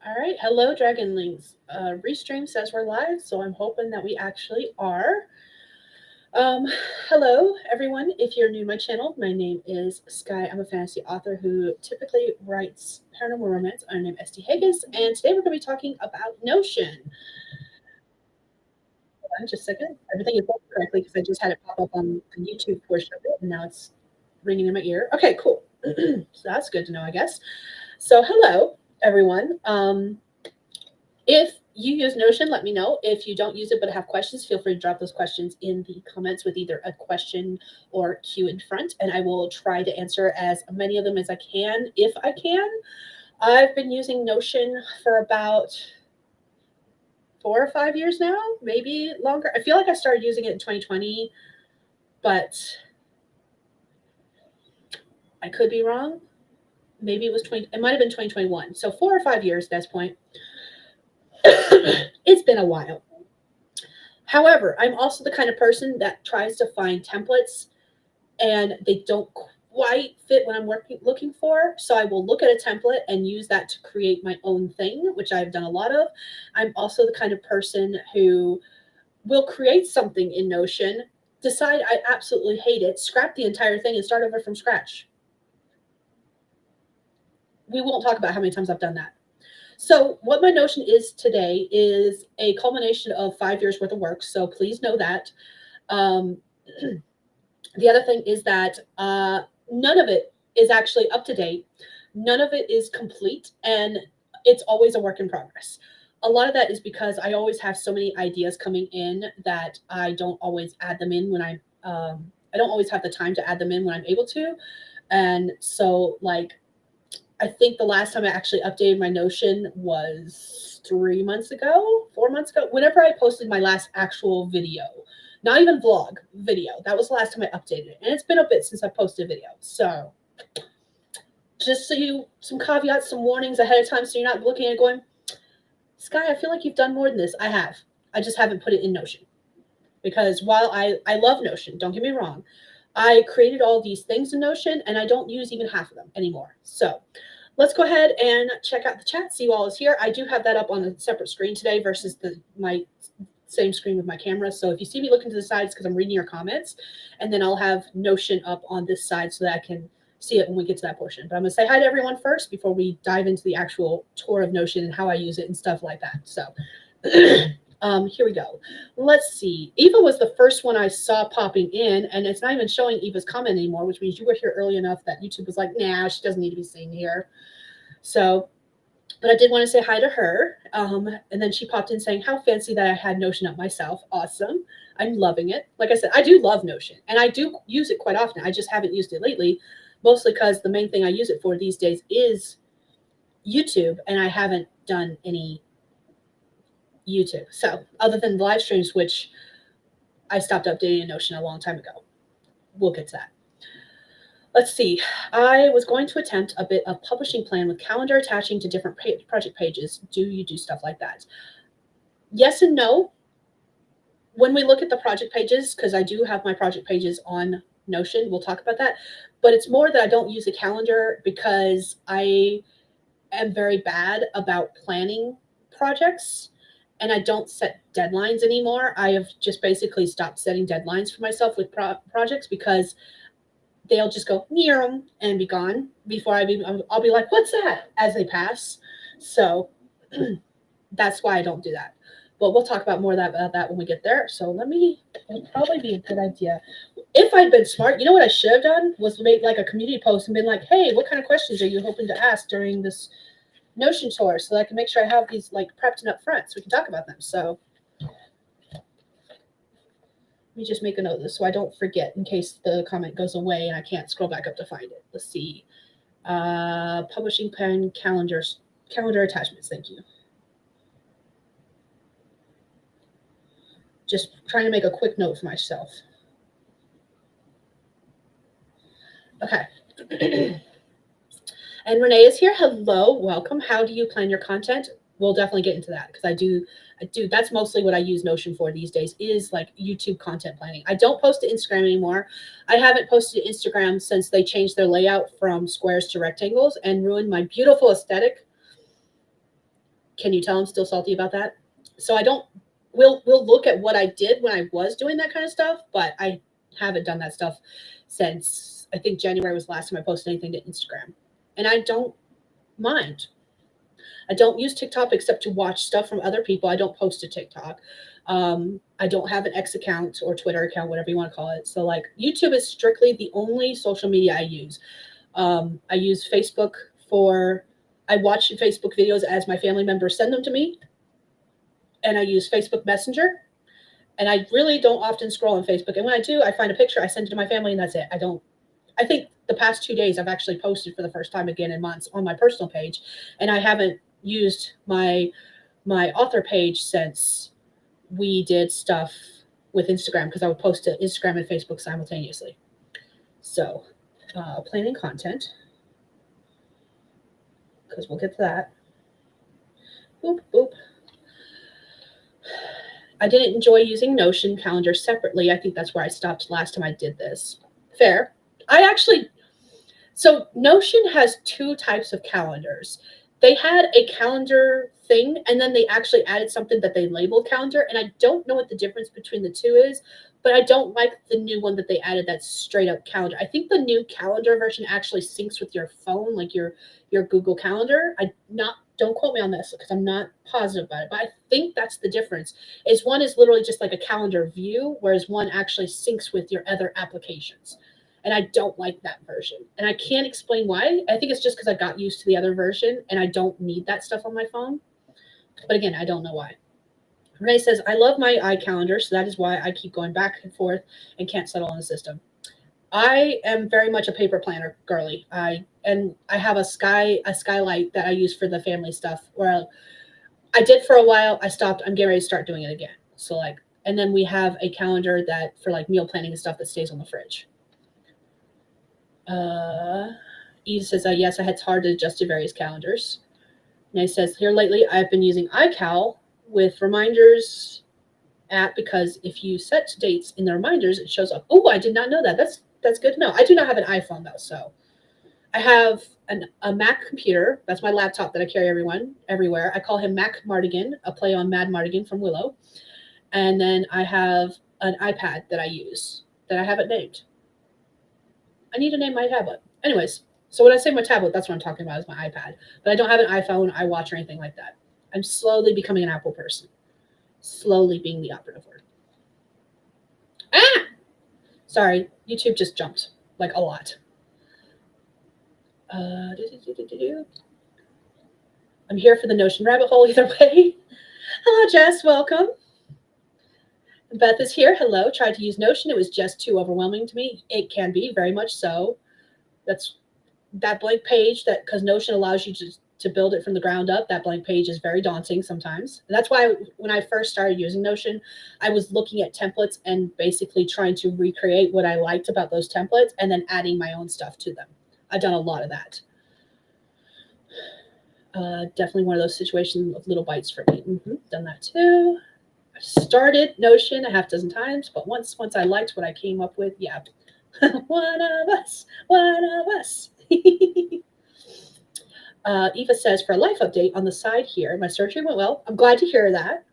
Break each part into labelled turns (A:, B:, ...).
A: All right. Hello, Dragonlings. Restream says we're live, so I'm hoping that we actually are. Um, Hello, everyone. If you're new to my channel, my name is Skye. I'm a fantasy author who typically writes paranormal romance. I'm named Esty Haggis, and today we're going to be talking about Notion. Hold on just a second. Everything is working correctly because I just had it pop up on the YouTube portion of it, and now it's ringing in my ear. Okay, cool. So that's good to know, I guess. So, hello, everyone. If you use Notion, let me know. If you don't use it but have questions, feel free to drop those questions in the comments with either a question or Q in front, and I will try to answer as many of them as I can if I can. I've been using Notion for about 4 or 5 years now, maybe longer. I feel like I started using it in 2020, but I could be wrong. Maybe it was 20, it might have been 2021. So 4 or 5 years at this point. It's been a while. However, I'm also the kind of person that tries to find templates and they don't quite fit what I'm looking for. So I will look at a template and use that to create my own thing, which I've done a lot of. I'm also the kind of person who will create something in Notion, decide I absolutely hate it, scrap the entire thing, and start over from scratch. We won't talk about how many times I've done that. So, what my Notion is today is a culmination of 5 years worth of work. So, please know that. Um, the other thing is that none of it is actually up to date, none of it is complete, and it's always a work in progress. A lot of that is because I always have so many ideas coming in that I don't always add them in when I don't always have the time to add them in when I'm able to. And so, like, I think the last time I actually updated my Notion was 3 months ago, 4 months ago, whenever I posted my last actual video. Not even vlog video. That was the last time I updated it. And it's been a bit since I posted a video. So just so you, some caveats, some warnings ahead of time so you're not looking at it going, Skye, I feel like you've done more than this. I have. I just haven't put it in Notion. Because while I love Notion, don't get me wrong, I created all these things in Notion and I don't use even half of them anymore. So let's go ahead and check out the chat, see who all is here. I do have that up on a separate screen today versus my same screen with my camera. So if you see me looking to the sides, because I'm reading your comments, and then I'll have Notion up on this side so that I can see it when we get to that portion. But I'm going to say hi to everyone first before we dive into the actual tour of Notion and how I use it and stuff like that. So here we go. Let's see. Eva was the first one I saw popping in, and it's not even showing Eva's comment anymore, which means you were here early enough that YouTube was like, nah, she doesn't need to be seen here. So, but I did want to say hi to her. And then she popped in saying how fancy that I had Notion up myself. Awesome. I'm loving it. Like I said, I do love Notion, and I do use it quite often. I just haven't used it lately, mostly because the main thing I use it for these days is YouTube, and I haven't done any YouTube. So other than the live streams, which I stopped updating Notion a long time ago. We'll get to that. Let's see. I was going to attempt a bit of publishing plan with calendar attaching to different project pages. Do you do stuff like that? Yes and no. When we look at the project pages, because I do have my project pages on Notion, we'll talk about that. But it's more that I don't use a calendar because I am very bad about planning projects and I don't set deadlines anymore. I have just basically stopped setting deadlines for myself with projects because they'll just go near them and be gone before I'll be like, what's that? As they pass. So that's why I don't do that. But we'll talk about more about that when we get there. So it'll probably be a good idea. If I'd been smart, you know what I should have done was make like a community post and been like, hey, what kind of questions are you hoping to ask during this Notion tour so that I can make sure I have these like prepped and up front so we can talk about them. So let me just make a note of this so I don't forget in case the comment goes away and I can't scroll back up to find it. Let's see. Publishing pen calendar attachments. Thank you. Just trying to make a quick note for myself. Okay. And Renee is here. Hello, welcome. How do you plan your content? We'll definitely get into that because I do. That's mostly what I use Notion for these days is like YouTube content planning. I don't post to Instagram anymore. I haven't posted to Instagram since they changed their layout from squares to rectangles and ruined my beautiful aesthetic. Can you tell I'm still salty about that? So I don't. We'll look at what I did when I was doing that kind of stuff, but I haven't done that stuff since I think January was the last time I posted anything to Instagram, and I don't mind. I don't use TikTok except to watch stuff from other people. I don't post to TikTok. I don't have an X account or Twitter account, whatever you want to call it. So like YouTube is strictly the only social media I use. I use Facebook for, I watch Facebook videos as my family members send them to me. And I use Facebook Messenger. And I really don't often scroll on Facebook. And when I do, I find a picture, I send it to my family, and that's it. I think the past 2 days I've actually posted for the first time again in months on my personal page. And I haven't used my author page since we did stuff with Instagram, because I would post to Instagram and Facebook simultaneously. So planning content, because we'll get to that. Boop, boop. I didn't enjoy using Notion calendar separately. I think that's where I stopped last time I did this. Fair. So Notion has two types of calendars. They had a calendar thing, and then they actually added something that they labeled calendar. And I don't know what the difference between the two is, but I don't like the new one that they added that's straight up calendar. I think the new calendar version actually syncs with your phone, like your Google Calendar. Don't quote me on this because I'm not positive about it, but I think that's the difference. Is one is literally just like a calendar view, whereas one actually syncs with your other applications. And I don't like that version. And I can't explain why. I think it's just because I got used to the other version and I don't need that stuff on my phone. But again, I don't know why. Renee says, I love my iCalendar, so that is why I keep going back and forth and can't settle on the system. I am very much a paper planner girly. I have a skylight that I use for the family stuff. Where I did for a while, I stopped. I'm getting ready to start doing it again. So like, and then we have a calendar that for like meal planning and stuff that stays on the fridge. Eve says, yes, it's hard to adjust to various calendars. And it says, here lately, I've been using iCal with reminders app, because if you set dates in the reminders, it shows up. Oh, I did not know that. That's good to know. I do not have an iPhone though, so I have a Mac computer. That's my laptop that I carry everywhere. I call him Mac Mardigan, a play on Mad Mardigan from Willow. And then I have an iPad that I use that I haven't named. I need to name my tablet. Anyways, so when I say my tablet, that's what I'm talking about is my iPad. But I don't have an iPhone, iWatch, or anything like that. I'm slowly becoming an Apple person. Slowly being the operative word. Sorry, YouTube just jumped like a lot. I'm here for the Notion rabbit hole either way. Hello, Jess. Welcome. Beth is here. Hello. Tried to use Notion. It was just too overwhelming to me. It can be, very much so. That's that blank page, that because Notion allows you to build it from the ground up. That blank page is very daunting sometimes. And that's why when I first started using Notion, I was looking at templates and basically trying to recreate what I liked about those templates and then adding my own stuff to them. I've done a lot of that. Definitely one of those situations of little bites for me. Done that too. I've started Notion a half dozen times, but once I liked what I came up with, yeah. One of us. Eva says, for a life update on the side here, my surgery went well. I'm glad to hear that.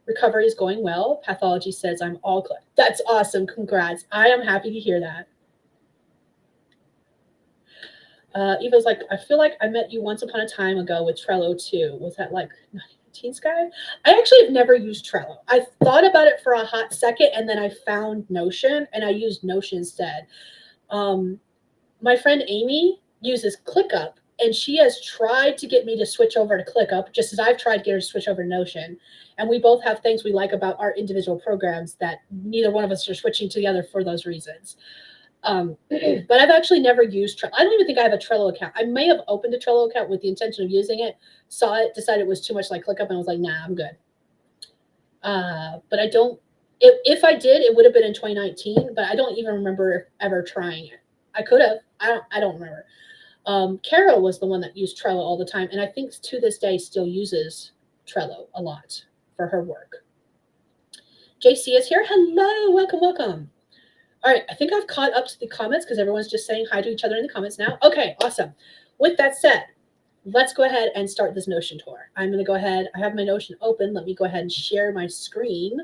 A: Recovery is going well. Pathology says I'm all clear. That's awesome. Congrats. I am happy to hear that. Eva's like, I feel like I met you once upon a time ago with Trello too. Was that like 19 Skye? I actually have never used Trello. I thought about it for a hot second, and then I found Notion, and I used Notion instead. My friend Amy uses ClickUp, and she has tried to get me to switch over to ClickUp, just as I've tried to get her to switch over to Notion. And we both have things we like about our individual programs that neither one of us are switching to the other for those reasons. But I've actually never used Trello. I don't even think I have a Trello account. I may have opened a Trello account with the intention of using it, saw it, decided it was too much like ClickUp, and was like, nah, I'm good. But I don't, if I did, it would have been in 2019, but I don't even remember ever trying it. I could have. I don't remember. Carol was the one that used Trello all the time, and I think to this day still uses Trello a lot for her work. JC is here. Hello, welcome. All right, I think I've caught up to the comments because everyone's just saying hi to each other in the comments now. Okay, awesome. With that said, let's go ahead and start this Notion tour. I'm going to go ahead. I have my Notion open. Let me go ahead and share my screen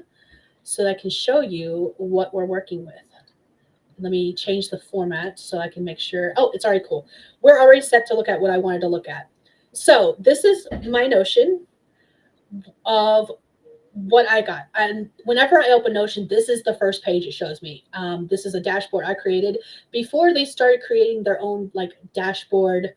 A: so that I can show you what we're working with. Let me change the format so I can make sure. Oh, it's already cool. We're already set to look at what I wanted to look at. So this is my Notion of what I got. And whenever I open Notion, this is the first page it shows me. This is a dashboard I created before they started creating their own like dashboard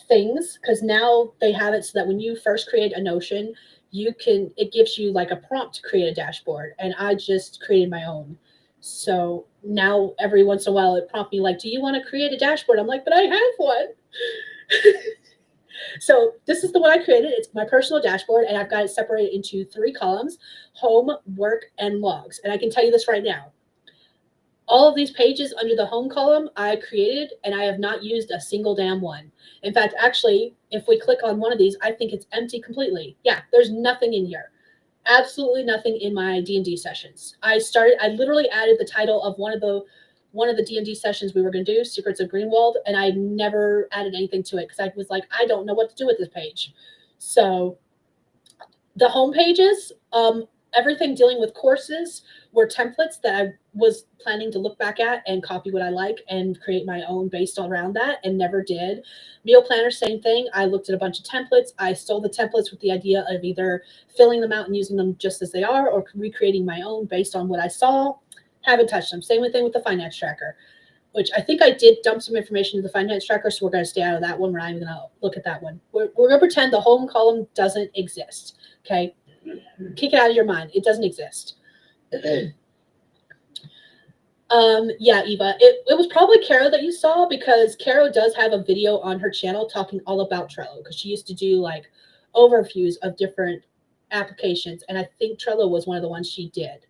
A: things, because now they have it so that when you first create a Notion, it gives you like a prompt to create a dashboard. And I just created my own. So now every once in a while it prompts me like, do you want to create a dashboard? I'm like, but I have one. So this is the one I created. It's my personal dashboard, and I've got it separated into 3 columns: home, work, and logs. And I can tell you this right now. All of these pages under the home column I created, and I have not used a single damn one. In fact, actually, if we click on one of these, I think it's empty completely. Yeah, there's nothing in here. Absolutely nothing in my D&D sessions. I literally added the title of one of the D&D sessions we were going to do, Secrets of Greenwald, and I never added anything to it because I was like, I don't know what to do with this page. So the home pages, everything dealing with courses were templates that I was planning to look back at and copy what I like and create my own based around that, and never did. Meal planner, same thing. I looked at a bunch of templates. I stole the templates with the idea of either filling them out and using them just as they are, or recreating my own based on what I saw. Haven't touched them. Same thing with the finance tracker, which I think I did dump some information into the finance tracker, so we're going to stay out of that one. We're not even going to look at that one. We're going to pretend the home column doesn't exist. Okay? Kick it out of your mind. It doesn't exist. Yeah, Eva, it was probably Caro that you saw, because Caro does have a video on her channel talking all about Trello, because she used to do like overviews of different applications, and I think Trello was one of the ones she did.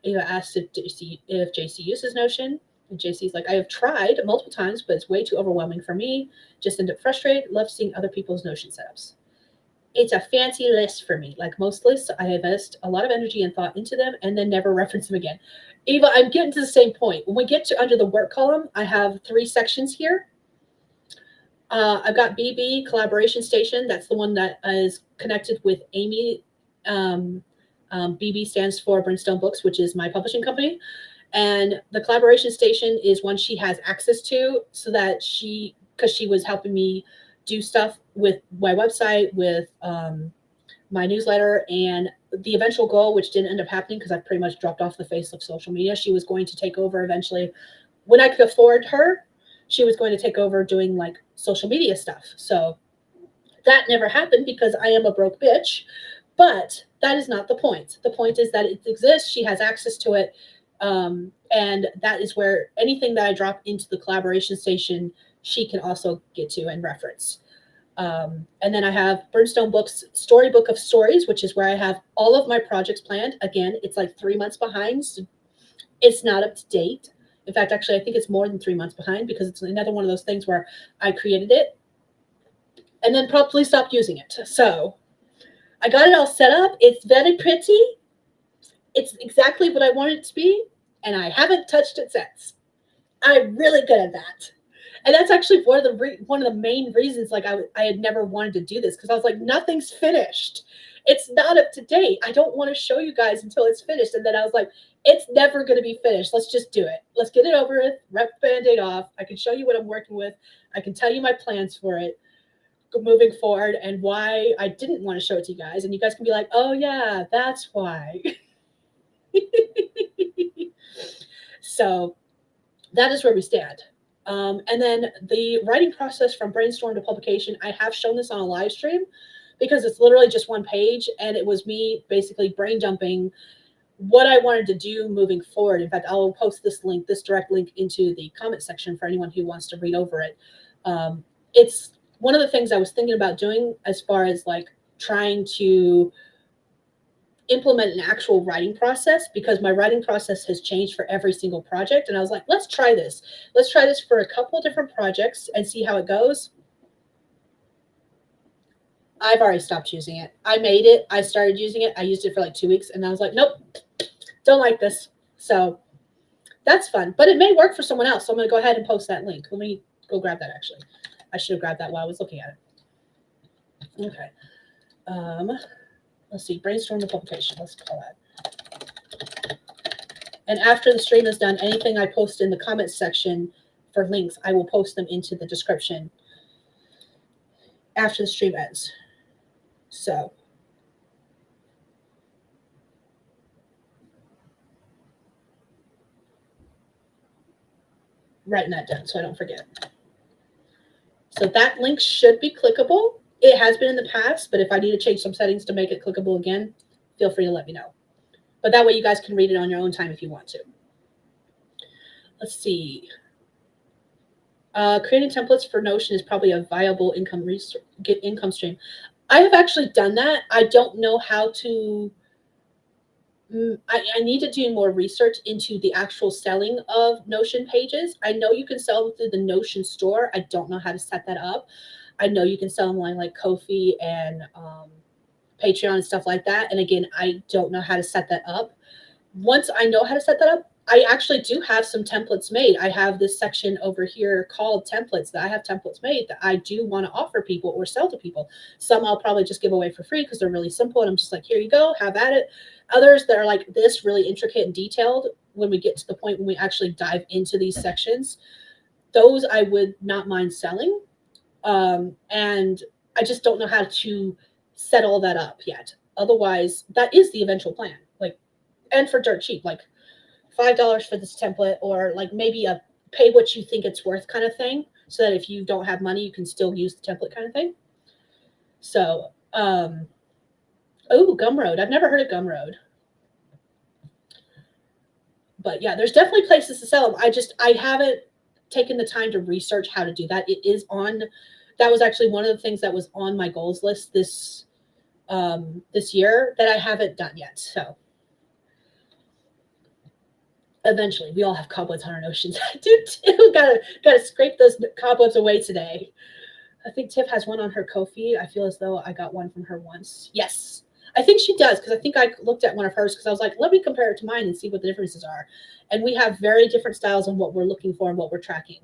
A: Eva asked if JC uses Notion, and JC's like, I have tried multiple times, but it's way too overwhelming for me. Just end up frustrated. Love seeing other people's Notion setups. It's a fancy list for me. Like most lists, I invest a lot of energy and thought into them and then never reference them again. Eva, I'm getting to the same point. When we get to under the work column, I have 3 sections here. I've got BB, Collaboration Station. That's the one that is connected with Amy. BB stands for Brimstone Books, which is my publishing company. And the Collaboration Station is one she has access to, so that because she was helping me do stuff with my website, with my newsletter, and the eventual goal, which didn't end up happening because I pretty much dropped off the face of social media. She was going to take over eventually. When I could afford her, she was going to take over doing like social media stuff. So that never happened because I am a broke bitch. But that is not the point. The point is that it exists. She has access to it. And that is where anything that I drop into the Collaboration Station, she can also get to and reference. And then I have Brimstone Books Storybook of Stories, which is where I have all of my projects planned. Again, it's like 3 months behind. So it's not up to date. In fact, actually, I think it's more than 3 months behind, because it's another one of those things where I created it and then promptly stopped using it. So I got it all set up. It's very pretty. It's exactly what I wanted it to be, and I haven't touched it since. I'm really good at that. And that's actually one of the main reasons like I had never wanted to do this, because I was like, nothing's finished. It's not up to date. I don't want to show you guys until it's finished. And then I was like, it's never going to be finished. Let's just do it. Let's get it over with, rip the Band-Aid off. I can show you what I'm working with. I can tell you my plans for it moving forward and why I didn't want to show it to you guys. And you guys can be like, oh yeah, that's why. So that is where we stand. And then the writing process from brainstorm to publication, I have shown this on a live stream because it's literally just one page, and it was me basically brain dumping what I wanted to do moving forward. In fact, I'll post this direct link into the comment section for anyone who wants to read over it. It's one of the things I was thinking about doing as far as like trying to implement an actual writing process, because my writing process has changed for every single project. And I was like, let's try this. Let's try this for a couple of different projects and see how it goes. I've already stopped using it. I made it. I started using it. I used it for like 2 weeks, and I was like, nope, don't like this. So that's fun, but it may work for someone else. So I'm going to go ahead and post that link. Let me go grab that actually. I should have grabbed that while I was looking at it. Okay. Let's see, brainstorm the publication. Let's call that. And after the stream is done, anything I post in the comments section for links, I will post them into the description after the stream ends. So writing that down so I don't forget. So that link should be clickable. It has been in the past, but if I need to change some settings to make it clickable again, feel free to let me know. But that way you guys can read it on your own time if you want to. Let's see. Creating templates for Notion is probably a viable income stream. I have actually done that. I don't know how to. I need to do more research into the actual selling of Notion pages. I know you can sell them through the Notion store. I don't know how to set that up. I know you can sell them like Ko-fi and Patreon and stuff like that. And again, I don't know how to set that up. Once I know how to set that up, I actually do have some templates made. I have this section over here called templates that I have templates made that I do want to offer people or sell to people. Some I'll probably just give away for free because they're really simple. And I'm just like, here you go, have at it. Others that are like this, really intricate and detailed, when we get to the point when we actually dive into these sections, those I would not mind selling. And I just don't know how to set all that up yet. Otherwise, that is the eventual plan. Like, and for dirt cheap, like $5 for this template, or like maybe a pay what you think it's worth kind of thing, so that if you don't have money, you can still use the template kind of thing. So, oh, Gumroad. I've never heard of Gumroad. But yeah, there's definitely places to sell them. I haven't taken the time to research how to do that. It is on, that was actually one of the things that was on my goals list this year that I haven't done yet. So eventually, we all have cobwebs on our Notions. I do too. Gotta scrape those cobwebs away today. I think Tiff has one on her Ko-fi. I feel as though I got one from her once. Yes, I think she does, because I think I looked at one of hers because I was like, let me compare it to mine and see what the differences are. And we have very different styles on what we're looking for and what we're tracking.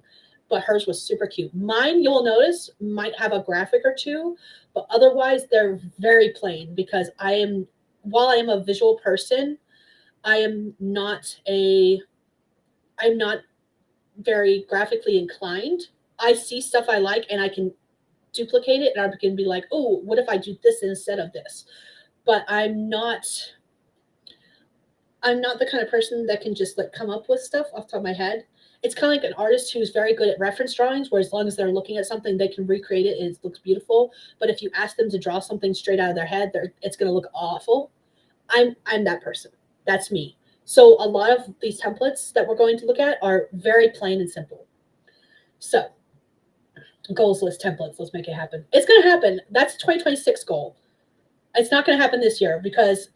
A: But hers was super cute. Mine, you'll notice, might have a graphic or two, but otherwise they're very plain, because while I am a visual person, I'm not very graphically inclined. I see stuff I like and I can duplicate it, and I can be like, oh, what if I do this instead of this? But I'm not the kind of person that can just like come up with stuff off the top of my head. It's kind of like an artist who's very good at reference drawings, where as long as they're looking at something, they can recreate it and it looks beautiful. But if you ask them to draw something straight out of their head, it's going to look awful. I'm that person. That's me. So a lot of these templates that we're going to look at are very plain and simple. So goals list templates, let's make it happen. It's going to happen. That's a 2026 goal. It's not going to happen this year, because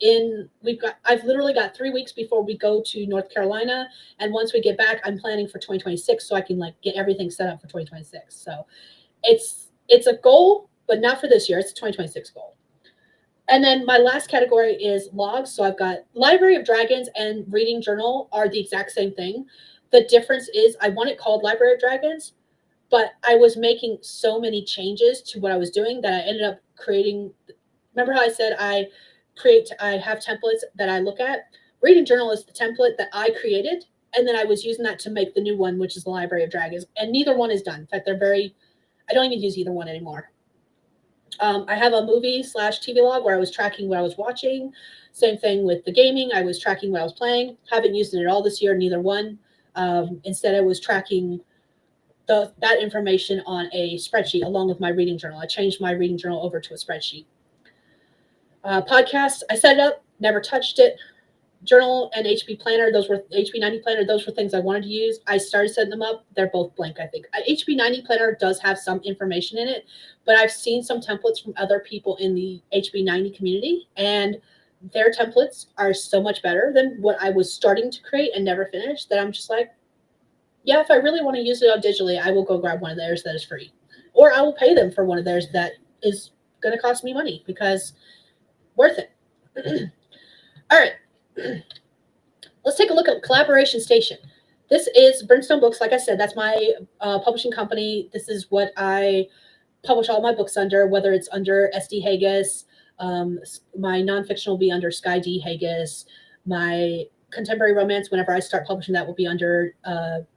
A: I've literally got 3 weeks before we go to North Carolina. And once we get back, I'm planning for 2026 so I can like get everything set up for 2026. So it's a goal, but not for this year. It's a 2026 goal. And then my last category is logs. So I've got Library of Dragons and Reading Journal are the exact same thing. The difference is I want it called Library of Dragons, but I was making so many changes to what I was doing that I ended up creating. Remember how I said I have templates that I look at? Reading Journal is the template that I created, and then I was using that to make the new one, which is the Library of Dragons. And neither one is done. In fact, I don't even use either one anymore. I have a movie/TV log where I was tracking what I was watching. Same thing with the gaming. I was tracking what I was playing. Haven't used it at all this year, neither one. Instead, I was tracking that information on a spreadsheet along with my reading journal. I changed my reading journal over to a spreadsheet. Podcast, I set it up, never touched it. Journal and HP Planner, HP 90 Planner, those were things I wanted to use. I started setting them up. They're both blank, I think. HP 90 Planner does have some information in it, but I've seen some templates from other people in the HP 90 community, and their templates are so much better than what I was starting to create and never finished, that I'm just like, yeah, if I really want to use it digitally, I will go grab one of theirs that is free. Or I will pay them for one of theirs that is going to cost me money, because worth it. All right. Let's take a look at Collaboration Station. this is Brimstone Books. Like I said, that's my publishing company. This is what I publish all my books under, whether it's under SD Haggis. My nonfiction will be under Skye D. Haggis. My contemporary romance, whenever I start publishing that, will be under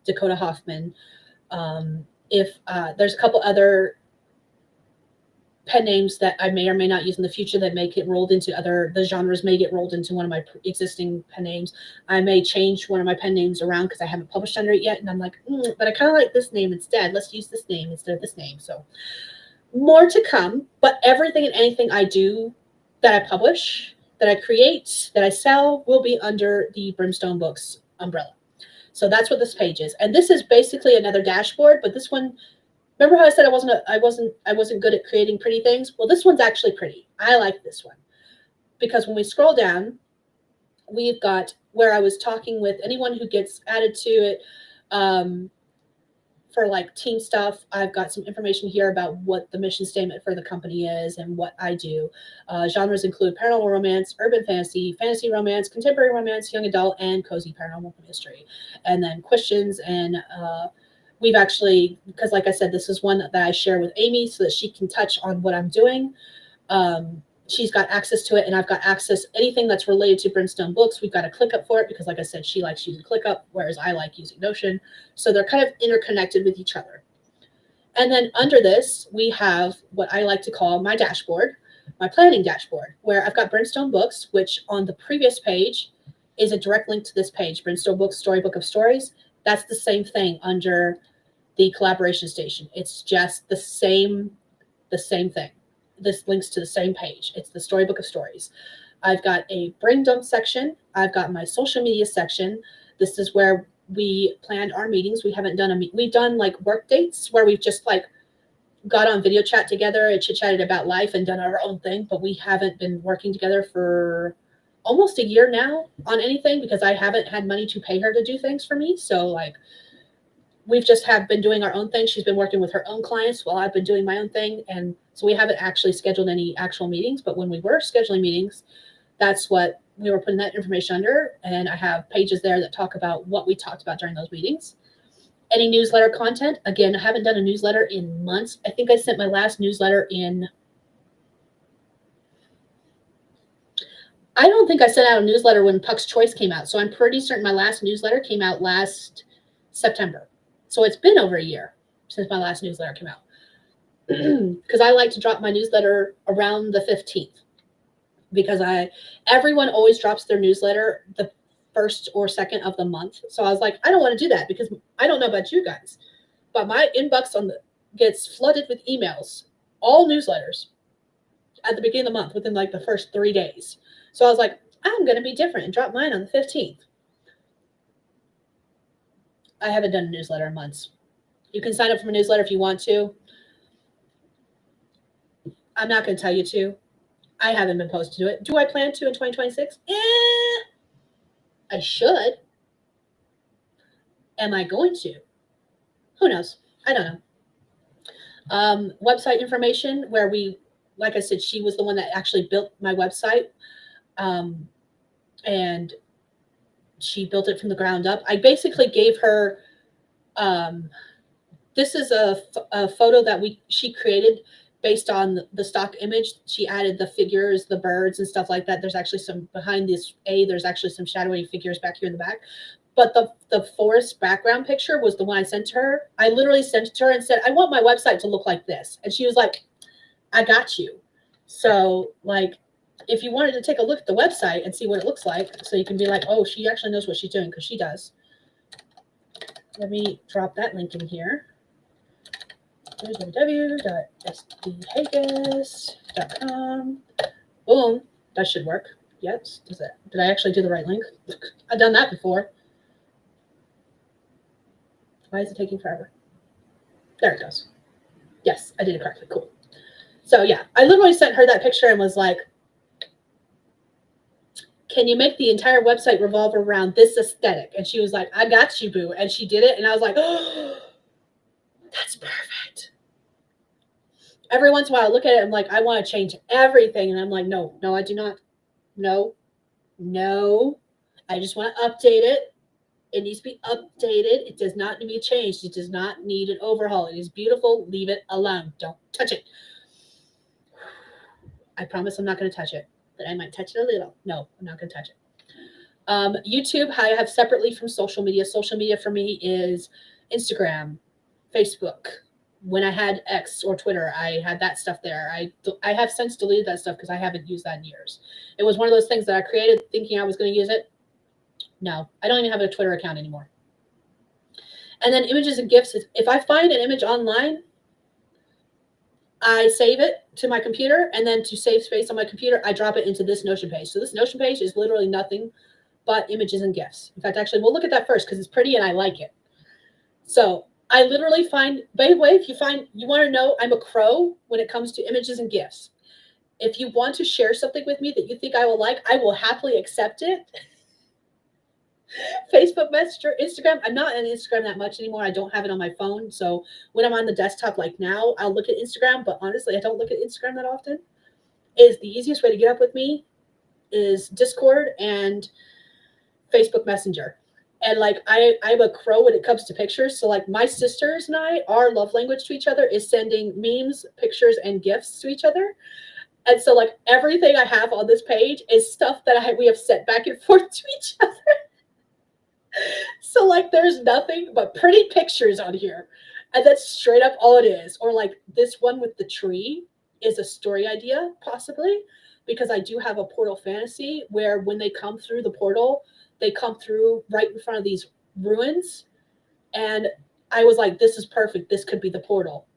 A: Dakota Hoffman. If there's a couple other pen names that I may or may not use in the future that may get rolled into the genres may get rolled into one of my existing pen names. I may change one of my pen names around because I haven't published under it yet. And I'm like, but I kind of like this name instead. Let's use this name instead of this name. So more to come, but everything and anything I do that I publish, that I create, that I sell will be under the Brimstone Books umbrella. So that's what this page is. And this is basically another dashboard, but this one, remember how I said I wasn't good at creating pretty things? Well, this one's actually pretty. I like this one because when we scroll down, we've got where I was talking with anyone who gets added to it for like team stuff. I've got some information here about what the mission statement for the company is and what I do. Genres include paranormal romance, urban fantasy, fantasy romance, contemporary romance, young adult, and cozy paranormal mystery. And then questions and we've actually, because like I said, this is one that I share with Amy so that she can touch on what I'm doing. She's got access to it, and I've got access anything that's related to Brimstone Books. We've got a ClickUp for it because, like I said, she likes using ClickUp, whereas I like using Notion. So they're kind of interconnected with each other. And then under this, we have what I like to call my dashboard, my planning dashboard, where I've got Brimstone Books, which on the previous page is a direct link to this page, Brimstone Books, Storybook of Stories. That's the same thing under the collaboration station. It's just the same thing. This links to the same page. It's the Storybook of Stories. I've got a brain dump section. I've got my social media section. This is where we planned our meetings. We haven't done we've done like work dates where we've just like got on video chat together and chit-chatted about life and done our own thing, but we haven't been working together for almost a year now on anything because I haven't had money to pay her to do things for me. So like we've just been doing our own thing. She's been working with her own clients while I've been doing my own thing. And so we haven't actually scheduled any actual meetings, but when we were scheduling meetings, that's what we were putting that information under. And I have pages there that talk about what we talked about during those meetings. Any newsletter content. Again, I haven't done a newsletter in months. I think I sent my last newsletter I don't think I sent out a newsletter when Puck's Choice came out. So I'm pretty certain my last newsletter came out last September. So it's been over a year since my last newsletter came out. Because I like to drop my newsletter around the 15th. Because everyone always drops their newsletter the first or second of the month. So I was like, I don't want to do that because I don't know about you guys. But my inbox gets flooded with emails, all newsletters, at the beginning of the month within like the first 3 days. So I was like, I'm going to be different and drop mine on the 15th. I haven't done a newsletter in months. You can sign up for a newsletter if you want to. I'm not going to tell you to. I haven't been posted to it. Do I plan to in 2026? I should. Am I going to? Who knows? I don't know. Website information where like I said, she was the one that actually built my website. And she built it from the ground up. I basically gave her, this is a photo that she created based on the stock image. She added the figures, the birds and stuff like that. There's actually some behind this there's actually some shadowy figures back here in the back. But the forest background picture was the one I sent to her. I literally sent it to her and said, I want my website to look like this. And she was like, I got you. So like, if you wanted to take a look at the website and see what it looks like, so you can be like, oh, she actually knows what she's doing, because she does. Let me drop that link in here. www.sdhaggis.com. Boom. That should work. Yes. Does it? Did I actually do the right link? I've done that before. Why is it taking forever? There it goes. Yes, I did it correctly. Cool. So yeah, I literally sent her that picture and was like, can you make the entire website revolve around this aesthetic? And she was like, I got you, boo. And she did it. And I was like, oh, that's perfect. Every once in a while I look at it, I'm like, I want to change everything. And I'm like, no, I do not. No. I just want to update it. It needs to be updated. It does not need to be changed. It does not need an overhaul. It is beautiful. Leave it alone. Don't touch it. I promise I'm not going to touch it, but I might touch it a little. No, I'm not going to touch it. YouTube, I have separately from social media. Social media for me is Instagram, Facebook. When I had X or Twitter, I had that stuff there. I have since deleted that stuff because I haven't used that in years. It was one of those things that I created thinking I was going to use it. No, I don't even have a Twitter account anymore. And then images and GIFs. If I find an image online, I save it to my computer, and then to save space on my computer, I drop it into this Notion page. So this Notion page is literally nothing but images and GIFs. In fact, actually, we'll look at that first because it's pretty and I like it. So I literally find, by the way, if you want to know, I'm a crow when it comes to images and GIFs. If you want to share something with me that you think I will like, I will happily accept it. Facebook Messenger, Instagram. I'm not on Instagram that much anymore. I don't have it on my phone. So when I'm on the desktop, like now, I'll look at Instagram. But honestly, I don't look at Instagram that often. Is the easiest way to get up with me is Discord and Facebook Messenger. And like I'm a crow when it comes to pictures. So like my sisters and I, our love language to each other is sending memes, pictures, and gifts to each other. And so like everything I have on this page is stuff that we have sent back and forth to each other. So like there's nothing but pretty pictures on here. And that's straight up all it is. Or like this one with the tree is a story idea, possibly, because I do have a portal fantasy where when they come through the portal, they come through right in front of these ruins. And I was like, this is perfect. This could be the portal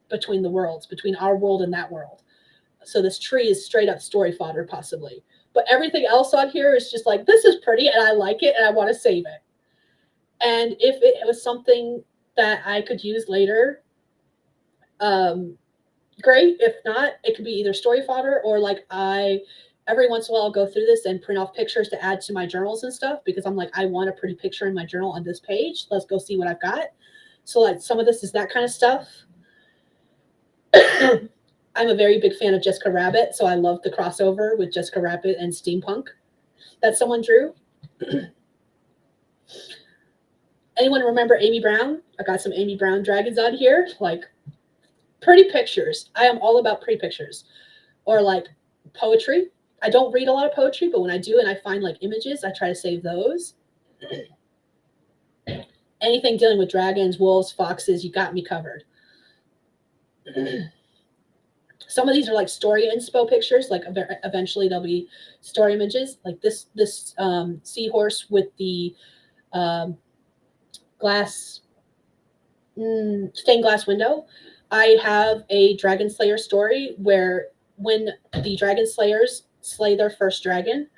A: between the worlds, between our world and that world. So this tree is straight up story fodder, possibly. But everything else on here is just like, this is pretty and I like it and I want to save it. And if it was something that I could use later, great. If not, it could be either story fodder or like every once in a while I'll go through this and print off pictures to add to my journals and stuff because I'm like, I want a pretty picture in my journal on this page. Let's go see what I've got. So like some of this is that kind of stuff. I'm a very big fan of Jessica Rabbit, so I love the crossover with Jessica Rabbit and steampunk that someone drew. Anyone remember Amy Brown? I got some Amy Brown dragons on here. Like pretty pictures. I am all about pretty pictures. Or like poetry. I don't read a lot of poetry, but when I do and I find like images, I try to save those. Anything dealing with dragons, wolves, foxes, you got me covered. Some of these are like story inspo pictures. Like eventually there'll be story images. Like this seahorse with the stained glass window. I have a dragon slayer story where when the dragon slayers slay their first dragon,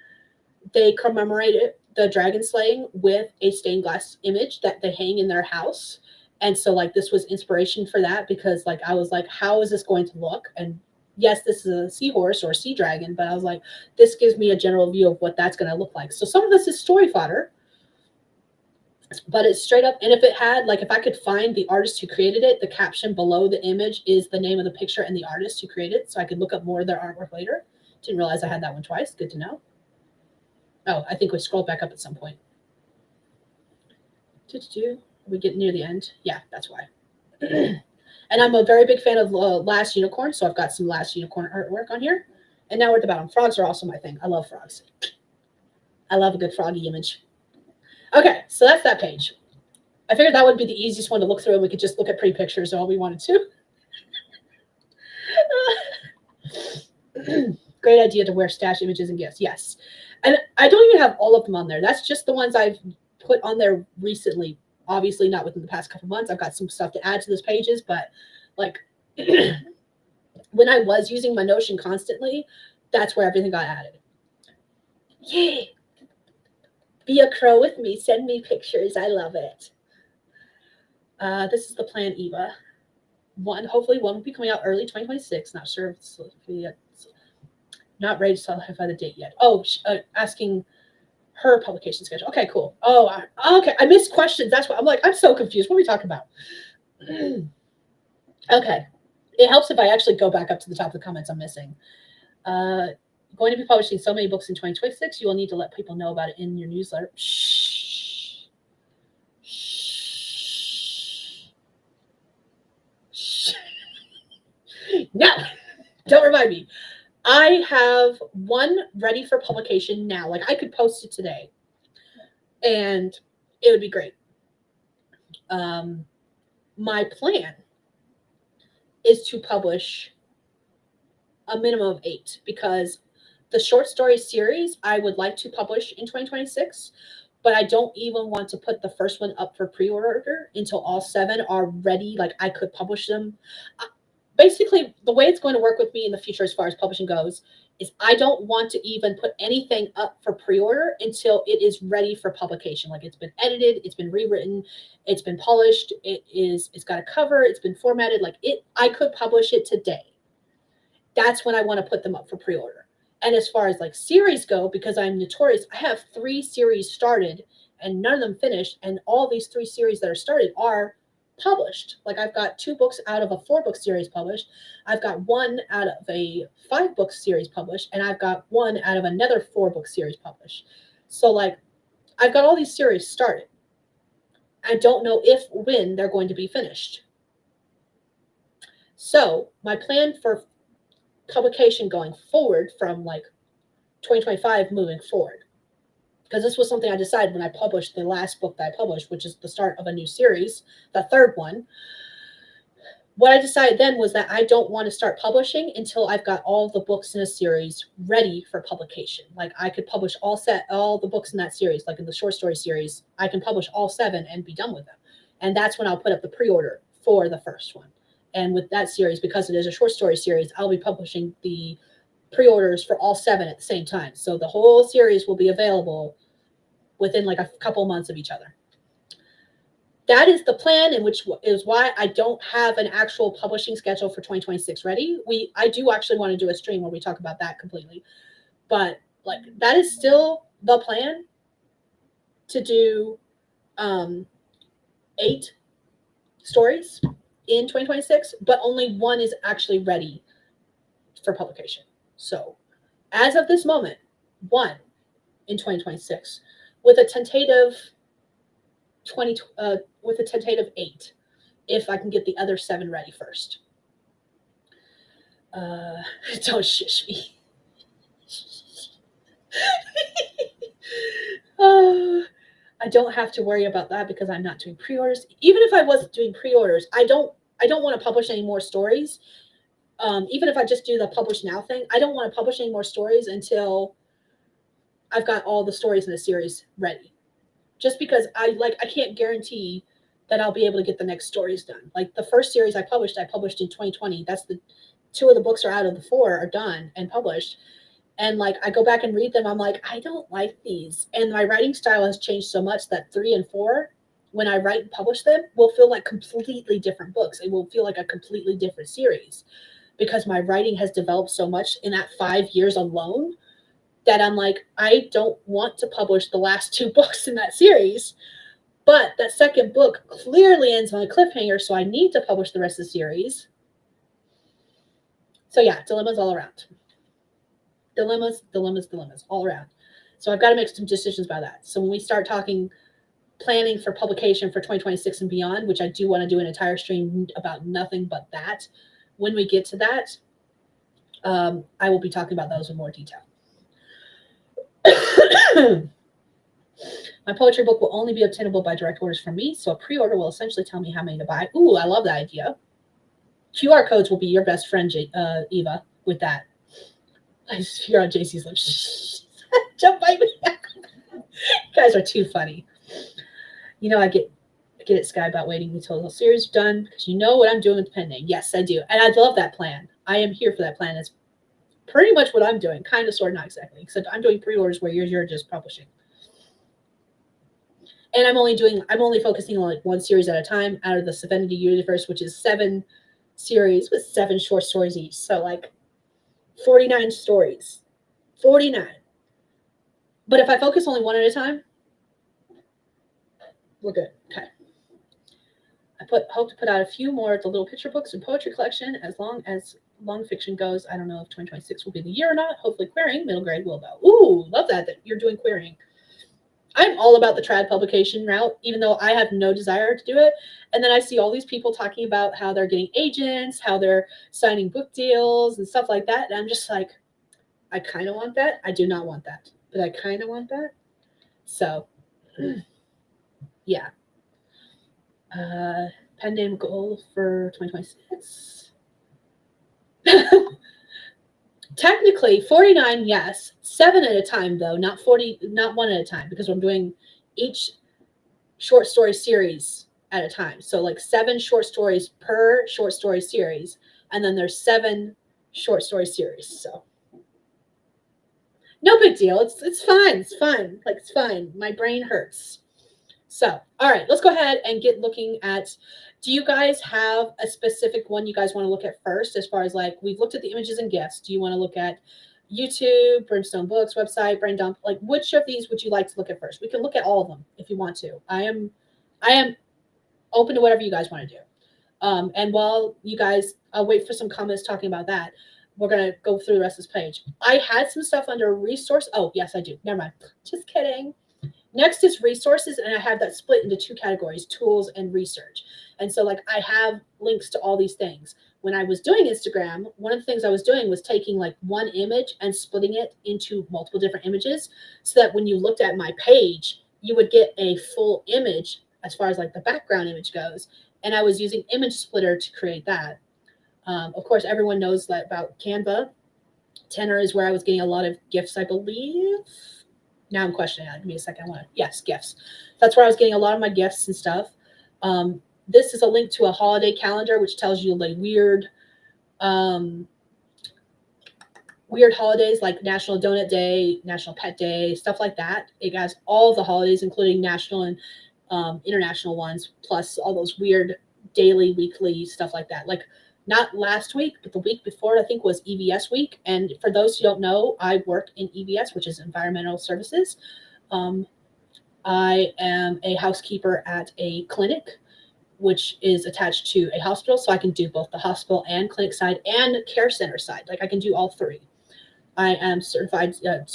A: they commemorate the dragon slaying with a stained glass image that they hang in their house. And so like this was inspiration for that because like I was like, how is this going to look? And yes, this is a seahorse or a sea dragon, but I was like, this gives me a general view of what that's going to look like. So some of this is story fodder. But it's straight up. And if it had, like, if I could find the artist who created it, the caption below the image is the name of the picture and the artist who created it. So I could look up more of their artwork later. Didn't realize I had that one twice. Good to know. Oh, I think we scrolled back up at some point. We get near the end. Yeah, that's why. And I'm a very big fan of Last Unicorn. So I've got some Last Unicorn artwork on here. And now we're at the bottom. Frogs are also my thing. I love frogs. I love a good froggy image. Okay, so that's that page. I figured that would be the easiest one to look through and we could just look at pretty pictures all we wanted to. Great idea to wear stash images and gifts. Yes. And I don't even have all of them on there. That's just the ones I've put on there recently. Obviously not within the past couple months. I've got some stuff to add to those pages, but like when I was using my Notion constantly, that's where everything got added. Yay. Be a crow with me. Send me pictures. I love it. This is the plan, Eva. Hopefully one will be coming out early 2026. Not sure if it's not ready to solidify the date yet. Oh, asking her publication schedule. Okay, cool. Oh, okay. I missed questions. That's why I'm like, I'm so confused. What are we talking about? Okay. It helps if I actually go back up to the top of the comments I'm missing. Going to be publishing so many books in 2026. You will need to let people know about it in your newsletter. Shh. No, don't remind me. I have one ready for publication now. Like I could post it today and it would be great. Um, my plan is to publish a minimum of 8 because the short story series I would like to publish in 2026, but I don't even want to put the first one up for pre-order until all 7 are ready. Like I could publish them. Basically, the way it's going to work with me in the future as far as publishing goes is I don't want to even put anything up for pre-order until it is ready for publication. Like it's been edited, it's been rewritten, it's been polished, it's got a cover, it's been formatted. Like it, I could publish it today. That's when I want to put them up for pre-order. And as far as like series go, because I'm notorious, I have 3 series started and none of them finished. And all these 3 series that are started are published. Like I've got 2 books out of a 4-book series published. I've got 1 out of a 5-book series published, and I've got 1 out of another 4-book series published. So like I've got all these series started. I don't know if when they're going to be finished. So my plan for publication going forward from like 2025 moving forward, because this was something I decided when I published the last book that I published, which is the start of a new series, the 3rd one. What I decided then was that I don't want to start publishing until I've got all the books in a series ready for publication. Like I could publish all the books in that series, like in the short story series, I can publish all 7 and be done with them. And that's when I'll put up the pre-order for the first one. And with that series, because it is a short story series, I'll be publishing the pre-orders for all 7 at the same time. So the whole series will be available within like a couple months of each other. That is the plan, and which is why I don't have an actual publishing schedule for 2026 ready. I do actually want to do a stream where we talk about that completely. But like that is still the plan, to do 8 stories in 2026, but only 1 is actually ready for publication. So as of this moment, 1 in 2026 with a tentative 8 if I can get the other 7 ready first. Don't shush me. I don't have to worry about that because I'm not doing pre-orders. Even if I was doing pre-orders, I don't want to publish any more stories. Even if I just do the publish now thing, I don't want to publish any more stories until I've got all the stories in the series ready. Just because I can't guarantee that I'll be able to get the next stories done. Like the first series I published in 2020. That's the 2 of the books are out of the 4 are done and published. And like I go back and read them, I'm like, I don't like these. And my writing style has changed so much that 3 and 4, when I write and publish them, will feel like completely different books. It will feel like a completely different series because my writing has developed so much in that 5 years alone that I'm like, I don't want to publish the last 2 books in that series. But that second book clearly ends on a cliffhanger, so I need to publish the rest of the series. So yeah, dilemmas all around. Dilemmas all around. So I've got to make some decisions about that. So when we start talking planning for publication for 2026 and beyond, which I do want to do an entire stream about nothing but that, when we get to that, I will be talking about those in more detail. My poetry book will only be obtainable by direct orders from me, so a pre-order will essentially tell me how many to buy. Ooh, I love that idea. QR codes will be your best friend, Eva, with that. I just hear on JC's lips. Don't bite me. You guys are too funny. You know, I get it, Skye, about waiting until the series is done because you know what I'm doing with the pen name. Yes, I do. And I love that plan. I am here for that plan. It's pretty much what I'm doing. Kind of, sort of, not exactly. Except I'm doing pre-orders where you're just publishing. And I'm only focusing on like 1 series at a time out of the Serenity universe, which is 7 series with 7 short stories each. So like 49 stories. 49. But if I focus only 1 at a time, we're good. Okay. I hope to put out a few more of the little picture books and poetry collection as long as long fiction goes. I don't know if 2026 will be the year or not. Hopefully querying. Middle grade will though. Ooh, love that you're doing querying. I'm all about the trad publication route, even though I have no desire to do it. And then I see all these people talking about how they're getting agents, how they're signing book deals and stuff like that. And I'm just like, I kind of want that. I do not want that, but I kind of want that. So, yeah. Pen name goal for 2026. Technically 49, yes. 7 at a time though, not 40, not one at a time, because I'm doing each short story series at a time. So like 7 short stories per short story series, and then there's 7 short story series. So no big deal. It's fine. It's fine. Like it's fine. My brain hurts. So, all right, let's go ahead and get looking at, do you guys have a specific one you guys want to look at first, as far as like, we've looked at the images and GIFs. Do you want to look at YouTube, Brimstone Books, website, Brain Dump? Like, which of these would you like to look at first? We can look at all of them if you want to. I am open to whatever you guys want to do. And while you guys, I'll wait for some comments talking about that. We're going to go through the rest of this page. I had some stuff under resource. Oh, yes, I do. Never mind. Just kidding. Next is resources, and I have that split into 2 categories, tools and research. And so like I have links to all these things. When I was doing Instagram, one of the things I was doing was taking like one image and splitting it into multiple different images, so that when you looked at my page, you would get a full image as far as like the background image goes. And I was using Image Splitter to create that. Of course, everyone knows that about Canva. Tenor is where I was getting a lot of GIFs, I believe. Now I'm questioning that. Give me a second. Yes, GIFs. That's where I was getting a lot of my GIFs and stuff. This is a link to a holiday calendar, which tells you like weird holidays like National Donut Day, National Pet Day, stuff like that. It has all the holidays, including national and international ones, plus all those weird daily, weekly stuff like that. Like not last week, but the week before, I think, was EVS week. And for those who don't know, I work in EVS, which is Environmental Services. I am a housekeeper at a clinic, which is attached to a hospital. So I can do both the hospital and clinic side and care center side. Like I can do all 3. I am certified. I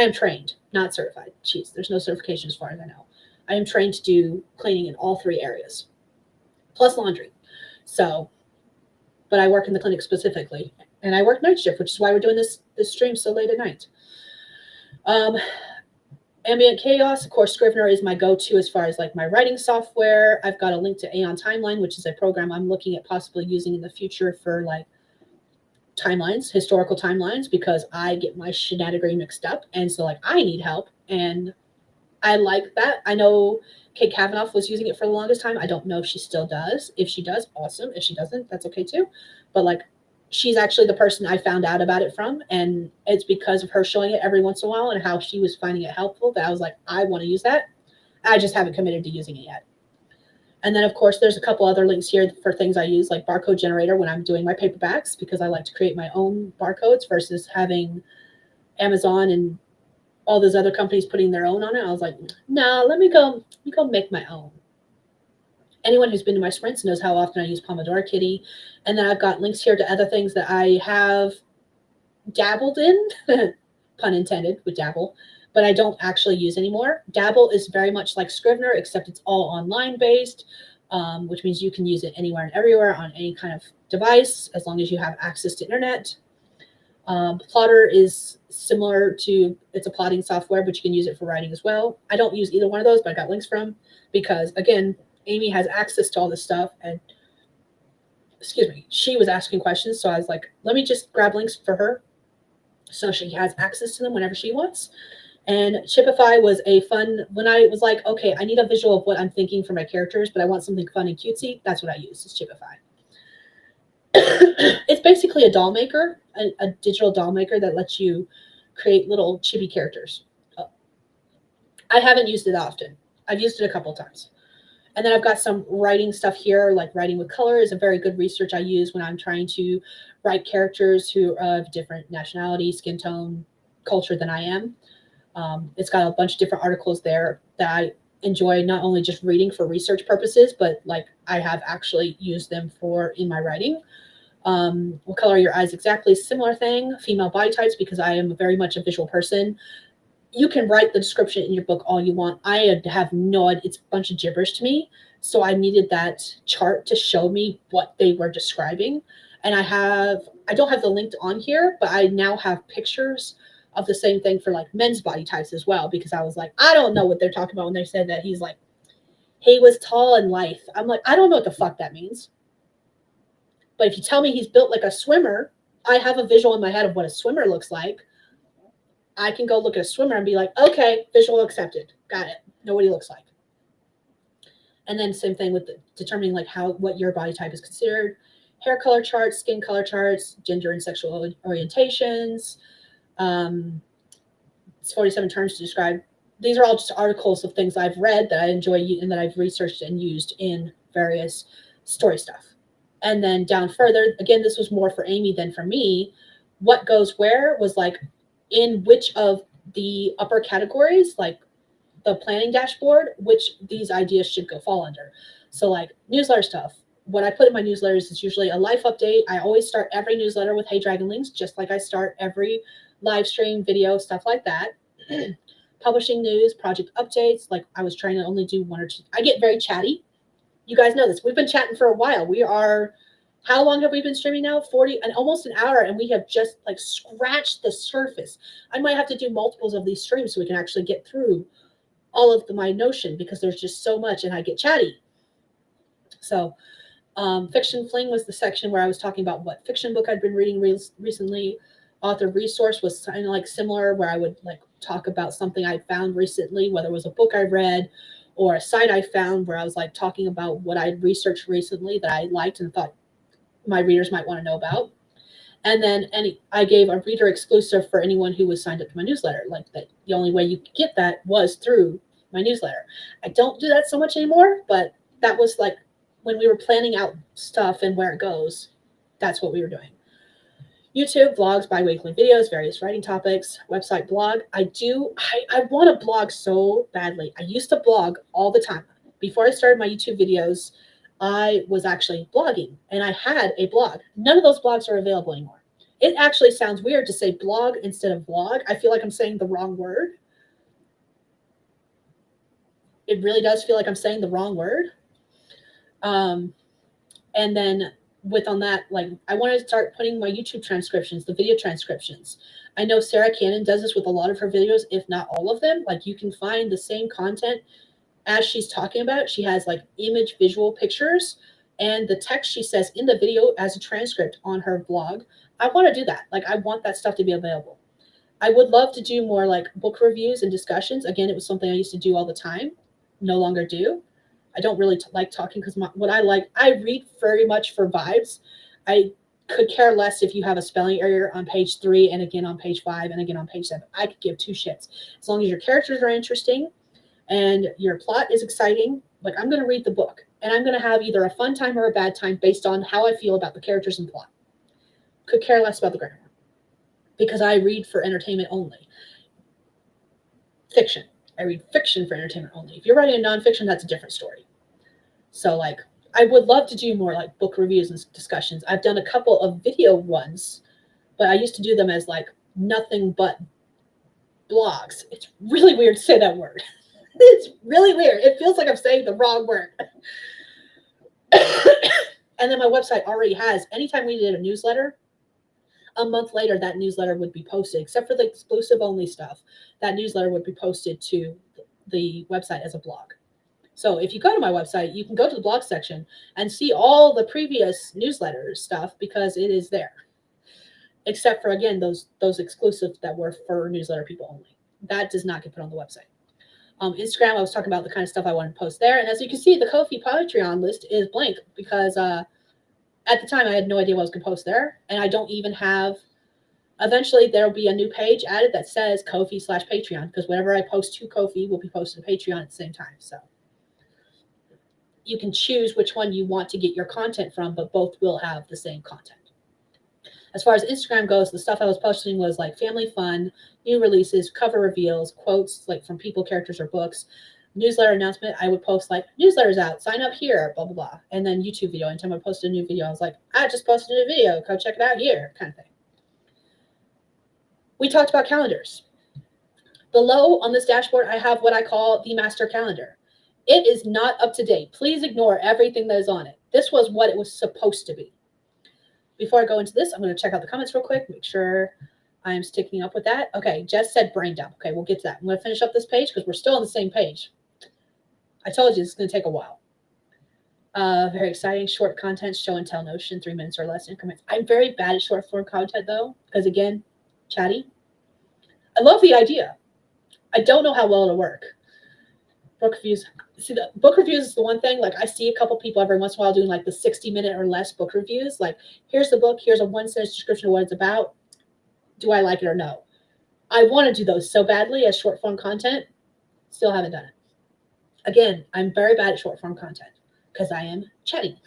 A: am trained, not certified. Jeez, there's no certification as far as I know. I am trained to do cleaning in all 3 areas, plus laundry. So, but I work in the clinic specifically, and I work night shift, which is why we're doing this stream so late at night. Ambient Chaos, of course, Scrivener is my go-to as far as like my writing software. I've got a link to Aeon Timeline, which is a program I'm looking at possibly using in the future for like timelines, historical timelines, because I get my shenanigans mixed up, and so like I need help, and I like that. I know Kate Kavanaugh was using it for the longest time. I don't know if she still does. If she does, awesome. If she doesn't, that's okay too. But like, she's actually the person I found out about it from, and it's because of her showing it every once in a while and how she was finding it helpful that I was like, I want to use that. I just haven't committed to using it yet. And then, of course, there's a couple other links here for things I use, like barcode generator when I'm doing my paperbacks, because I like to create my own barcodes versus having Amazon and all those other companies putting their own on it. I was like, no, let me go make my own. Anyone who's been to my sprints knows how often I use Pomodoro Kitty. And then I've got links here to other things that I have dabbled in, pun intended with dabble, but I don't actually use anymore. Dabble is very much like Scrivener, except it's all online based, which means you can use it anywhere and everywhere on any kind of device, as long as you have access to internet. Plotter is similar to, it's a plotting software, but you can use it for writing as well. I don't use either one of those, but I got links from, because again, Amy has access to all this stuff, and she was asking questions. So I was like, let me just grab links for her so she has access to them whenever she wants. And Chipify was a fun, when I was like, okay, I need a visual of what I'm thinking for my characters, but I want something fun and cutesy. That's what I use, is Chipify. It's basically a doll maker, a digital doll maker that lets you create little chibi characters. I haven't used it often. I've used it a couple of times. And then I've got some writing stuff here, like writing with color is a very good research I use when I'm trying to write characters who are of different nationality, skin tone, culture than I am. It's got a bunch of different articles there that I enjoy, not only just reading for research purposes, but like I have actually used them in my writing. What color are your eyes exactly? Similar thing. Female body types, because I am very much a visual person. you can write the description in your book all you want. I have no idea. It's a bunch of gibberish to me. So I needed that chart to show me what they were describing. And I don't have the link on here, but I now have pictures of the same thing for like men's body types as well, because I was like, I don't know what they're talking about when they said that he's like, he was tall and lithe. I'm like, I don't know what the fuck that means. But if you tell me he's built like a swimmer, I have a visual in my head of what a swimmer looks like. I can go look at a swimmer and be like, okay, visual accepted. Got it. Know what he looks like. And then same thing with determining like what your body type is considered. Hair color charts, skin color charts, gender and sexual orientations. It's 47 terms to describe. These are all just articles of things I've read that I enjoy and that I've researched and used in various story stuff. And then down further, again, this was more for Amy than for me. What goes where was like in which of the upper categories, like the planning dashboard, which these ideas should fall under. So like newsletter stuff. What I put in my newsletters is usually a life update. I always start every newsletter with Hey Dragon links, just like I start every live stream video, stuff like that. Publishing news, project updates. Like I was trying to only do one or two. I get very chatty. You guys know this. We've been chatting for a while. We are, how long have we been streaming now? 40 and almost an hour. And we have just like scratched the surface. I might have to do multiples of these streams so we can actually get through all of my notion, because there's just so much and I get chatty. So Fiction Fling was the section where I was talking about what fiction book I'd been reading recently. Author resource was kind of like similar, where I would like talk about something I found recently, whether it was a book I read or a site I found, where I was like talking about what I'd researched recently that I liked and thought my readers might want to know about. And then I gave a reader exclusive for anyone who was signed up to my newsletter. Like that, the only way you could get that was through my newsletter. I don't do that so much anymore, but that was like when we were planning out stuff and where it goes, that's what we were doing. YouTube, vlogs, bi-weekly videos, various writing topics, website, blog. I want to blog so badly. I used to blog all the time. Before I started my YouTube videos, I was actually blogging, and I had a blog. None of those blogs are available anymore. It actually sounds weird to say blog instead of vlog. I feel like I'm saying the wrong word. It really does feel like I'm saying the wrong word. And then on that, like I wanted to start putting my YouTube transcriptions, the video transcriptions. I know Sarah Cannon does this with a lot of her videos, if not all of them. Like you can find the same content as she's talking about. She has like image, visual pictures, and the text she says in the video as a transcript on her blog. I want to do that. Like I want that stuff to be available. I would love to do more like book reviews and discussions. Again, it was something I used to do all the time. No longer do. I don't really like talking, because what I read very much for vibes. I could care less if you have a spelling error on page 3 and again on page 5 and again on page 7. I could give two shits. As long as your characters are interesting and your plot is exciting, like I'm going to read the book and I'm going to have either a fun time or a bad time based on how I feel about the characters and plot. Could care less about the grammar, because I read for entertainment only. Fiction. I read fiction for entertainment only. If you're writing a nonfiction, that's a different story. So like, I would love to do more like book reviews and discussions. I've done a couple of video ones, but I used to do them as like nothing but blogs. It's really weird to say that word. It's really weird. It feels like I'm saying the wrong word. And then my website already has, anytime we did a newsletter, a month later, that newsletter would be posted, except for the exclusive only stuff. That newsletter would be posted to the website as a blog. So if you go to my website, you can go to the blog section and see all the previous newsletter stuff, because it is there. Except for, again, those exclusives that were for newsletter people only. That does not get put on the website. Instagram, I was talking about the kind of stuff I want to post there. And as you can see, the Ko-fi Patreon list is blank, because at the time I had no idea what I was going to post there. And I don't even have, eventually there'll be a new page added that says Ko-fi/Patreon, because whenever I post to Ko-fi will be posted to Patreon at the same time. So you can choose which one you want to get your content from, but both will have the same content. As far as Instagram goes, the stuff I was posting was like family fun, new releases, cover reveals, quotes like from people, characters, or books. Newsletter announcement, I would post like, newsletter's out, sign up here, blah, blah, blah. And then YouTube video. Anytime I posted a new video, I was like, I just posted a new video, go check it out here, kind of thing. We talked about calendars. Below on this dashboard, I have what I call the master calendar. It is not up to date. Please ignore everything that is on it. This was what it was supposed to be. Before I go into this, I'm going to check out the comments real quick, make sure I'm sticking up with that. Okay, Jess said brain dump. Okay, we'll get to that. I'm going to finish up this page because we're still on the same page. I told you it's going to take a while. Very exciting. Short content, show and tell notion, 3 minutes or less increments. I'm very bad at short form content though, because again, chatty. I love the idea. I don't know how well it'll work. Book reviews. See, the book reviews is the one thing. Like I see a couple people every once in a while doing like the 60-minute or less book reviews. Like, here's the book. Here's a 1-sentence description of what it's about. Do I like it or no? I want to do those so badly as short form content. Still haven't done it. Again, I'm very bad at short form content because I am chatty.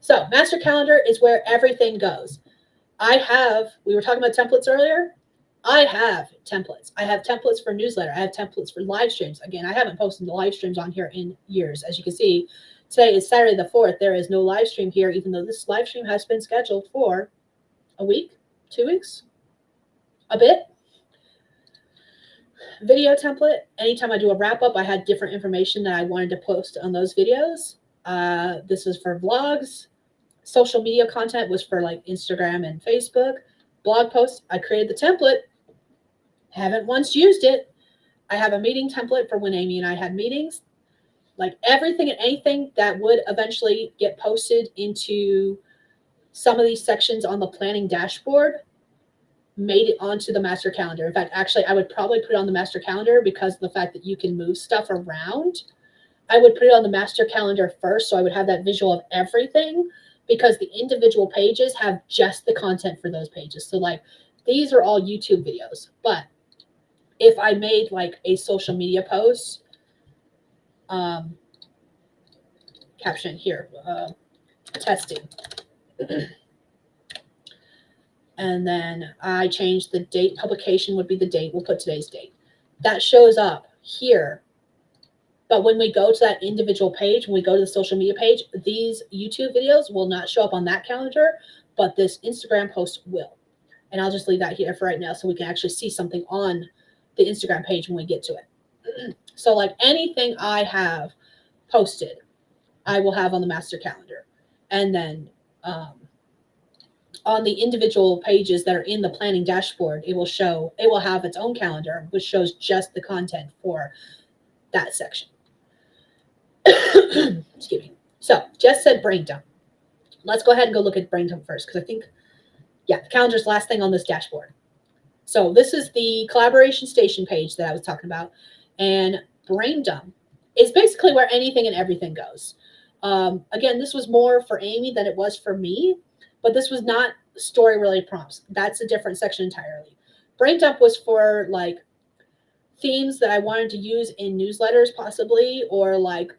A: So master calendar is where everything goes. We were talking about templates earlier. I have templates. I have templates for newsletter. I have templates for live streams. Again, I haven't posted the live streams on here in years. As you can see, today is Saturday the 4th. There is no live stream here, even though this live stream has been scheduled for a week, 2 weeks, a bit. Video template. Anytime I do a wrap up, I had different information that I wanted to post on those videos. This is for vlogs. Social media content was for like Instagram and Facebook. Blog posts, I created the template. Haven't once used it. I have a meeting template for when Amy and I had meetings. Like everything and anything that would eventually get posted into some of these sections on the planning dashboard made it onto the master calendar. In fact, actually, I would probably put it on the master calendar because of the fact that you can move stuff around. I would put it on the master calendar first, so I would have that visual of everything, because the individual pages have just the content for those pages. So like these are all YouTube videos, but if I made like a social media post, caption here, testing. And then I changed the date. Publication would be the date. We'll put today's date. That shows up here. But when we go to that individual page, when we go to the social media page, these YouTube videos will not show up on that calendar, but this Instagram post will. And I'll just leave that here for right now so we can actually see something on the Instagram page when we get to it. So like anything I have posted, I will have on the master calendar. And then on the individual pages that are in the planning dashboard, it will have its own calendar, which shows just the content for that section. Excuse me. So Jess said brain dump. Let's go ahead and go look at brain dump first, because I think, yeah, the calendar's last thing on this dashboard. So this is the collaboration station page that I was talking about. And brain dump is basically where anything and everything goes. Again, this was more for Amy than it was for me, but this was not story-related prompts. That's a different section entirely. Brain dump was for like themes that I wanted to use in newsletters possibly, or like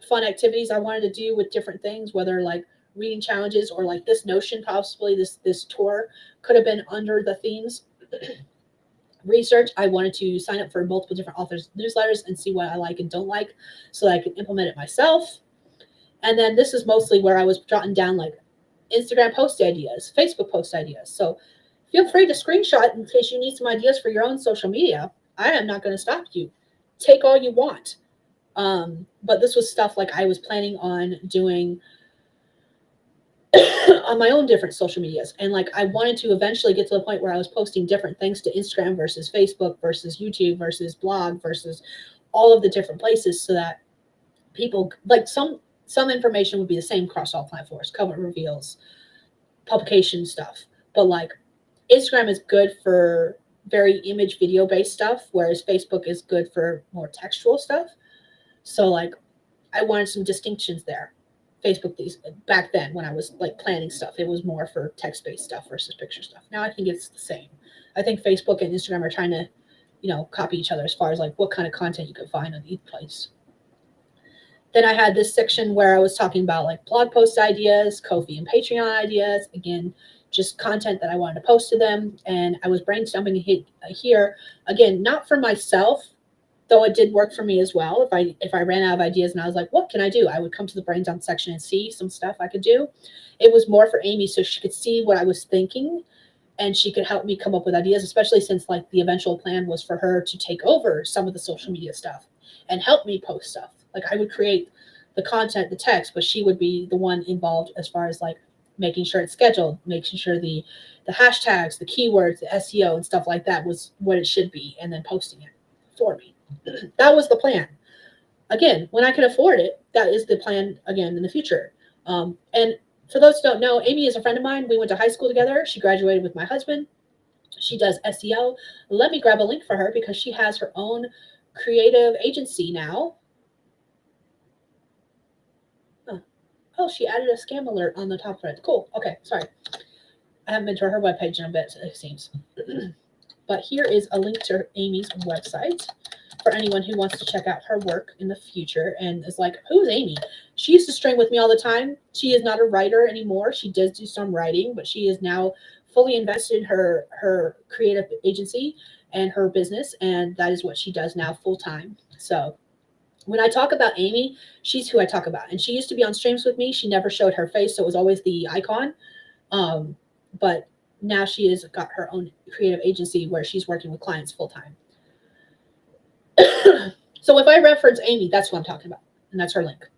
A: fun activities I wanted to do with different things, whether like reading challenges or like this notion, possibly this tour could have been under the themes. Research, I wanted to sign up for multiple different authors' newsletters and see what I like and don't like so that I could implement it myself. And then this is mostly where I was jotting down like Instagram post ideas, Facebook post ideas. So feel free to screenshot in case you need some ideas for your own social media. I am not going to stop you. Take all you want. But this was stuff like I was planning on doing on my own different social medias. And like I wanted to eventually get to the point where I was posting different things to Instagram versus Facebook versus YouTube versus blog versus all of the different places, so that people, like some information would be the same across all platforms, cover reveals, publication stuff. But like Instagram is good for very image video based stuff, whereas Facebook is good for more textual stuff. So like I wanted some distinctions there. Facebook, these back then when I was like planning stuff, it was more for text based stuff versus picture stuff. Now I think it's the same. I think Facebook and Instagram are trying to, copy each other as far as like what kind of content you can find on each place. Then I had this section where I was talking about like blog post ideas, Ko-fi and Patreon ideas. Again, just content that I wanted to post to them. And I was brainstorming here, again, not for myself, though it did work for me as well. If I ran out of ideas and I was like, what can I do? I would come to the brain dump section and see some stuff I could do. It was more for Amy so she could see what I was thinking and she could help me come up with ideas, especially since like the eventual plan was for her to take over some of the social media stuff and help me post stuff. Like I would create the content, the text, but she would be the one involved as far as like making sure it's scheduled, making sure the hashtags, the keywords, the SEO and stuff like that was what it should be, and then posting it for me. That was the plan. Again, when I can afford it, that is the plan again in the future. And for those who don't know, Amy is a friend of mine. We went to high school together. She graduated with my husband. She does SEO. Let me grab a link for her because she has her own creative agency now. Oh, she added a scam alert on the top of it. Cool. Okay, sorry. I haven't been to her webpage in a bit, it seems. But here is a link to Amy's website for anyone who wants to check out her work in the future and is like, who's Amy? She used to string with me all the time. She is not a writer anymore. She does do some writing, but she is now fully invested in her creative agency and her business, and that is what she does now full time. So when I talk about Amy, she's who I talk about. And she used to be on streams with me. She never showed her face, so it was always the icon. But now she has got her own creative agency where she's working with clients full time. So if I reference Amy, that's what I'm talking about. And that's her link.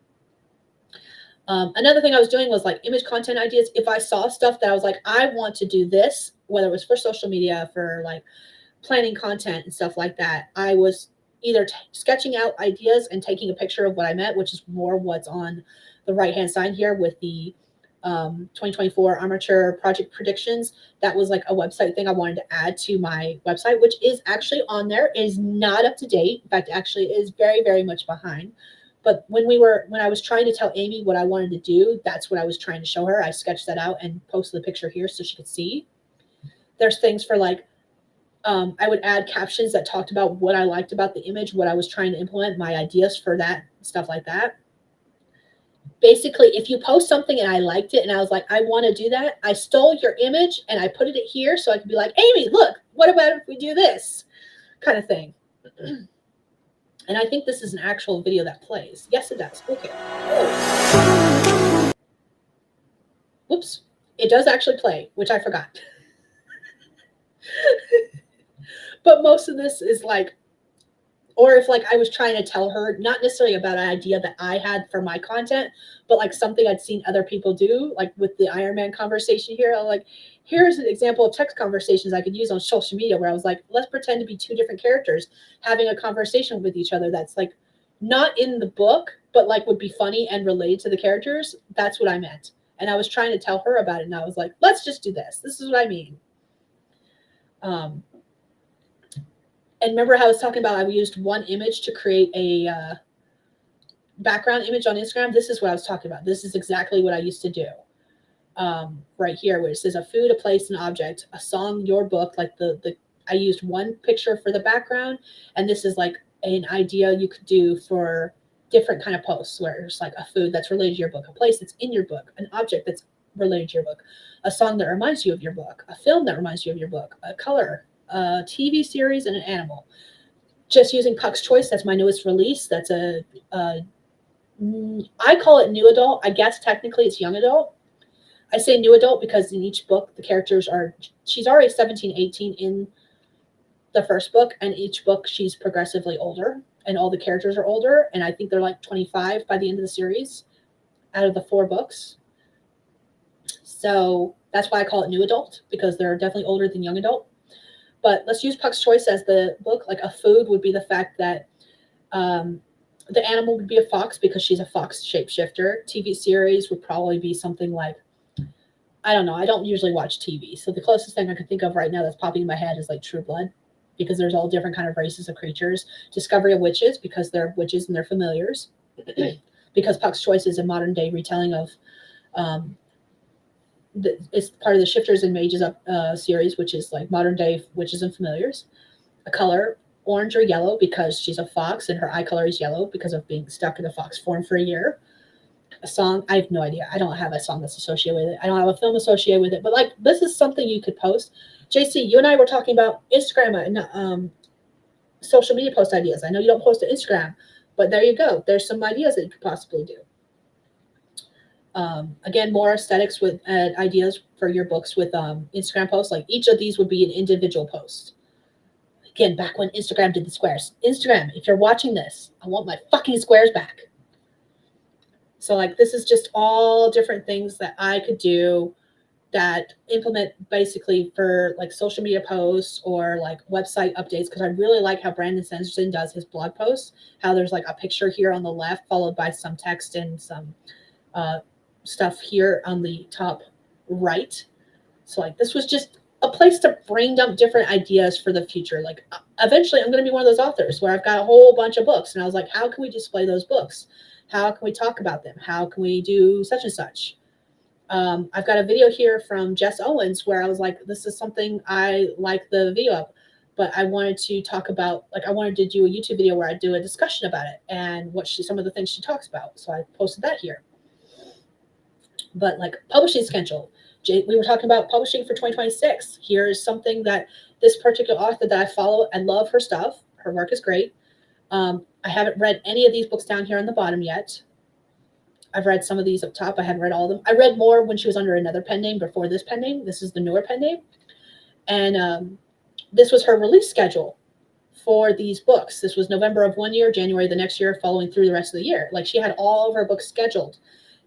A: Another thing I was doing was like image content ideas. If I saw stuff that I was like, I want to do this, whether it was for social media, for like planning content and stuff like that, I was either sketching out ideas and taking a picture of what I meant, which is more what's on the right-hand side here with the 2024 Armature Project Predictions. That was like a website thing I wanted to add to my website, which is actually on there. It is not up to date. In fact, actually it is very, very much behind. But when I was trying to tell Amy what I wanted to do, that's what I was trying to show her. I sketched that out and posted the picture here so she could see. There's things for like, I would add captions that talked about what I liked about the image, what I was trying to implement, my ideas for that, stuff like that. Basically, if you post something and I liked it and I was like, I want to do that, I stole your image and I put it here so I could be like, Amy, look, what about if we do this kind of thing? And I think this is an actual video that plays. Yes, it does. Okay. Oh. Whoops. It does actually play, which I forgot. But most of this is like, or if like I was trying to tell her, not necessarily about an idea that I had for my content, but like something I'd seen other people do, like with the Iron Man conversation here. I'm like, here's an example of text conversations I could use on social media where I was like, let's pretend to be two different characters having a conversation with each other that's like not in the book, but like would be funny and related to the characters. That's what I meant. And I was trying to tell her about it. And I was like, let's just do this. This is what I mean. And remember how I was talking about I used one image to create a background image on Instagram? This is what I was talking about. This is exactly what I used to do. Right here where it says a food, a place, an object, a song, your book. Like I used one picture for the background, and this is like an idea you could do for different kind of posts where it's like a food that's related to your book, a place that's in your book, an object that's related to your book, a song that reminds you of your book, a film that reminds you of your book, a color, a TV series, and an animal. Just using Puck's Choice, that's my newest release. That's I call it new adult. I guess technically it's young adult. I say new adult because in each book, the characters she's already 17, 18 in the first book, and each book she's progressively older, and all the characters are older, and I think they're like 25 by the end of the series out of the 4 books. So that's why I call it new adult, because they're definitely older than young adult. But let's use Puck's Choice as the book. Like a food would be the fact that the animal would be a fox because she's a fox shapeshifter. TV series would probably be something like, I don't know. I don't usually watch TV. So the closest thing I can think of right now that's popping in my head is like True Blood, because there's all different kind of races of creatures. Discovery of Witches, because they're witches and they're familiars. Because Puck's Choice is a modern day retelling of it's part of the Shifters and Mages series, which is like modern day witches and familiars. A color, orange or yellow, because she's a fox and her eye color is yellow because of being stuck in the fox form for a year. A song, I have no idea. I don't have a song that's associated with it. I don't have a film associated with it. But like, this is something you could post. JC, you and I were talking about Instagram and social media post ideas. I know you don't post to Instagram, but there you go. There's some ideas that you could possibly do. Again, more aesthetics with ideas for your books with Instagram posts. Like each of these would be an individual post. Again, back when Instagram did the squares. Instagram, if you're watching this, I want my fucking squares back. So like this is just all different things that I could do that implement basically for like social media posts or like website updates, because I really like how Brandon Sanderson does his blog posts, how there's like a picture here on the left followed by some text and some stuff here on the top right. So like this was just a place to brain dump different ideas for the future. Like eventually I'm going to be one of those authors where I've got a whole bunch of books and I was like, how can we display those books? How can we talk about them? How can we do such and such? I've got a video here from Jess Owens where I was like, this is something I like the video of, but I wanted to talk about, like I wanted to do a YouTube video where I do a discussion about it and what some of the things she talks about. So I posted that here. But like publishing schedule, we were talking about publishing for 2026. Here's something that this particular author that I follow, I love her stuff. Her work is great. I haven't read any of these books down here on the bottom yet. I've read some of these up top. I haven't read all of them. I read more when she was under another pen name before this pen name. This is the newer pen name. And this was her release schedule for these books. This was November of one year, January the next year, following through the rest of the year. Like she had all of her books scheduled.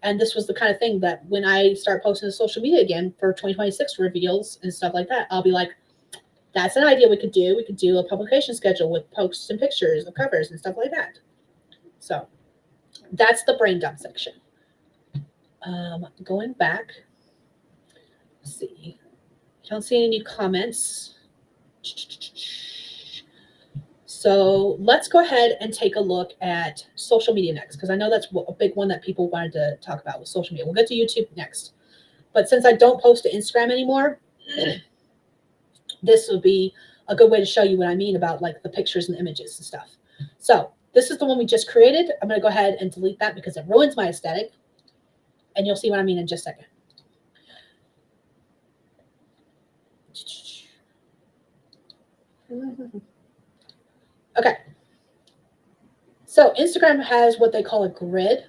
A: And this was the kind of thing that when I start posting to social media again for 2026 reveals and stuff like that, I'll be like, that's an idea we could do. We could do a publication schedule with posts and pictures of covers and stuff like that. So that's the brain dump section. Going back, let's see. Don't see any new comments. So let's go ahead and take a look at social media next, because I know that's a big one that people wanted to talk about with social media. We'll get to YouTube next. But since I don't post to Instagram anymore, this would be a good way to show you what I mean about like the pictures and images and stuff. So this is the one we just created. I'm going to go ahead and delete that because it ruins my aesthetic. And you'll see what I mean in just a second. Okay. So Instagram has what they call a grid.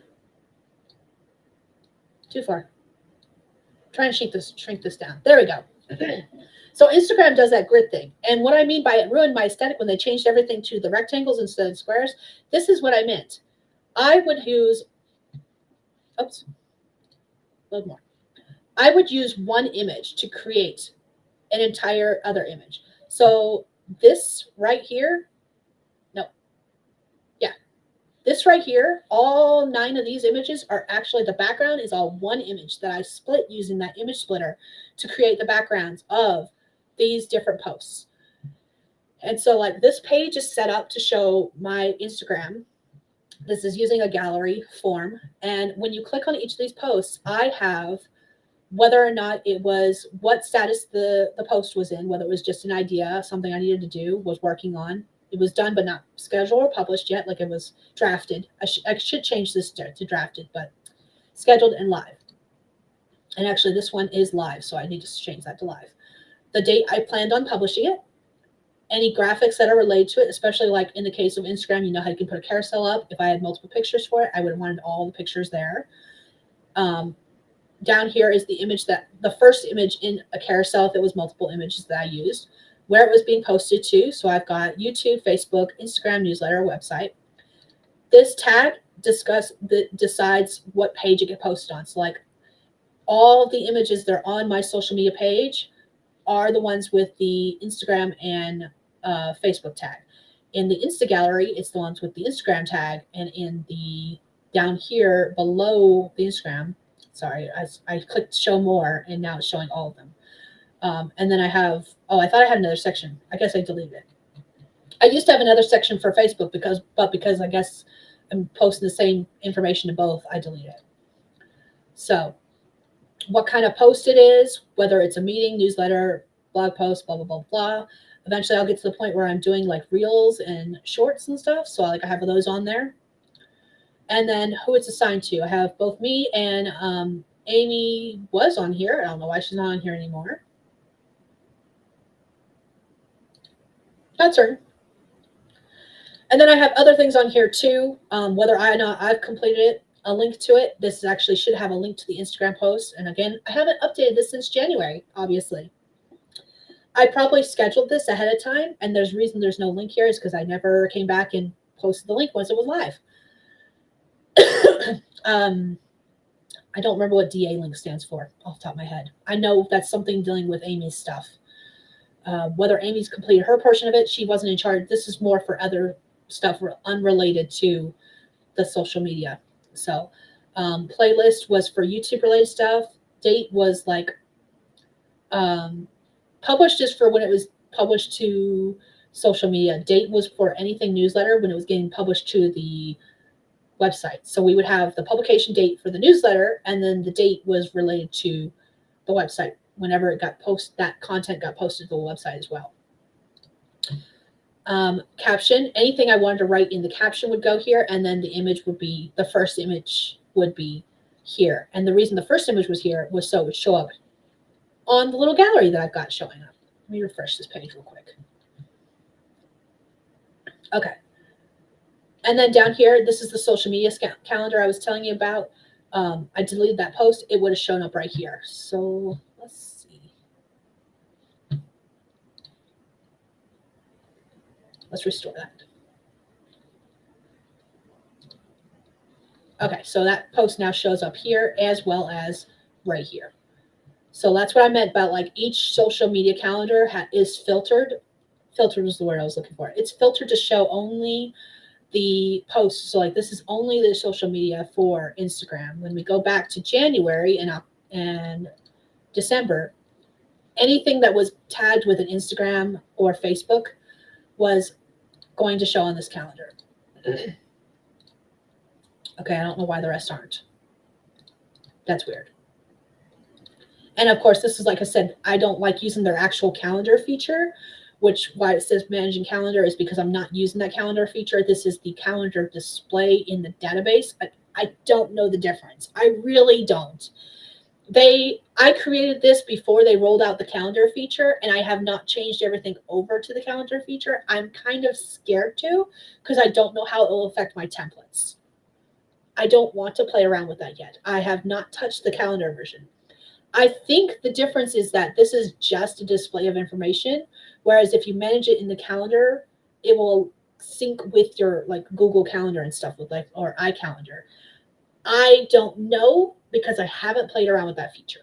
A: Too far. Try and shrink this down. There we go. So Instagram does that grid thing. And what I mean by it ruined my aesthetic when they changed everything to the rectangles instead of squares, this is what I meant. I would use, oops, a little more. I would use one image to create an entire other image. So this right here, this right here, all 9 of these images are actually, the background is all one image that I split using that image splitter to create the backgrounds of these different posts. And so like this page is set up to show my Instagram. This is using a gallery form. And when you click on each of these posts, I have whether or not it was what status the post was in, whether it was just an idea, something I needed to do, was working on. It was done but not scheduled or published yet, like it was drafted. I should change this to drafted, but scheduled and live. And actually this one is live, so I need to change that to live. The date I planned on publishing it, any graphics that are related to it, especially like in the case of Instagram, you know how you can put a carousel up. If I had multiple pictures for it, I would have wanted all the pictures there. Down here is the image the first image in a carousel, if it was multiple images that I used, where it was being posted to. So I've got YouTube, Facebook, Instagram, newsletter, website. This tag decides what page it gets posted on. So like all the images that are on my social media page are the ones with the Instagram and Facebook tag. In the Insta gallery, it's the ones with the Instagram tag, and in the down here below the Instagram, sorry, I clicked show more and now it's showing all of them. And then I have, I thought I had another section. I guess I deleted it. I used to have another section for Facebook because I guess I'm posting the same information to both, I deleted it. So what kind of post it is, whether it's a meeting, newsletter, blog post, blah, blah, blah, blah. Eventually I'll get to the point where I'm doing like reels and shorts and stuff. So I have those on there. And then who it's assigned to. I have both me and Amy was on here. I don't know why she's not on here anymore. That's her. And then I have other things on here too, whether or not I've completed it. a link to it. This actually should have a link to the Instagram post. And again, I haven't updated this since January, obviously. I probably scheduled this ahead of time, and there's reason there's no link here is because I never came back and posted the link once it was live. I don't remember what DA link stands for off the top of my head. I know that's something dealing with Amy's stuff. Whether Amy's completed her portion of it, she wasn't in charge. This is more for other stuff unrelated to the social media. So playlist was for YouTube related stuff. Date was like published is for when it was published to social media. Date was for anything newsletter when it was getting published to the website. So we would have the publication date for the newsletter, and then the date was related to the website whenever it got posted, that content got posted to the website as well. Caption, anything I wanted to write in the caption would go here, and then the image would be, the first image would be here. And the reason the first image was here was so it would show up on the little gallery that I've got showing up. Let me refresh this page real quick. Okay. And then down here, this is the social media calendar I was telling you about. I deleted that post. It would have shown up right here. So let's see. Let's restore that. Okay, so that post now shows up here as well as right here. So that's what I meant about like each social media calendar is filtered. Filtered was the word I was looking for. It's filtered to show only the posts. So like this is only the social media for Instagram. When we go back to January and December, anything that was tagged with an Instagram or Facebook was going to show on this calendar. Okay, I don't know why the rest aren't. That's weird. And of course, this is, like I said, I don't like using their actual calendar feature, which why it says managing calendar is because I'm not using that calendar feature. This is the calendar display in the database. I don't know the difference. I really don't. I created this before they rolled out the calendar feature, and I have not changed everything over to the calendar feature. I'm kind of scared to because I don't know how it will affect my templates. I don't want to play around with that yet. I have not touched the calendar version. I think the difference is that this is just a display of information, whereas if you manage it in the calendar, it will sync with your like Google Calendar and stuff with like or iCalendar. I don't know because I haven't played around with that feature.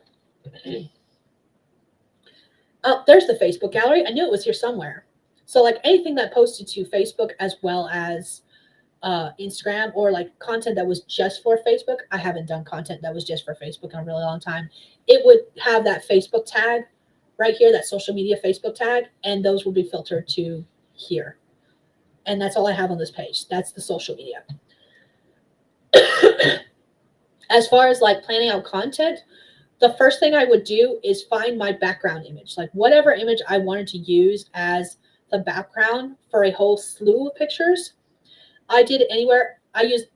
A: Oh, there's the Facebook gallery. I knew it was here somewhere. So like anything that posted to Facebook as well as Instagram or like content that was just for Facebook. I haven't done content that was just for Facebook in a really long time. It would have that Facebook tag right here, that social media Facebook tag, and those will be filtered to here. And that's all I have on this page. That's the social media. As far as like planning out content, the first thing I would do is find my background image, like whatever image I wanted to use as the background for a whole slew of pictures. I did it anywhere. I used,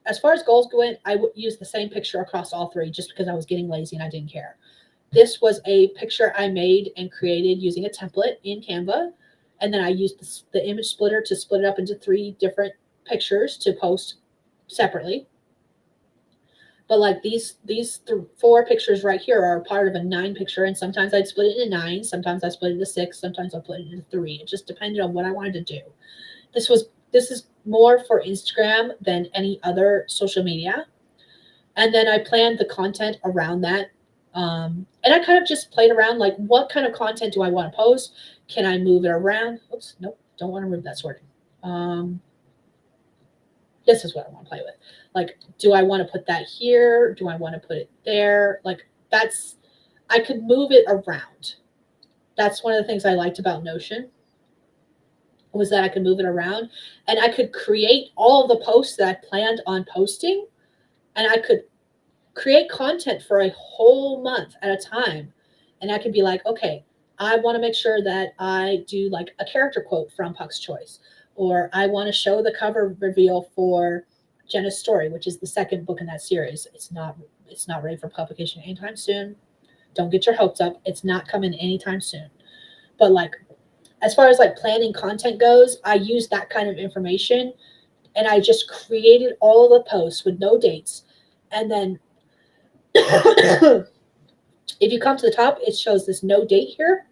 A: as far as goals went, I would use the same picture across all three just because I was getting lazy and I didn't care. This was a picture I made and created using a template in Canva. And then I used the image splitter to split it up into 3 different pictures to post separately. But like these 4 pictures right here are part of a 9 picture. And sometimes I'd split it into 9. Sometimes I split it into 6. Sometimes I'll split it into 3. It just depended on what I wanted to do. This is more for Instagram than any other social media. And then I planned the content around that. And I kind of just played around, like, what kind of content do I want to post? Can I move it around? Oops, nope, don't want to move that sorting. This is what I want to play with. Like, do I want to put that here? Do I want to put it there? Like, I could move it around. That's one of the things I liked about Notion, was that I could move it around and I could create all of the posts that I planned on posting, and I could create content for a whole month at a time. And I could be like, okay, I want to make sure that I do like a character quote from Puck's Choice, or I want to show the cover reveal for Jenna's Story, which is the 2nd book in that series. It's not ready for publication anytime soon. Don't get your hopes up. It's not coming anytime soon. But like, as far as like planning content goes, I use that kind of information, and I just created all of the posts with no dates And then if you come to the top, it shows this no date here.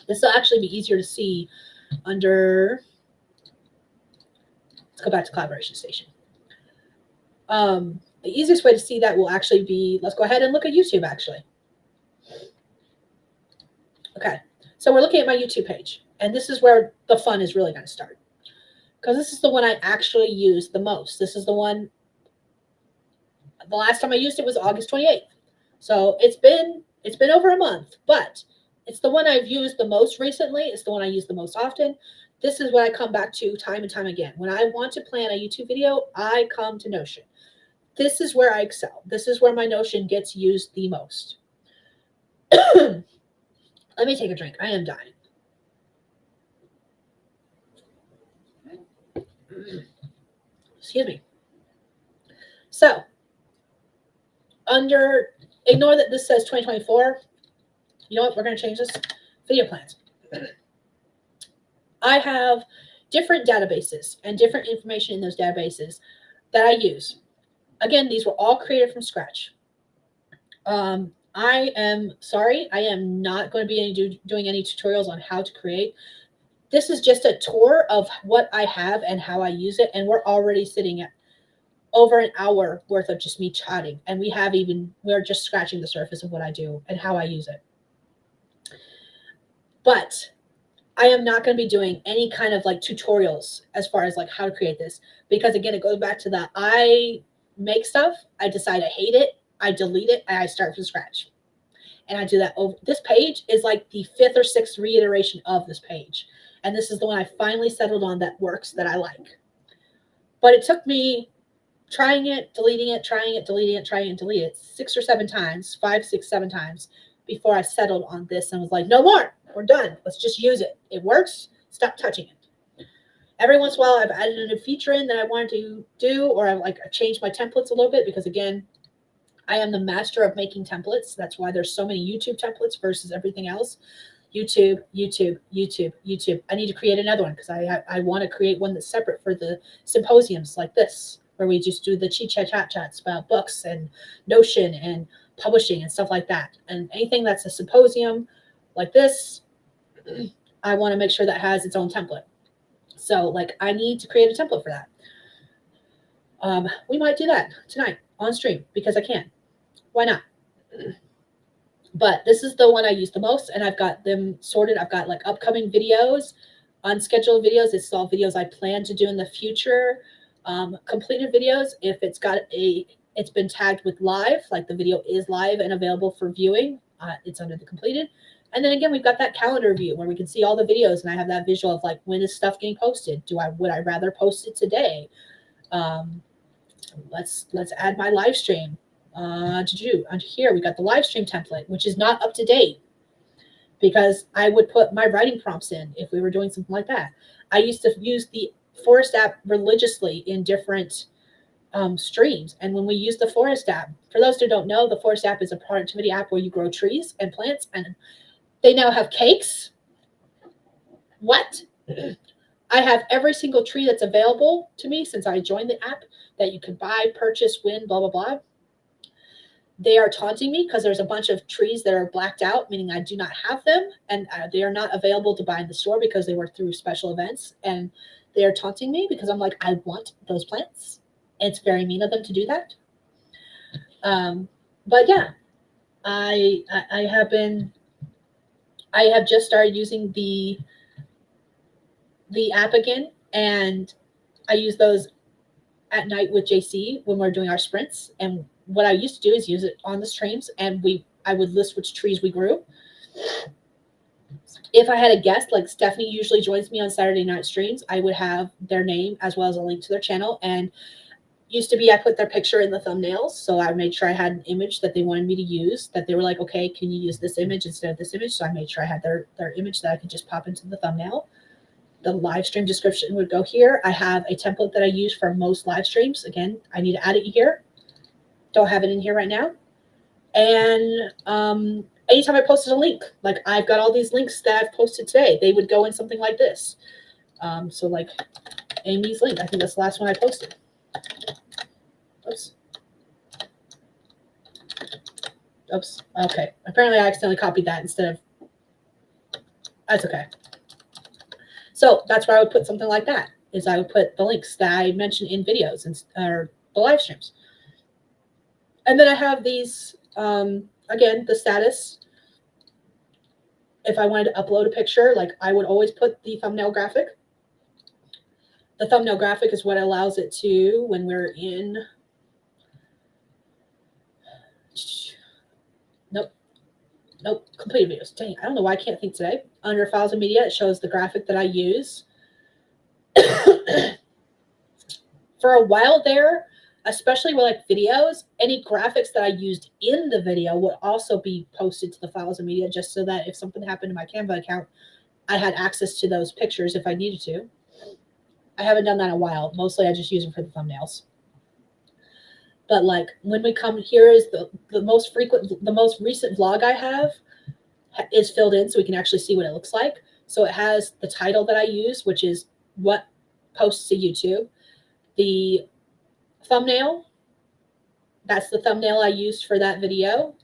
A: This will actually be easier to see under, let's go back to Collaboration Station. The easiest way to see that will actually be, let's go ahead and look at YouTube actually. Okay, so we're looking at my YouTube page, and this is where the fun is really going to start, because this is the one I actually use the most. This is the one, the last time I used it was August 28th. So it's been over a month, but it's the one I've used the most recently. It's the one I use the most often. This is what I come back to time and time again. When I want to plan a YouTube video, I come to Notion. This is where I excel. This is where my Notion gets used the most. Let me take a drink. I am dying. Excuse me. So, under, ignore that this says 2024. You know what? We're going to change this. Video plans. I have different databases and different information in those databases that I use. Again, these were all created from scratch. I am sorry, I am not going to be doing any tutorials on how to create. This is just a tour of what I have and how I use it, and we're already sitting at over an hour worth of just me chatting, and we're just scratching the surface of what I do and how I use it. But I am not going to be doing any kind of like tutorials as far as like how to create this, because again, it goes back to that I make stuff, I decide I hate it, I delete it, and I start from scratch. And I do that over. This page is like the 5th or 6th reiteration of this page. And this is the one I finally settled on that works, that I like. But it took me trying it, deleting it, trying it, deleting it, trying it, delete it 6 or 7 times, 5, 6, 7 times before I settled on this and was like, no more, we're done. Let's just use it. It works. Stop touching it. Every once in a while, I've added a new feature in that I wanted to do, or I've changed my templates a little bit, because again, I am the master of making templates. That's why there's so many YouTube templates versus everything else. YouTube, YouTube, YouTube, YouTube. I need to create another one, because I want to create one that's separate for the symposiums like this, where we just do the chats about books and Notion and publishing and stuff like that. And anything that's a symposium like this, I want to make sure that has its own template. So I need to create a template for that. We might do that tonight on stream, because I can. Why not? But this is the one I use the most, and I've got them sorted. I've got upcoming videos, unscheduled videos. It's all videos I plan to do in the future. Completed videos, if it's been tagged with live, like the video is live and available for viewing, it's under the completed. And then again, we've got that calendar view where we can see all the videos, and I have that visual of when is stuff getting posted. Would I rather post it today? Let's add my live stream. Under here, we got the live stream template, which is not up to date, because I would put my writing prompts in if we were doing something like that. I used to use the Forest app religiously in different streams. And when we use the Forest app, for those who don't know, the Forest app is a productivity app where you grow trees and plants, and they now have cakes. What? I have every single tree that's available to me since I joined the app that you can buy, purchase, win, blah, blah, blah. They are taunting me because there's a bunch of trees that are blacked out, meaning I do not have them, and they are not available to buy in the store because they were through special events. And they are taunting me because I'm like, I want those plants. It's very mean of them to do that. But yeah, I have just started using the app again, and I use those at night with JC when we're doing our sprints. And what I used to do is use it on the streams, and I would list which trees we grew. If I had a guest, like Stephanie usually joins me on Saturday night streams, I would have their name as well as a link to their channel. And used to be I put their picture in the thumbnails, so I made sure I had an image that they wanted me to use, that they were like, okay, can you use this image instead of this image? So I made sure I had their image that I could just pop into the thumbnail. The live stream description would go here. I have a template that I use for most live streams. Again, I need to add it here. Don't have it in here right now. And anytime I posted a link, like I've got all these links that I've posted today, they would go in something like this. So like Amy's link, I think that's the last one I posted. Oops. Oops. Okay. Apparently I accidentally copied that instead of, that's okay. So that's where I would put something like that, is I would put the links that I mentioned in videos and or the live streams. And then I have these, again, the status. If I wanted to upload a picture, like I would always put the thumbnail graphic. The thumbnail graphic is what allows it to, when we're in, nope, completed videos. Dang, I don't know why I can't think today. Under files and media, it shows the graphic that I use. For a while there, especially with like videos, any graphics that I used in the video would also be posted to the files and media, just so that if something happened to my Canva account, I had access to those pictures if I needed to. I haven't done that in a while. Mostly I just use them for the thumbnails. But like when we come here is the most recent vlog I have is filled in so we can actually see what it looks like. So it has the title that I use, which is what posts to YouTube. The thumbnail, that's the thumbnail I used for that video.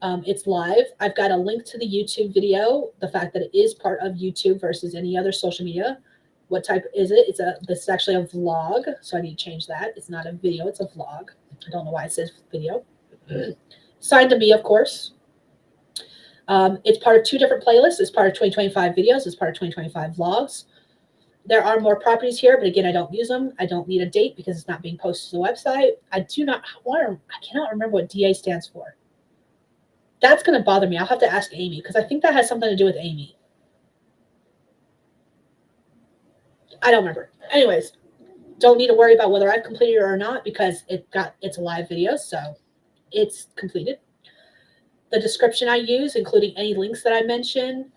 A: It's live. I've got a link to the YouTube video, the fact that it is part of YouTube versus any other social media. What type is it? This is actually a vlog, so I need to change that. It's not a video, it's a vlog. I don't know why it says video. Signed to me, of course. It's part of 2 different playlists. It's part of 2025 videos. It's part of 2025 vlogs. There are more properties here, but again, I don't use them. I don't need a date because it's not being posted to the website. I cannot remember what DA stands for. That's going to bother me. I'll have to ask Amy because I think that has something to do with Amy. I don't remember. Anyways, don't need to worry about whether I've completed it or not because it's a live video, so it's completed. The description I use, including any links that I mention,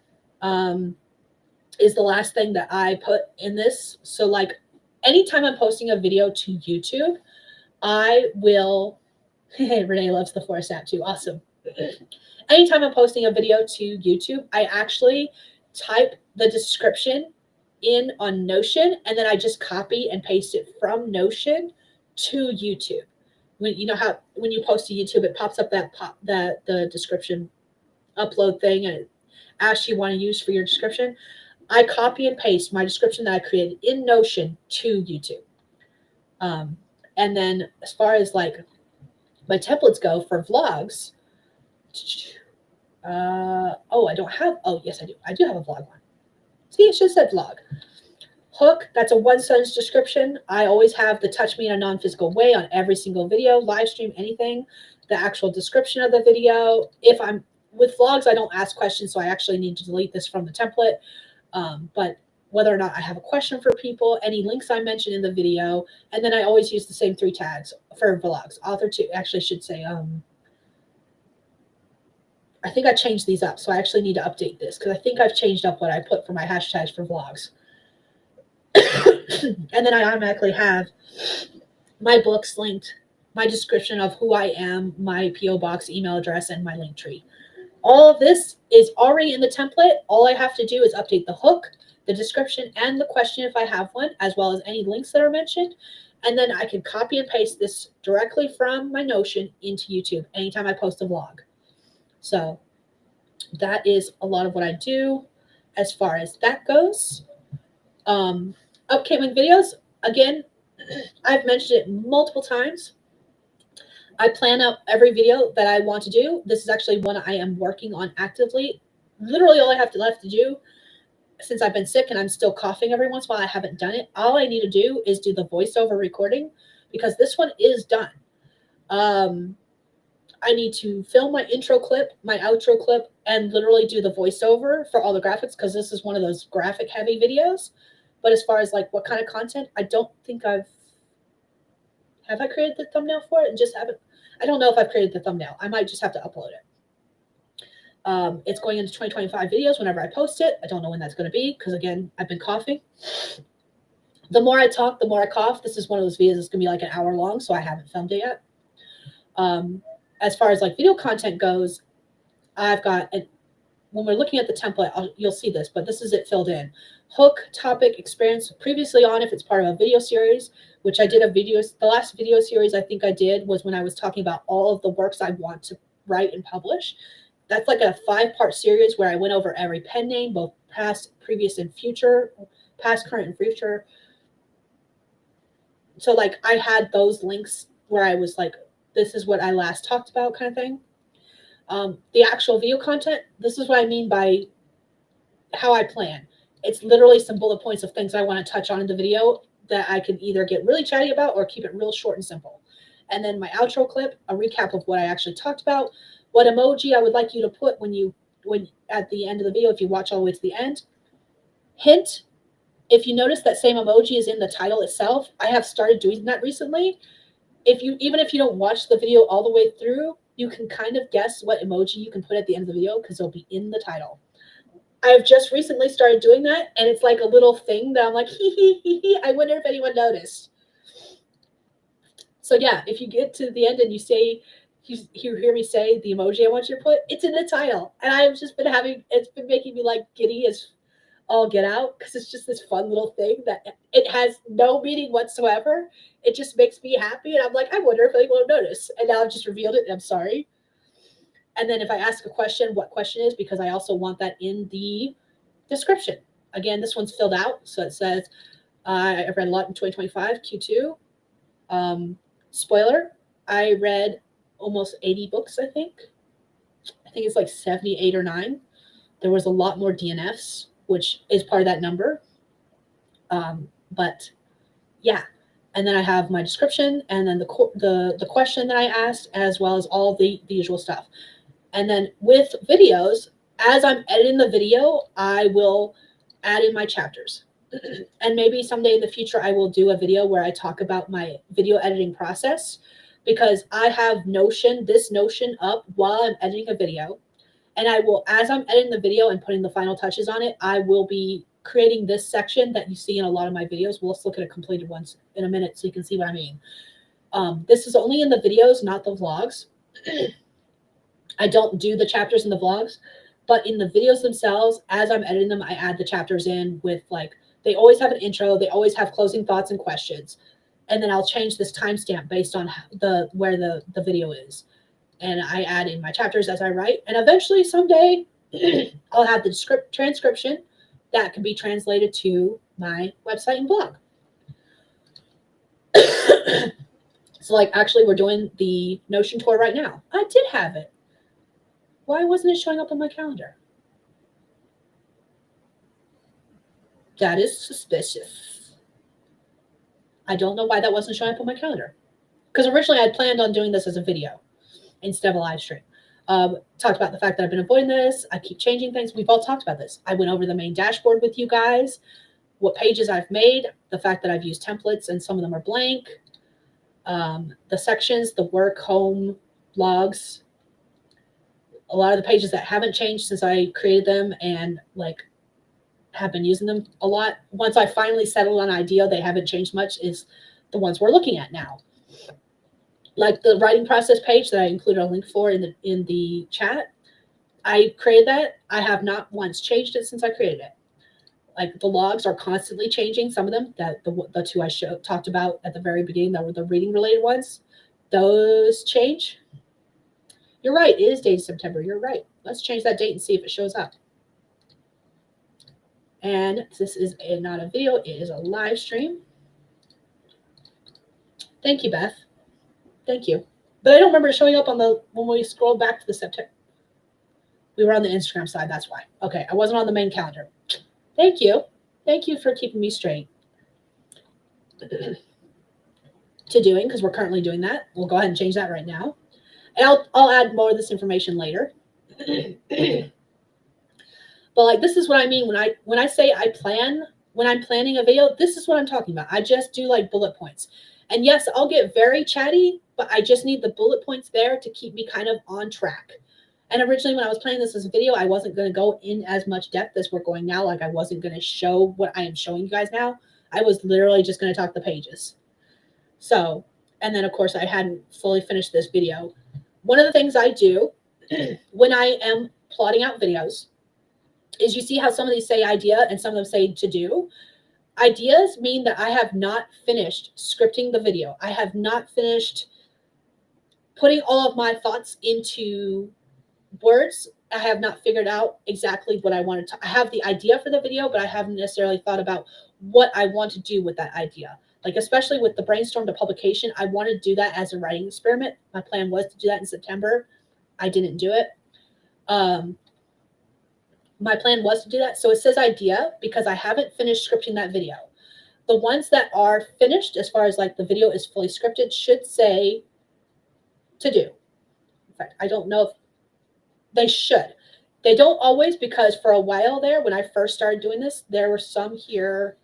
A: is the last thing that I put in this. So like anytime I'm posting a video to YouTube, I will, Renee loves the forest app too. Awesome. Anytime I'm posting a video to YouTube, I actually type the description in on Notion, and then I just copy and paste it from Notion to YouTube. When you know how when you post to YouTube, it pops up the description upload thing, and it asks you want to use for your description. I copy and paste my description that I created in Notion to YouTube. And then as far as like my templates go for vlogs, I don't have, yes, I do. I do have a vlog one. See, it just said vlog. Hook, that's a one sentence description. I always have the touch me in a non-physical way on every single video, live stream, anything. The actual description of the video. If I'm with vlogs, I don't ask questions, so I actually need to delete this from the template. But whether or not I have a question for people, any links I mention in the video, and then I always use the same 3 tags for vlogs. Author to actually should say, I think I changed these up, so I actually need to update this because I think I've changed up what I put for my hashtags for vlogs. And then I automatically have my books linked, my description of who I am, my PO box, email address, and my link tree. All of this is already in the template. All I have to do is update the hook, the description, and the question if I have one, as well as any links that are mentioned. And then I can copy and paste this directly from my Notion into YouTube anytime I post a vlog. So that is a lot of what I do as far as that goes. Upcoming videos, again, I've mentioned it multiple times. I plan out every video that I want to do. This is actually one I am working on actively. Literally all I have left to do, since I've been sick and I'm still coughing every once in a while, I haven't done it. All I need to do is do the voiceover recording because this one is done. I need to film my intro clip, my outro clip, and literally do the voiceover for all the graphics because this is one of those graphic heavy videos. But as far as like what kind of content, I don't think have I created the thumbnail for it and just haven't. I don't know if I've created the thumbnail. I might just have to upload it. It's going into 2025 videos whenever I post it. I don't know when that's going to be because, again, I've been coughing. The more I talk, the more I cough. This is one of those videos that's going to be like an hour long, so I haven't filmed it yet. As far as like video content goes, I've got, when we're looking at the template, you'll see this, but this is it filled in. Hook, topic, experience, previously on if it's part of a video series, which I did the last video series I think I did was when I was talking about all of the works I want to write, and publish. That's like a 5-part series where I went over every pen name, both past, previous, and future, past, current, and future. So like I had those links where I was like, this is what I last talked about kind of thing. The actual video content, this is what I mean by how I plan. It's literally some bullet points of things I want to touch on in the video that I can either get really chatty about or keep it real short and simple. And then my outro clip, a recap of what I actually talked about, what emoji I would like you to put when at the end of the video, if you watch all the way to the end. Hint, if you notice that same emoji is in the title itself, I have started doing that recently. Even if you don't watch the video all the way through, you can kind of guess what emoji you can put at the end of the video because it'll be in the title. I've just recently started doing that, and it's like a little thing that I'm like, hee hee hee hee. I wonder if anyone noticed. So yeah, if you get to the end and you hear me say the emoji I want you to put, it's in the title. And I've just it's been making me like giddy as all get out because it's just this fun little thing that it has no meaning whatsoever. It just makes me happy. And I'm like, I wonder if anyone will notice. And now I've just revealed it and I'm sorry. And then if I ask a question, what question is, because I also want that in the description. Again, this one's filled out. So it says, I've read a lot in 2025, Q2. Spoiler, I read almost 80 books, I think. I think it's like 78 or 9. There was a lot more DNFs, which is part of that number. But yeah. And then I have my description and then the question that I asked, as well as all the usual stuff. And then with videos, as I'm editing the video, I will add in my chapters. And maybe someday in the future, I will do a video where I talk about my video editing process, because I have this Notion up while I'm editing a video. And I will, as I'm editing the video and putting the final touches on it, I will be creating this section that you see in a lot of my videos. We'll just look at a completed one in a minute so you can see what I mean. This is only in the videos, not the vlogs. I don't do the chapters in the vlogs, but in the videos themselves, as I'm editing them, I add the chapters in with like, they always have an intro. They always have closing thoughts and questions. And then I'll change this timestamp based on where the video is. And I add in my chapters as I write. And eventually someday I'll have the transcription that can be translated to my website and blog. So like actually we're doing the Notion tour right now. I did have it. Why wasn't it showing up on my calendar? That is suspicious. I don't know why that wasn't showing up on my calendar. Because originally I had planned on doing this as a video instead of a live stream. Talked about the fact that I've been avoiding this. I keep changing things. We've all talked about this. I went over the main dashboard with you guys, what pages I've made, the fact that I've used templates and some of them are blank, the sections, the work, home, blogs, a lot of the pages that haven't changed since I created them and like have been using them a lot. Once I finally settled on an idea, they haven't changed much, is the ones we're looking at now. Like the writing process page that I included a link for in the chat. I created that. I have not once changed it since I created it. Like the logs are constantly changing. Some of them, that the two I talked about at the very beginning, that were the reading related ones, those change. You're right. It is dated September. You're right. Let's change that date and see if it shows up. And this is not a video. It is a live stream. Thank you, Beth. Thank you. But I don't remember it showing up when we scrolled back to the September. We were on the Instagram side. That's why. Okay. I wasn't on the main calendar. Thank you. Thank you for keeping me straight. To doing, because we're currently doing that. We'll go ahead and change that right now. And I'll add more of this information later. But like, this is what I mean when I say I plan, when I'm planning a video, this is what I'm talking about. I just do like bullet points. And yes, I'll get very chatty, but I just need the bullet points there to keep me kind of on track. And originally when I was planning this as a video, I wasn't going to go in as much depth as we're going now. Like I wasn't going to show what I am showing you guys now. I was literally just going to talk the pages. So, and then of course I hadn't fully finished this video. One of the things I do when I am plotting out videos is, you see how some of these say idea and some of them say to do. Ideas mean that I have not finished scripting the video. I have not finished putting all of my thoughts into words. I have not figured out exactly what I wanted to. I have the idea for the video, but I haven't necessarily thought about what I want to do with that idea. Like, especially with the brainstorm to publication, I wanted to do that as a writing experiment. My plan was to do that in September. I didn't do it. My plan was to do that. So it says idea because I haven't finished scripting that video. The ones that are finished, as far as like the video is fully scripted, should say to do. In fact, I don't know if they should. They don't always, because for a while there, when I first started doing this, there were some here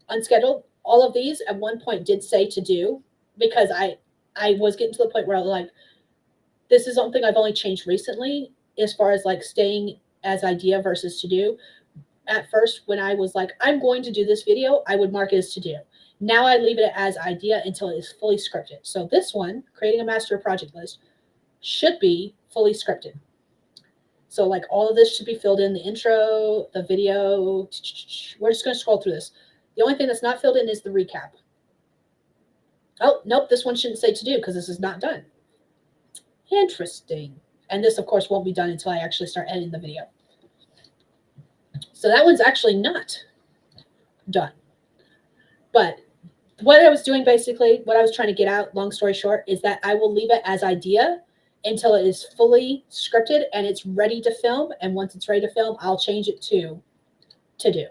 A: unscheduled. All of these at one point did say to do, because I was getting to the point where I was like, this is something I've only changed recently as far as like staying as idea versus to do. At first, when I was like, I'm going to do this video, I would mark it as to do. Now I leave it as idea until it is fully scripted. So this one, creating a master project list, should be fully scripted. So like all of this should be filled in, the intro, the video. We're just going to scroll through this. The only thing that's not filled in is the recap. Oh, nope, this one shouldn't say to do because this is not done. Interesting. And this, of course, won't be done until I actually start editing the video. So that one's actually not done. But what I was doing, basically, what I was trying to get out, long story short, is that I will leave it as idea until it is fully scripted and it's ready to film. And once it's ready to film, I'll change it to do.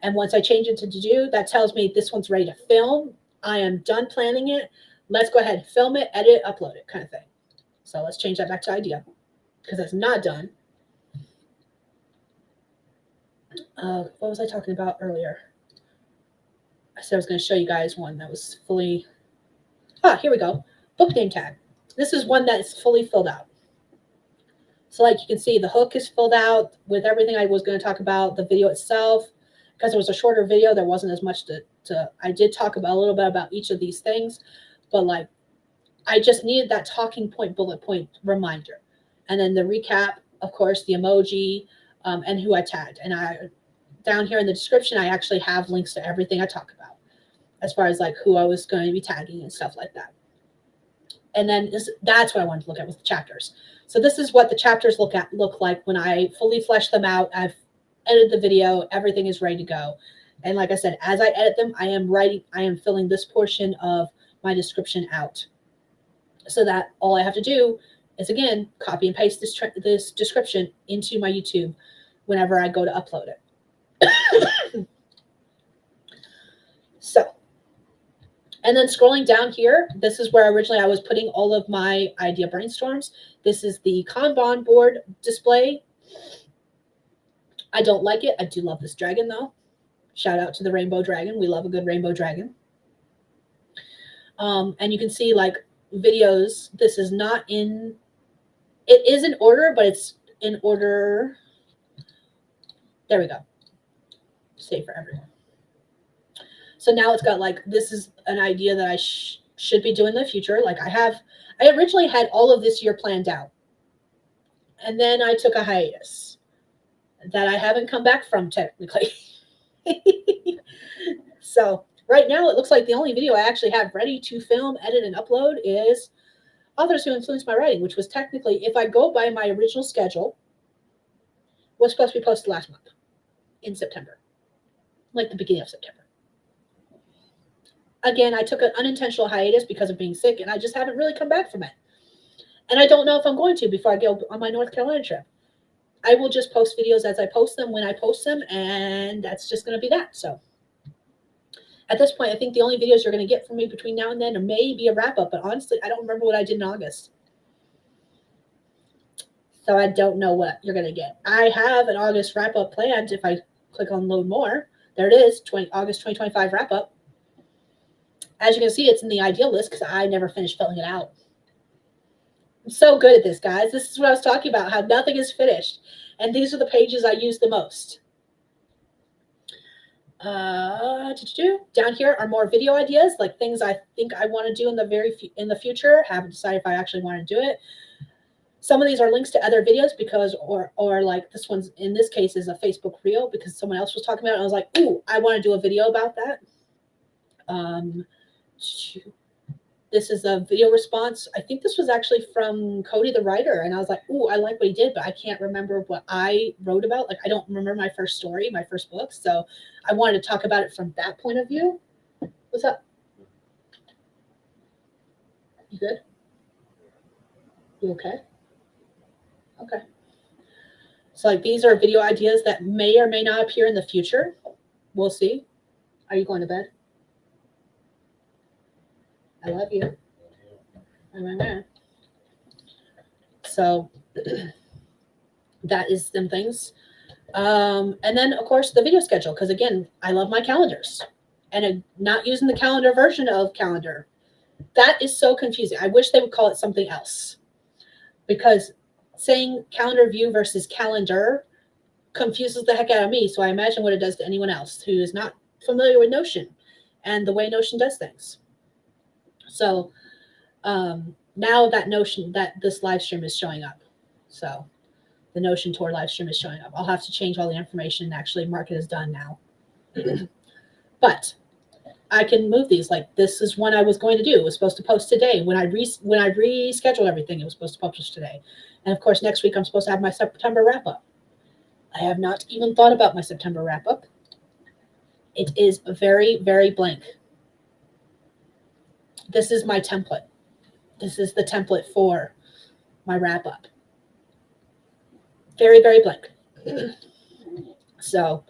A: And once I change it to do, that tells me this one's ready to film. I am done planning it. Let's go ahead and film it, edit it, upload it, kind of thing. So let's change that back to idea because it's not done. What was I talking about earlier? I said I was going to show you guys one that was fully. Here we go. Book name tag. This is one that is fully filled out. So like you can see, the hook is filled out with everything I was going to talk about. The video itself, because it was a shorter video, there wasn't as much to I did talk about a little bit about each of these things, but like I just needed that talking point, bullet point reminder. And then the recap, of course, the emoji, and who I tagged. And down here in the description, I actually have links to everything I talk about as far as like who I was going to be tagging and stuff like that. And then that's what I wanted to look at with the chapters. So this is what the chapters look like when I fully flesh them out. I've edited the video, everything is ready to go. And like I said, as I edit them, I am filling this portion of my description out. So that all I have to do is, again, copy and paste this description into my YouTube whenever I go to upload it. So, and then scrolling down here, this is where originally I was putting all of my idea brainstorms. This is the Kanban board display. I don't like it. I do love this dragon, though. Shout out to the rainbow dragon. We love a good rainbow dragon. And you can see, like, videos, this is not in, it is in order, but it's in order. There we go. Save for everyone. So now it's got like, this is an idea that I should be doing in the future. Like I originally had all of this year planned out. And then I took a hiatus that I haven't come back from technically. So right now it looks like the only video I actually have ready to film, edit, and upload is Authors Who Influenced My Writing, which was technically, if I go by my original schedule, was supposed to be posted last month in September, like the beginning of September. Again, I took an unintentional hiatus because of being sick, and I just haven't really come back from it. And I don't know if I'm going to before I go on my North Carolina trip. I will just post videos as I post them when I post them, and that's just going to be that. So at this point, I think the only videos you're going to get from me between now and then are maybe a wrap-up, but honestly, I don't remember what I did in August. So I don't know what you're going to get. I have an August wrap-up planned. If I click on load more, there it is, August 2025 wrap-up. As you can see, it's in the ideal list because I never finished filling it out. I'm so good at this, guys. This is what I was talking about, how nothing is finished. And these are the pages I use the most. Down here are more video ideas, like things I think I want to do in the future. Haven't decided if I actually want to do it. Some of these are links to other videos because, or like this one's, in this case, is a Facebook reel because someone else was talking about it. And I was like, ooh, I want to do a video about that. This is a video response. I think this was actually from Cody the writer. And I was like, ooh, I like what he did, but I can't remember what I wrote about. Like, I don't remember my first story, my first book. So I wanted to talk about it from that point of view. What's up? You good? You okay? Okay. So like these are video ideas that may or may not appear in the future. We'll see. Are you going to bed? I love you. So that is them things. And then, of course, the video schedule. Because, again, I love my calendars. And not using the calendar version of calendar. That is so confusing. I wish they would call it something else. Because saying calendar view versus calendar confuses the heck out of me. So I imagine what it does to anyone else who is not familiar with Notion and the way Notion does things. So now that Notion, that this live stream is showing up. So the Notion tour live stream is showing up. I'll have to change all the information and actually mark it as done now. But I can move these. Like this is one I was going to do. It was supposed to post today. When I rescheduled everything, it was supposed to publish today. And of course, next week I'm supposed to have my September wrap up. I have not even thought about my September wrap up. It is very, very blank. This is my template. This is the template for my wrap up. Very, very blank. So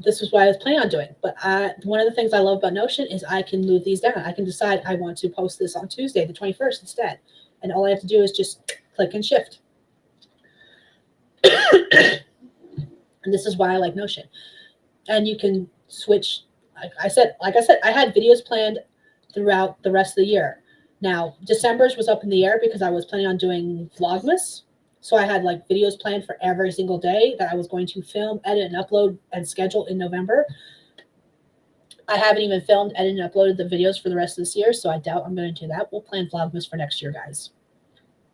A: this is what I was planning on doing. But one of the things I love about Notion is I can move these down. I can decide I want to post this on Tuesday, the 21st instead. And all I have to do is just click and shift. And this is why I like Notion. And you can switch. Like I said, I had videos planned throughout the rest of the year. Now, December's was up in the air because I was planning on doing Vlogmas. So I had like videos planned for every single day that I was going to film, edit, and upload and schedule in November. I haven't even filmed, edited, and uploaded the videos for the rest of this year, so I doubt I'm going to do that. We'll plan Vlogmas for next year, guys.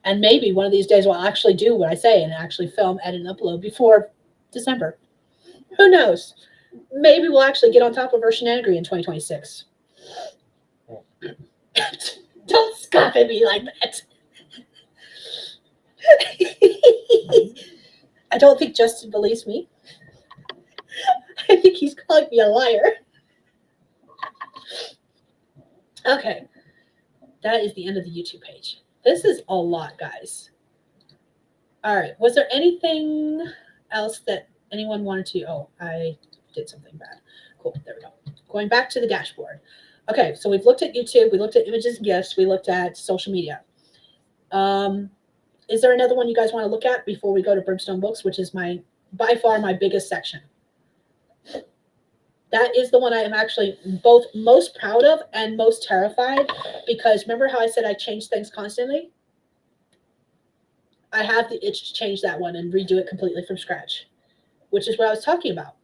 A: And maybe one of these days we'll actually do what I say and actually film, edit, and upload before December. Who knows? Maybe we'll actually get on top of our shenanigery in 2026. Don't scoff at me like that. I don't think Justin believes me. I think he's calling me a liar. Okay. That is the end of the YouTube page. This is a lot, guys. All right. Was there anything else that anyone wanted to? Oh, I did something bad. Cool. There we go. Going back to the dashboard. Okay. So we've looked at YouTube. We looked at images and gifts. We looked at social media. Is there another one you guys want to look at before we go to Brimstone Books, which is by far my biggest section? That is the one I am actually both most proud of and most terrified, because remember how I said I change things constantly? I have the itch to change that one and redo it completely from scratch, which is what I was talking about.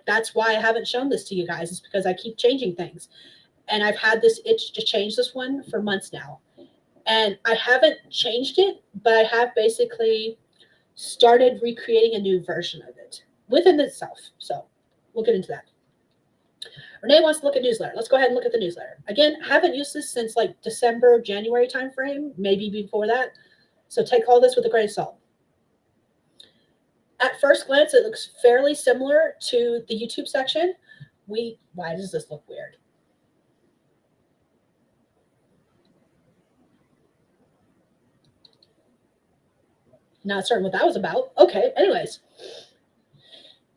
A: That's why I haven't shown this to you guys, is because I keep changing things. And I've had this itch to change this one for months now. And I haven't changed it, but I have basically started recreating a new version of it within itself. So we'll get into that. Renee wants to look at newsletter. Let's go ahead and look at the newsletter. Again, haven't used this since like December, January timeframe, maybe before that. So take all this with a grain of salt. At first glance, it looks fairly similar to the YouTube section. Why does this look weird? Not certain what that was about. Okay, anyways.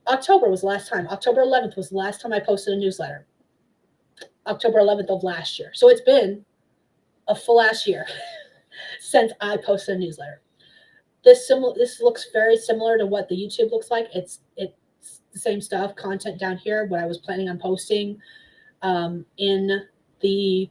A: October was the last time. October 11th was the last time I posted a newsletter. October 11th of last year. So it's been a full ass year since I posted a newsletter. This looks very similar to what the YouTube looks like. It's the same stuff, content down here, what I was planning on posting in the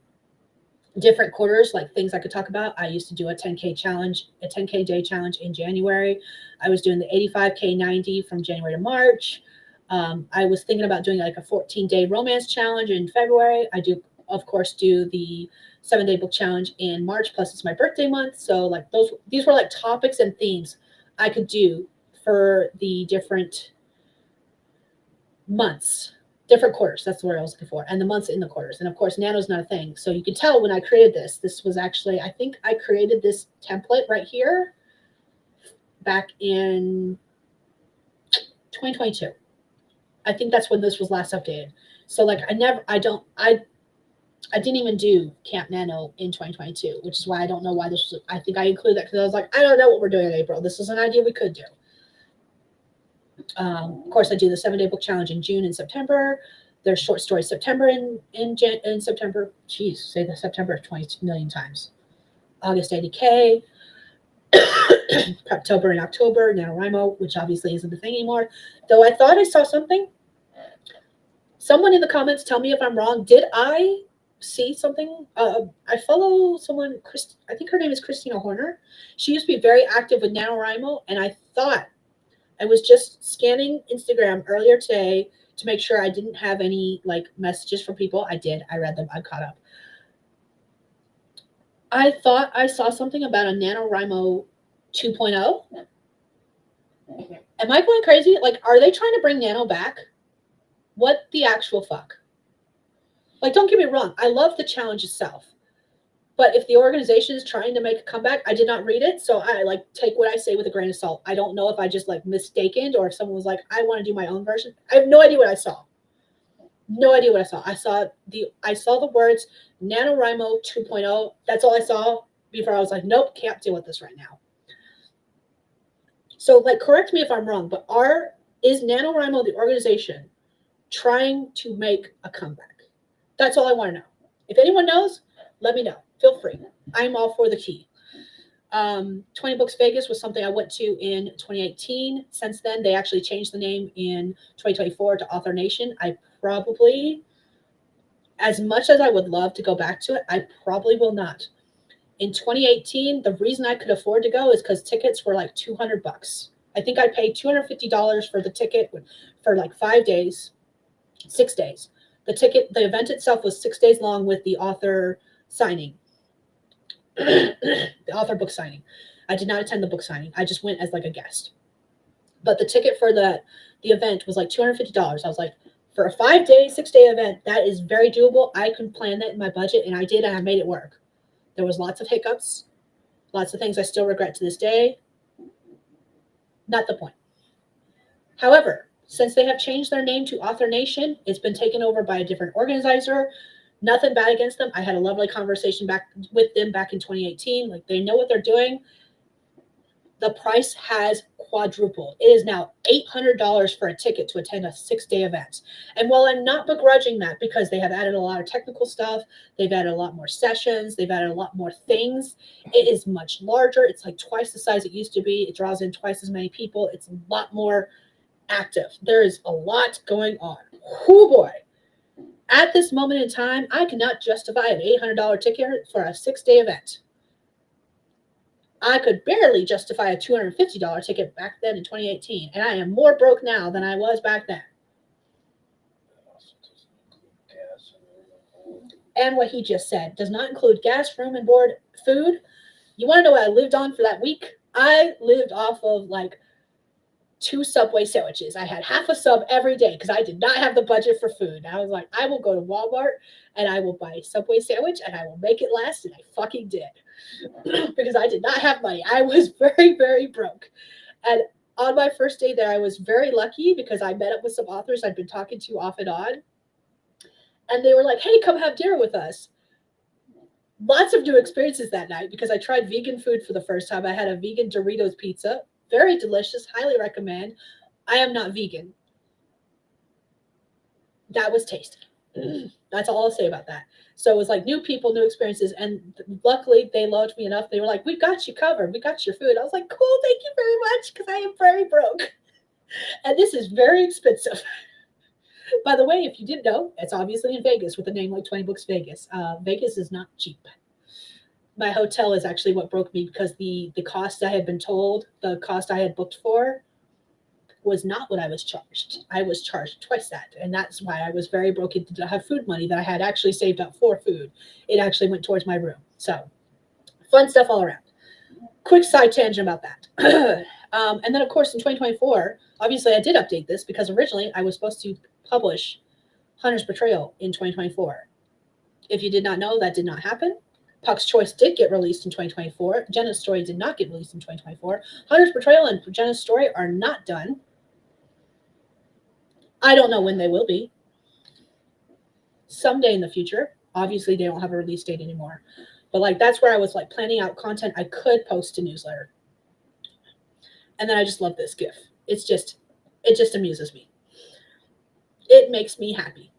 A: different quarters, like things I could talk about. I used to do a 10K challenge, a 10K day challenge in January. I was doing the 85K 90 from January to March. I was thinking about doing like a 14-day romance challenge in February. I do, of course, do the 7-day book challenge in March, plus it's my birthday month. So like these were like topics and themes I could do for the different months, different quarters. That's the word I was looking for. And the months in the quarters. And of course, nano's not a thing. So you can tell when I created this, this was actually, I think I created this template right here back in 2022. I think that's when this was last updated. So like I didn't even do Camp Nano in 2022, which is why I don't know why this was, I think I included that because I was like, I don't know what we're doing in April. This is an idea we could do. Of course, I do the 7-day book challenge in June and September. There's short stories September in September. Jeez, say the September 20 million times. August 80K. Preptober and October, NaNoWriMo, which obviously isn't a thing anymore. Though I thought I saw something. Someone in the comments tell me if I'm wrong. Did I see something? I follow someone, I think her name is Christina Horner. She used to be very active with NaNoWriMo, and I thought I was just scanning Instagram earlier today to make sure I didn't have any like messages from people. I did. I read them. I'm caught up. I thought I saw something about a NaNoWriMo 2.0. Am I going crazy? Like, are they trying to bring Nano back? What the actual fuck? Like, don't get me wrong. I love the challenge itself. But if the organization is trying to make a comeback, I did not read it. So I like take what I say with a grain of salt. I don't know if I just like mistaken or if someone was like, I want to do my own version. I have no idea what I saw. No idea what I saw. I saw the words NaNoWriMo 2.0. That's all I saw before I was like, nope, can't deal with this right now. So like, correct me if I'm wrong, but is NaNoWriMo, the organization, trying to make a comeback? That's all I want to know. If anyone knows, let me know. Feel free. I'm all for the key. 20 Books Vegas was something I went to in 2018. Since then, they actually changed the name in 2024 to Author Nation. I probably, as much as I would love to go back to it, I probably will not. In 2018, the reason I could afford to go is because tickets were like $200. I think I paid $250 for the ticket for like 5 days, 6 days. The event itself was 6 days long with the author signing, the author book signing. I did not attend the book signing. I just went as like a guest. But the ticket for the event was like $250. I was like, for a 5-day, 6-day event, that is very doable. I can plan that in my budget, and I did, and I made it work. There was lots of hiccups, lots of things I still regret to this day. Not the point. However, since they have changed their name to Author Nation, it's been taken over by a different organizer. Nothing bad against them. I had a lovely conversation back with them back in 2018. Like, they know what they're doing. The price has quadrupled. It is now $800 for a ticket to attend a 6-day event. And while I'm not begrudging that, because they have added a lot of technical stuff, they've added a lot more sessions, they've added a lot more things, it is much larger. It's like twice the size it used to be. It draws in twice as many people. It's a lot more active. There is a lot going on. Oh boy. At this moment in time, I cannot justify an $800 ticket for a 6-day event. I could barely justify a $250 ticket back then in 2018, and I am more broke now than I was back then. And what he just said does not include gas, room and board, food. You want to know what I lived on for that week? I lived off of like 2 Subway sandwiches. I had half a sub every day because I did not have the budget for food. I was like, I will go to Walmart and I will buy a Subway sandwich and I will make it last, and I fucking did. Because I did not have money. I was very, very broke. And on my first day there, I was very lucky because I met up with some authors I'd been talking to off and on. And they were like, hey, come have dinner with us. Lots of new experiences that night because I tried vegan food for the first time. I had a vegan Doritos pizza. Very delicious. Highly recommend. I am not vegan. That was tasty. That's all I'll say about that. So it was like new people, new experiences. And luckily they loved me enough. They were like, we got you covered. We got your food. I was like, cool. Thank you very much. Because I am very broke. And this is very expensive. By the way, if you didn't know, it's obviously in Vegas with a name like 20 Books Vegas. Vegas is not cheap. My hotel is actually what broke me because the cost I had been told, the cost I had booked for was not what I was charged. I was charged twice that. And that's why I was very broke to have food money that I had actually saved up for food. It actually went towards my room. So fun stuff all around. Quick side tangent about that. And then, of course, in 2024, obviously I did update this because originally I was supposed to publish Hunter's Betrayal in 2024. If you did not know, that did not happen. Puck's Choice did get released in 2024. Jenna's Story did not get released in 2024. Hunter's Betrayal and Jenna's Story are not done. I don't know when they will be. Someday in the future. Obviously, they don't have a release date anymore. But like that's where I was like planning out content I could post to newsletter. And then I just love this GIF. It just amuses me. It makes me happy.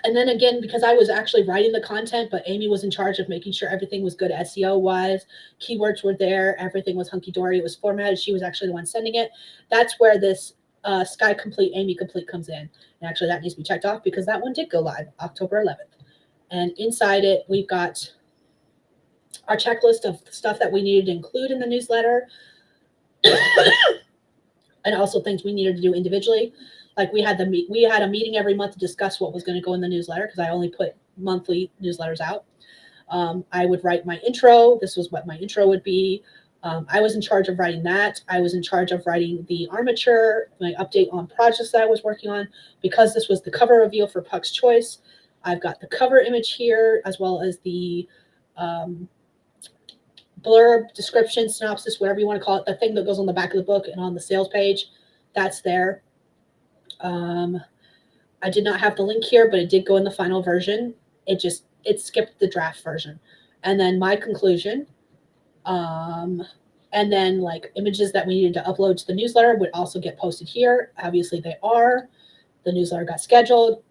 A: And then again, because I was actually writing the content, but Amy was in charge of making sure everything was good SEO wise, keywords were there, everything was hunky dory, it was formatted. She was actually the one sending it. That's where this Skye Complete, Amy Complete comes in. And actually that needs to be checked off because that one did go live October 11th. And inside it, we've got our checklist of stuff that we needed to include in the newsletter and also things we needed to do individually. Like we had a meeting every month to discuss what was going to go in the newsletter because I only put monthly newsletters out. I would write my intro. This was what my intro would be. I was in charge of writing that. I was in charge of writing the armature, my update on projects that I was working on. Because this was the cover reveal for Puck's Choice, I've got the cover image here as well as the blurb, description, synopsis, whatever you want to call it, the thing that goes on the back of the book and on the sales page. That's there. I did not have the link here, but it did go in the final version. It skipped the draft version. And then my conclusion, and then like images that we needed to upload to the newsletter would also get posted here. Obviously they are. The newsletter got scheduled.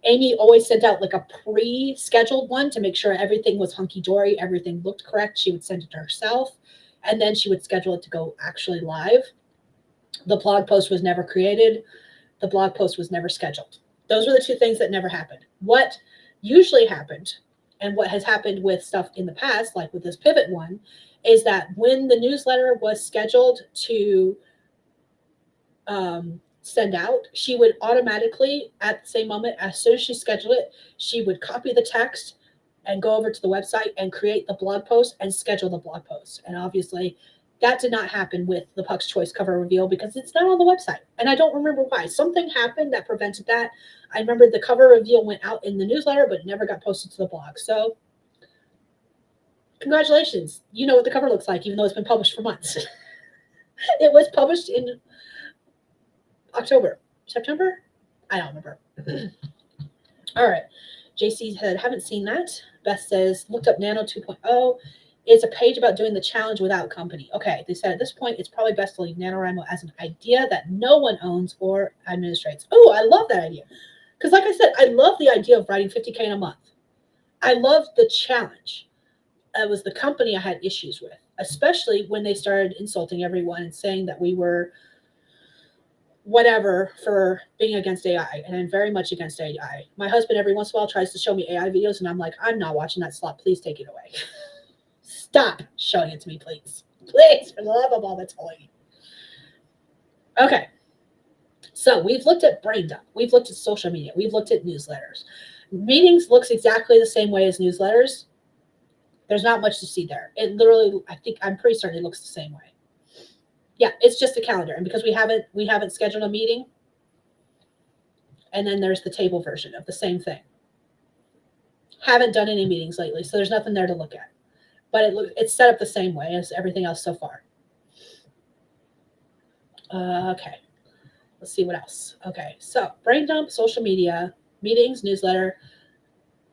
A: Amy always sent out like a pre-scheduled one to make sure everything was hunky-dory, everything looked correct. She would send it to herself, and then she would schedule it to go actually live. The blog post was never created. The blog post was never scheduled. Those were the two things that never happened. What usually happened, and what has happened with stuff in the past, like with this pivot one, is that when the newsletter was scheduled to send out, she would automatically, at the same moment, as soon as she scheduled it, she would copy the text and go over to the website and create the blog post and schedule the blog post. And obviously, that did not happen with the Puck's Choice cover reveal because it's not on the website. And I don't remember why. Something happened that prevented that. I remember the cover reveal went out in the newsletter, but it never got posted to the blog. So congratulations. You know what the cover looks like, even though it's been published for months. It was published in September? I don't remember. All right. JC said, haven't seen that. Beth says, looked up Nano 2.0. It's a page about doing the challenge without company. Okay, they said at this point, it's probably best to leave NaNoWriMo as an idea that no one owns or administrates. Oh, I love that idea. Because like I said, I love the idea of writing 50K in a month. I love the challenge. It was the company I had issues with, especially when they started insulting everyone and saying that we were whatever for being against AI. And I'm very much against AI. My husband every once in a while tries to show me AI videos and I'm like, I'm not watching that slop. Please take it away. Stop showing it to me, please. Please, for the love of all that's holy. Okay. So we've looked at brain dump. We've looked at social media. We've looked at newsletters. Meetings looks exactly the same way as newsletters. There's not much to see there. It literally, I'm pretty certain it looks the same way. Yeah, it's just a calendar. And because we haven't scheduled a meeting, and then there's the table version of the same thing. Haven't done any meetings lately, so there's nothing there to look at. But it's set up the same way as everything else so far. Okay, let's see what else. Okay, so brain dump, social media, meetings, newsletter,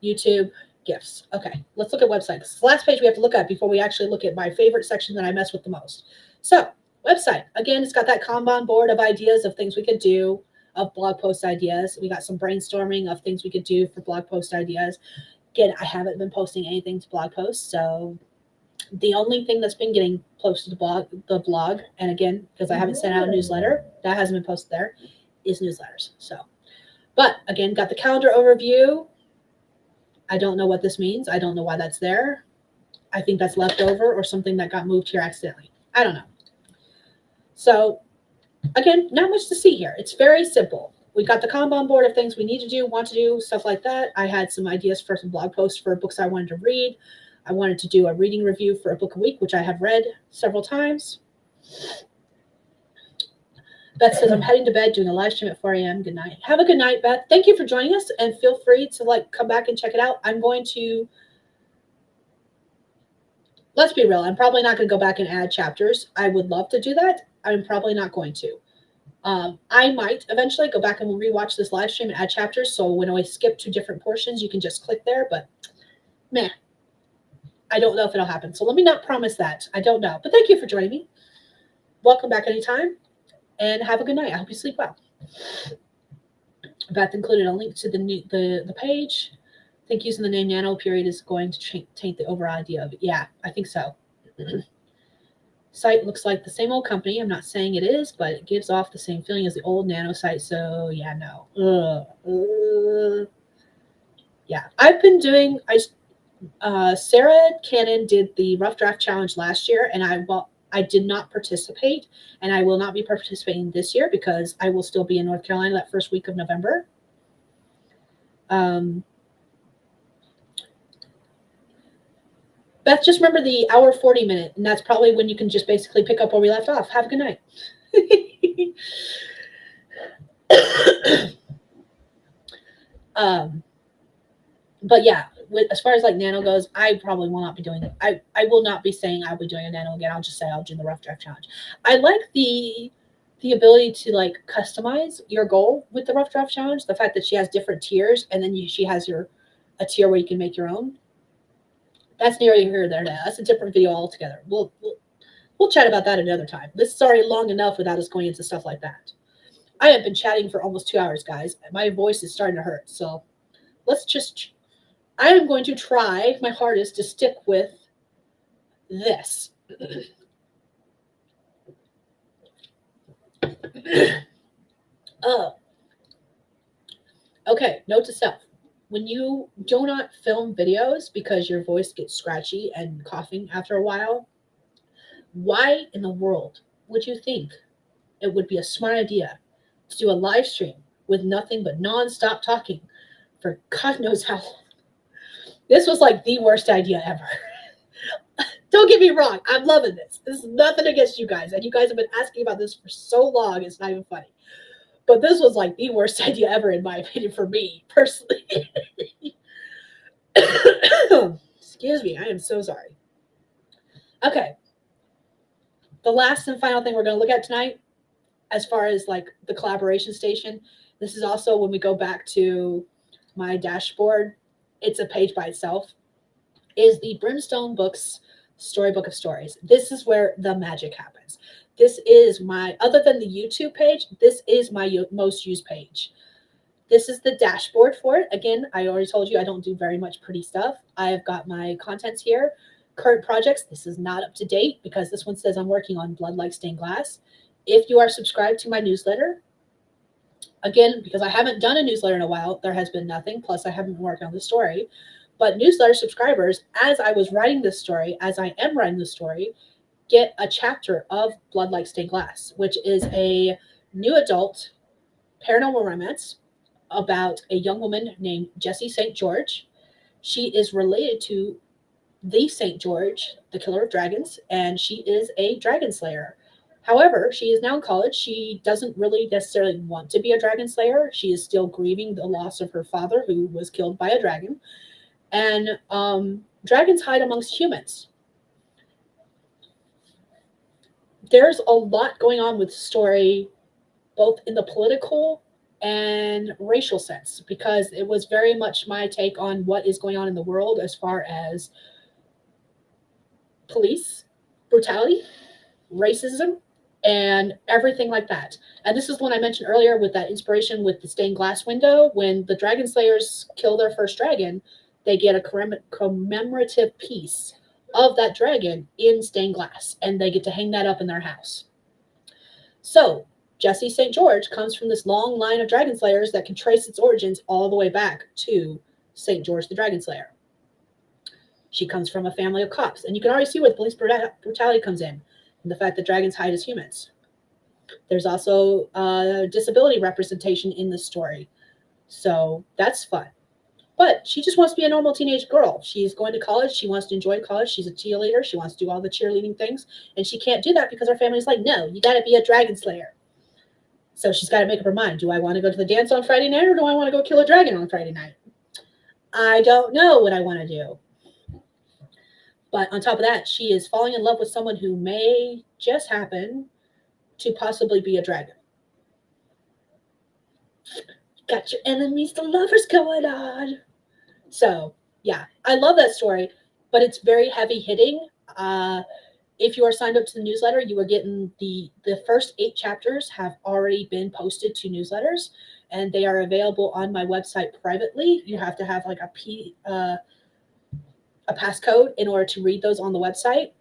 A: YouTube, gifts. Okay, let's look at websites. This is the last page we have to look at before we actually look at my favorite section that I mess with the most. So website, again, it's got that Kanban board of ideas of things we could do, of blog post ideas. We got some brainstorming of things we could do for blog post ideas. Again, I haven't been posting anything to blog posts, so the only thing that's been getting posted to the blog, and again, because I haven't sent out a newsletter, that hasn't been posted there, is newsletters. So, but again, got the calendar overview. I don't know what this means. I don't know why that's there. I think that's left over or something that got moved here accidentally. I don't know. So again, not much to see here. It's very simple. We got the Kanban board of things we need to do, want to do, stuff like that. I had some ideas for some blog posts for books I wanted to read. I wanted to do a reading review for a book a week, which I have read several times. Beth says, I'm heading to bed, doing a live stream at 4 a.m. Good night. Have a good night, Beth. Thank you for joining us, and feel free to like come back and check it out. I'm going to, let's be real, I'm probably not going to go back and add chapters. I would love to do that. I'm probably not going to. I might eventually go back and rewatch this live stream and add chapters. So when I skip to different portions, you can just click there. But meh, I don't know if it'll happen. So let me not promise that. I don't know. But thank you for joining me. Welcome back anytime. And have a good night. I hope you sleep well. Beth included a link to the page. I think using the name Nano period is going to taint the overall idea of it. Yeah, I think so. Site looks like the same old company. I'm not saying it is, but it gives off the same feeling as the old Nano site. So yeah, no. Yeah, I've been doing. Sarah Cannon did the Rough Draft Challenge last year, and I did not participate, and I will not be participating this year because I will still be in North Carolina that first week of November. Beth, just remember the hour 40 minute, and that's probably when you can just basically pick up where we left off. Have a good night. But yeah, as far as like Nano goes, I probably will not be doing it. I will not be saying I'll be doing a Nano again. I'll just say I'll do the Rough Draft Challenge. I like the ability to like customize your goal with the Rough Draft Challenge. The fact that she has different tiers, and then she has a tier where you can make your own. That's near here there now. That's a different video altogether. We'll chat about that another time. This is already long enough without us going into stuff like that. I have been chatting for almost 2 hours, guys. My voice is starting to hurt. So I am going to try my hardest to stick with this. Okay, note to self. When you do not film videos because your voice gets scratchy and coughing after a while, why in the world would you think it would be a smart idea to do a live stream with nothing but nonstop talking for God knows how long? This was like the worst idea ever. Don't get me wrong. I'm loving this. This is nothing against you guys. And you guys have been asking about this for so long. It's not even funny. But this was like the worst idea ever, in my opinion, for me personally. Excuse me. I am so sorry. Okay. The last and final thing we're going to look at tonight, as far as like the collaboration station, this is also when we go back to my dashboard. It's a page by itself, is the Brimstone Books Storybook of Stories. This is where the magic happens. This is other than the YouTube page, this is my most used page. This is the dashboard for it. Again, I already told you I don't do very much pretty stuff. I have got my contents here. Current projects, this is not up to date because this one says I'm working on Blood Like Stained Glass. If you are subscribed to my newsletter, again, because I haven't done a newsletter in a while, there has been nothing. Plus, I haven't been working on the story. But newsletter subscribers, as I was writing this story, as I am writing the story, get a chapter of Blood Like Stained Glass, which is a new adult paranormal romance about a young woman named Jessie St. George. She is related to the St. George, the killer of dragons, and she is a dragon slayer. However, she is now in college. She doesn't really necessarily want to be a dragon slayer. She is still grieving the loss of her father, who was killed by a dragon. And dragons hide amongst humans. There's a lot going on with the story, both in the political and racial sense, because it was very much my take on what is going on in the world as far as police brutality, racism, and everything like that. And this is one I mentioned earlier with that inspiration with the stained glass window. When the dragon slayers kill their first dragon, they get a commemorative piece of that dragon in stained glass, and they get to hang that up in their house. So Jessie St. George comes from this long line of dragon slayers that can trace its origins all the way back to St. George the Dragon Slayer. She comes from a family of cops, and you can already see where the police brutality comes in, and the fact that dragons hide as humans. There's also disability representation in the story, so that's fun. But she just wants to be a normal teenage girl. She's going to college. She wants to enjoy college. She's a cheerleader. She wants to do all the cheerleading things. And she can't do that because her family's like, no, you got to be a dragon slayer. So she's got to make up her mind. Do I want to go to the dance on Friday night or do I want to go kill a dragon on Friday night? I don't know what I want to do. But on top of that, she is falling in love with someone who may just happen to possibly be a dragon. Got your enemies to lovers going on. So, yeah, I love that story, but it's very heavy hitting. If you are signed up to the newsletter, you are getting the first 8 chapters have already been posted to newsletters, and they are available on my website privately. You have to have like a passcode in order to read those on the website.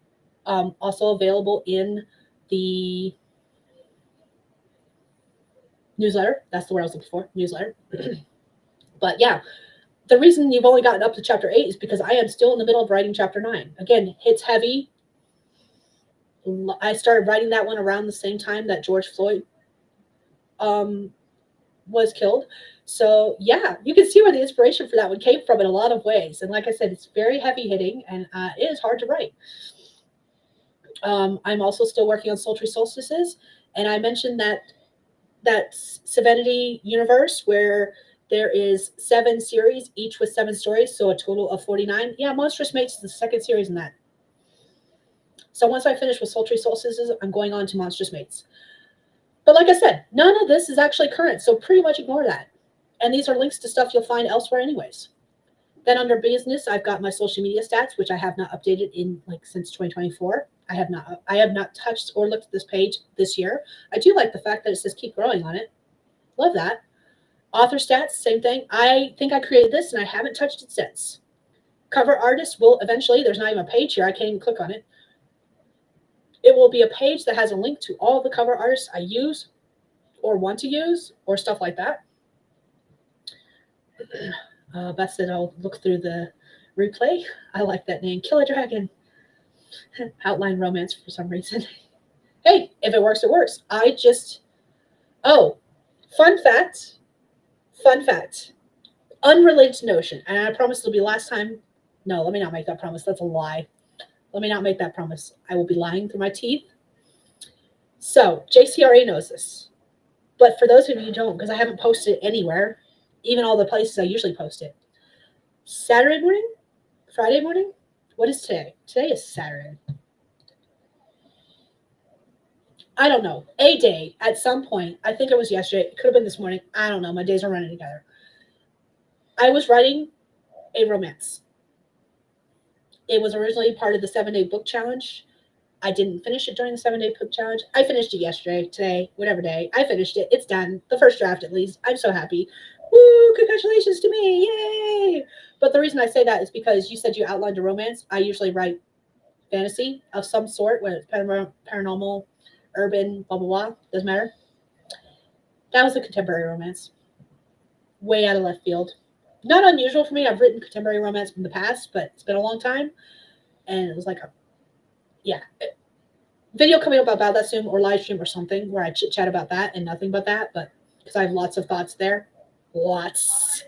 A: Also available in the newsletter. That's the word I was looking for, newsletter. But yeah, the reason you've only gotten up to chapter 8 is because I am still in the middle of writing chapter 9. Again, it's heavy. I started writing that one around the same time that George Floyd was killed. So yeah, you can see where the inspiration for that one came from in a lot of ways. And like I said, it's very heavy hitting and it is hard to write. I'm also still working on Sultry Solstices, and I mentioned that Serenity universe where there is 7 series, each with 7 stories, so a total of 49. Yeah, Monstrous Mates is the second series in that. So once I finish with Sultry Solstices, I'm going on to Monstrous Mates. But like I said, none of this is actually current, so pretty much ignore that. And these are links to stuff you'll find elsewhere anyways. Then under business, I've got my social media stats, which I have not updated in since 2024. I have not touched or looked at this page this year. I do like the fact that it says keep growing on it. Love that. Author stats, same thing. I think I created this and I haven't touched it since. Cover artist will eventually, there's not even a page here. I can't even click on it. It will be a page that has a link to all of the cover artists I use or want to use or stuff like that. Beth said I'll look through the replay. I like that name. Kill a Dragon. Outline romance for some reason. Hey, if it works, it works. Fun fact. Unrelated to Notion. And I promise it'll be last time. No, let me not make that promise. That's a lie. Let me not make that promise. I will be lying through my teeth. So, JCRA knows this. But for those of you who don't, because I haven't posted it anywhere, even all the places I usually post it. Saturday morning? Friday morning? What is today? Today is Saturday. I don't know. A day at some point, I think it was yesterday. It could have been this morning. I don't know. My days are running together. I was writing a romance. It was originally part of the 7-day book challenge. I didn't finish it during the 7-day book challenge. I finished it yesterday, today, whatever day. I finished it. It's done. The first draft, at least. I'm so happy. Woo! Congratulations to me. Yay! But the reason I say that is because you said you outlined a romance. I usually write fantasy of some sort, whether it's paranormal, urban, blah, blah, blah. Doesn't matter. That was a contemporary romance. Way out of left field. Not unusual for me. I've written contemporary romance in the past, but it's been a long time. And it was like video coming up about that soon, or live stream or something where I chit chat about that and nothing but that. But because I have lots of thoughts there. Lots.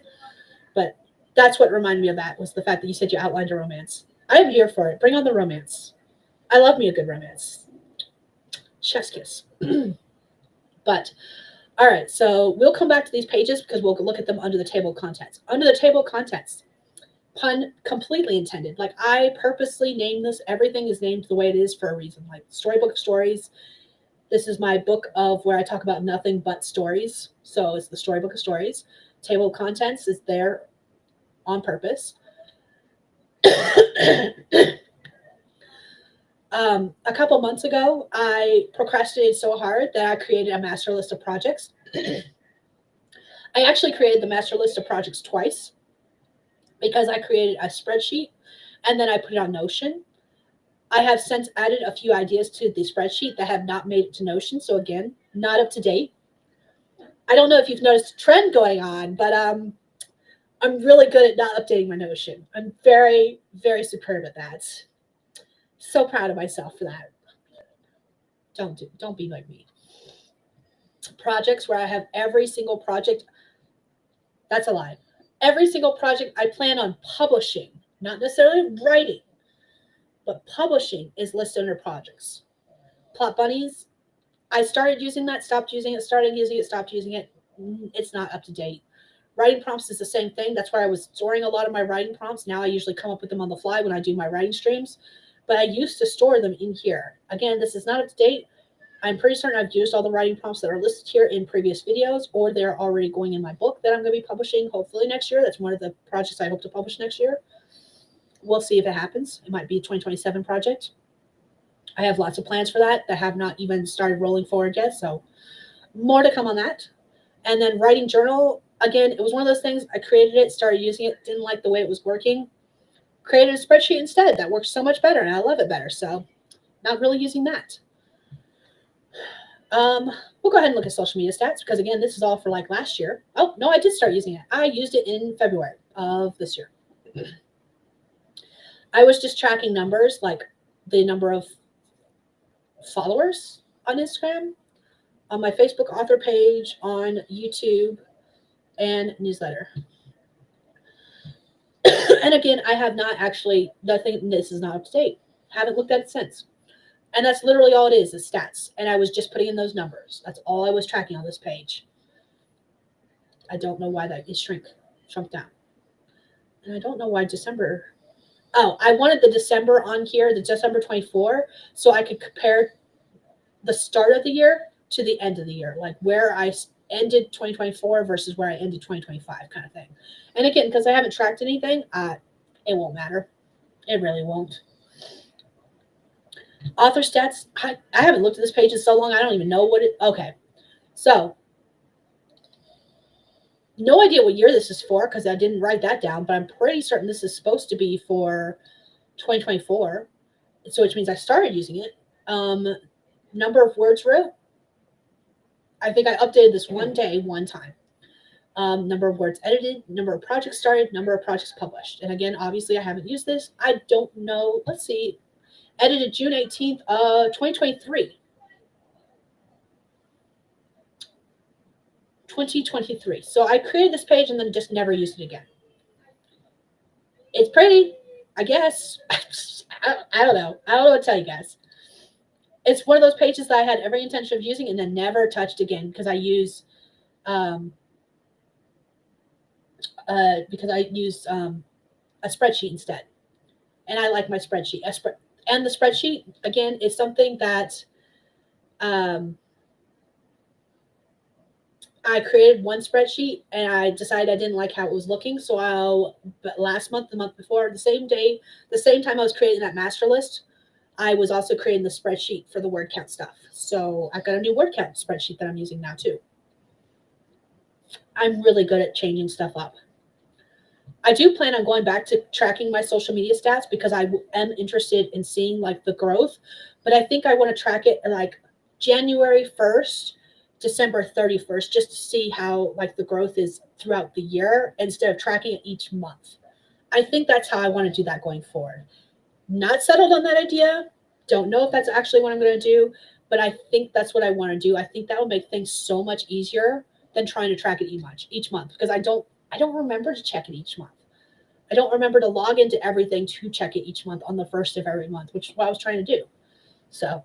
A: But that's what reminded me of that, was the fact that you said you outlined a romance. I am here for it. Bring on the romance. I love me a good romance. Chef's kiss. But all right, so we'll come back to these pages because we'll look at them under the table of contents. Under the table of contents, pun completely intended. Like, I purposely named this. Everything is named the way it is for a reason. Like Storybook of Stories. This is my book of where I talk about nothing but stories. So it's the Storybook of Stories. Table of contents is there on purpose. A couple months ago, I procrastinated so hard that I created a master list of projects. I actually created the master list of projects twice because I created a spreadsheet and then I put it on Notion. I have since added a few ideas to the spreadsheet that have not made it to Notion. So again, not up to date. I don't know if you've noticed a trend going on, but I'm really good at not updating my Notion. I'm very, very superb at that. So proud of myself for that. Don't be like me. Projects where I have every single project. That's a lie. Every single project I plan on publishing, not necessarily writing, but publishing, is listed under projects. Plot Bunnies, I started using that, stopped using it, started using it, stopped using it. It's not up to date. Writing prompts is the same thing. That's where I was storing a lot of my writing prompts. Now I usually come up with them on the fly when I do my writing streams, but I used to store them in here. Again, this is not up to date. I'm pretty certain I've used all the writing prompts that are listed here in previous videos, or they're already going in my book that I'm going to be publishing hopefully next year. That's one of the projects I hope to publish next year. We'll see if it happens. It might be a 2027 project. I have lots of plans for that have not even started rolling forward yet, so more to come on that. And then writing journal, again, it was one of those things. I created it, started using it, didn't like the way it was working, created a spreadsheet instead. That works so much better, and I love it better. So not really using that. We'll go ahead and look at social media stats because, again, this is all for like last year. Oh, no, I did start using it. I used it in February of this year. I was just tracking numbers, like the number of followers on Instagram, on my Facebook author page, on YouTube, and newsletter. And again, I have not actually, nothing, this is not up to date. Haven't looked at it since. And that's literally all it is stats. And I was just putting in those numbers. That's all I was tracking on this page. I don't know why that is shrunk down. And I don't know why December. Oh, I wanted the December on here, the December 24, so I could compare the start of the year to the end of the year, like where I ended 2024 versus where I ended 2025 kind of thing. And again, because I haven't tracked anything, it won't matter. It really won't. Author stats, I haven't looked at this page in so long, I don't even know what it, okay. So, no idea what year this is for because I didn't write that down, but I'm pretty certain this is supposed to be for 2024. So, which means I started using it. Number of words wrote. I think I updated this one day, one time. Number of words edited, number of projects started, number of projects published. And again, obviously, I haven't used this. I don't know. Let's see. Edited June 18th, 2023. 2023. So I created this page and then just never used it again. It's pretty, I guess. I don't know. I don't know what to tell you guys. It's one of those pages that I had every intention of using and then never touched again because I use a spreadsheet instead. And I like my spreadsheet. And the spreadsheet, again, is something that I created one spreadsheet and I decided I didn't like how it was looking. So last month, the month before, the same time I was creating that master list, I was also creating the spreadsheet for the word count stuff. So I've got a new word count spreadsheet that I'm using now too. I'm really good at changing stuff up. I do plan on going back to tracking my social media stats because I am interested in seeing like the growth, but I think I want to track it like January 1st, December 31st, just to see how like the growth is throughout the year instead of tracking it each month. I think that's how I want to do that going forward. Not settled on that idea. Don't know if that's actually what I'm going to do, but I think that's what I want to do. I think that will make things so much easier than trying to track it each month because I don't remember to check it each month. I don't remember to log into everything to check it each month on the first of every month, which is what I was trying to do. So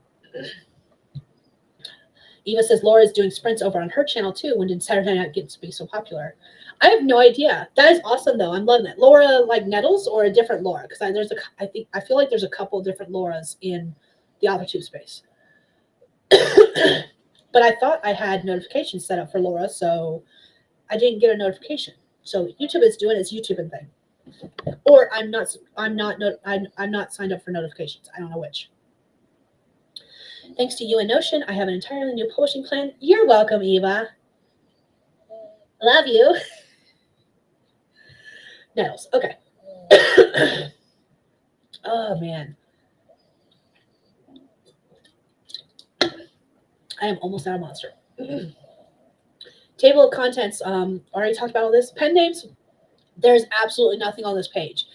A: Eva says Laura is doing sprints over on her channel too. When did Saturday Night get to be so popular? I have no idea. That is awesome though. I'm loving it. Laura like Nettles or a different Laura? Because I feel like there's a couple of different Lauras in the AuthorTube space. But I thought I had notifications set up for Laura, so I didn't get a notification. So YouTube is doing its YouTubing thing, or I'm not signed up for notifications. I don't know which. Thanks to you and Notion, I have an entirely new publishing plan. You're welcome, Eva. Love you. Nettles. Okay. Oh man. I am almost out of Monster. Table of contents. Already talked about all this. Pen names. There's absolutely nothing on this page.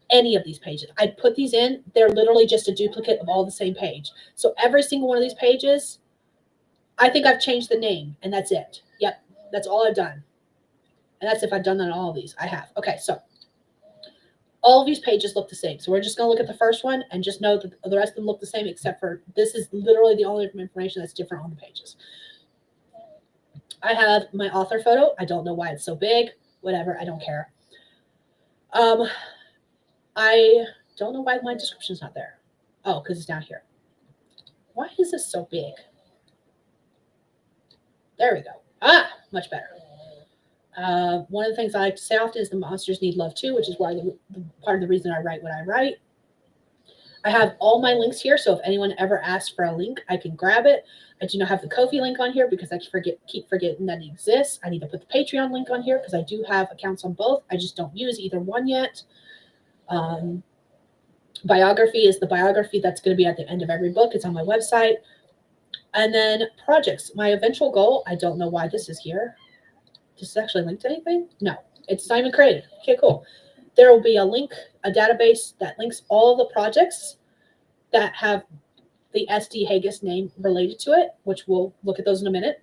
A: Any of these pages. I put these in. They're literally just a duplicate of all the same page. So every single one of these pages, I think I've changed the name, and that's it. Yep, that's all I've done. And that's if I've done that on all of these. I have. Okay, so All of these pages look the same. So we're just going to look at the first one and just know that the rest of them look the same, except for this is literally the only information that's different on the pages. I have my author photo. I don't know why it's so big. Whatever. I don't care. I don't know why my description's not there. Oh, because it's down here. Why is this so big? There we go. Ah, much better. One of the things I like to say often is the monsters need love too, which is why the part of the reason I write what I write. I have all my links here, so if anyone ever asks for a link, I can grab it. I do not have the Ko-fi link on here because I keep forgetting that it exists. I need to put the Patreon link on here because I do have accounts on both. I just don't use either one yet. Biography is the biography that's going to be at the end of every book. It's on my website. And then projects. My eventual goal, I don't know why this is here. Does this actually link to anything? No, it's not even created. Okay, cool. There will be a link, a database that links all of the projects that have the SD Haggis name related to it, which we'll look at those in a minute.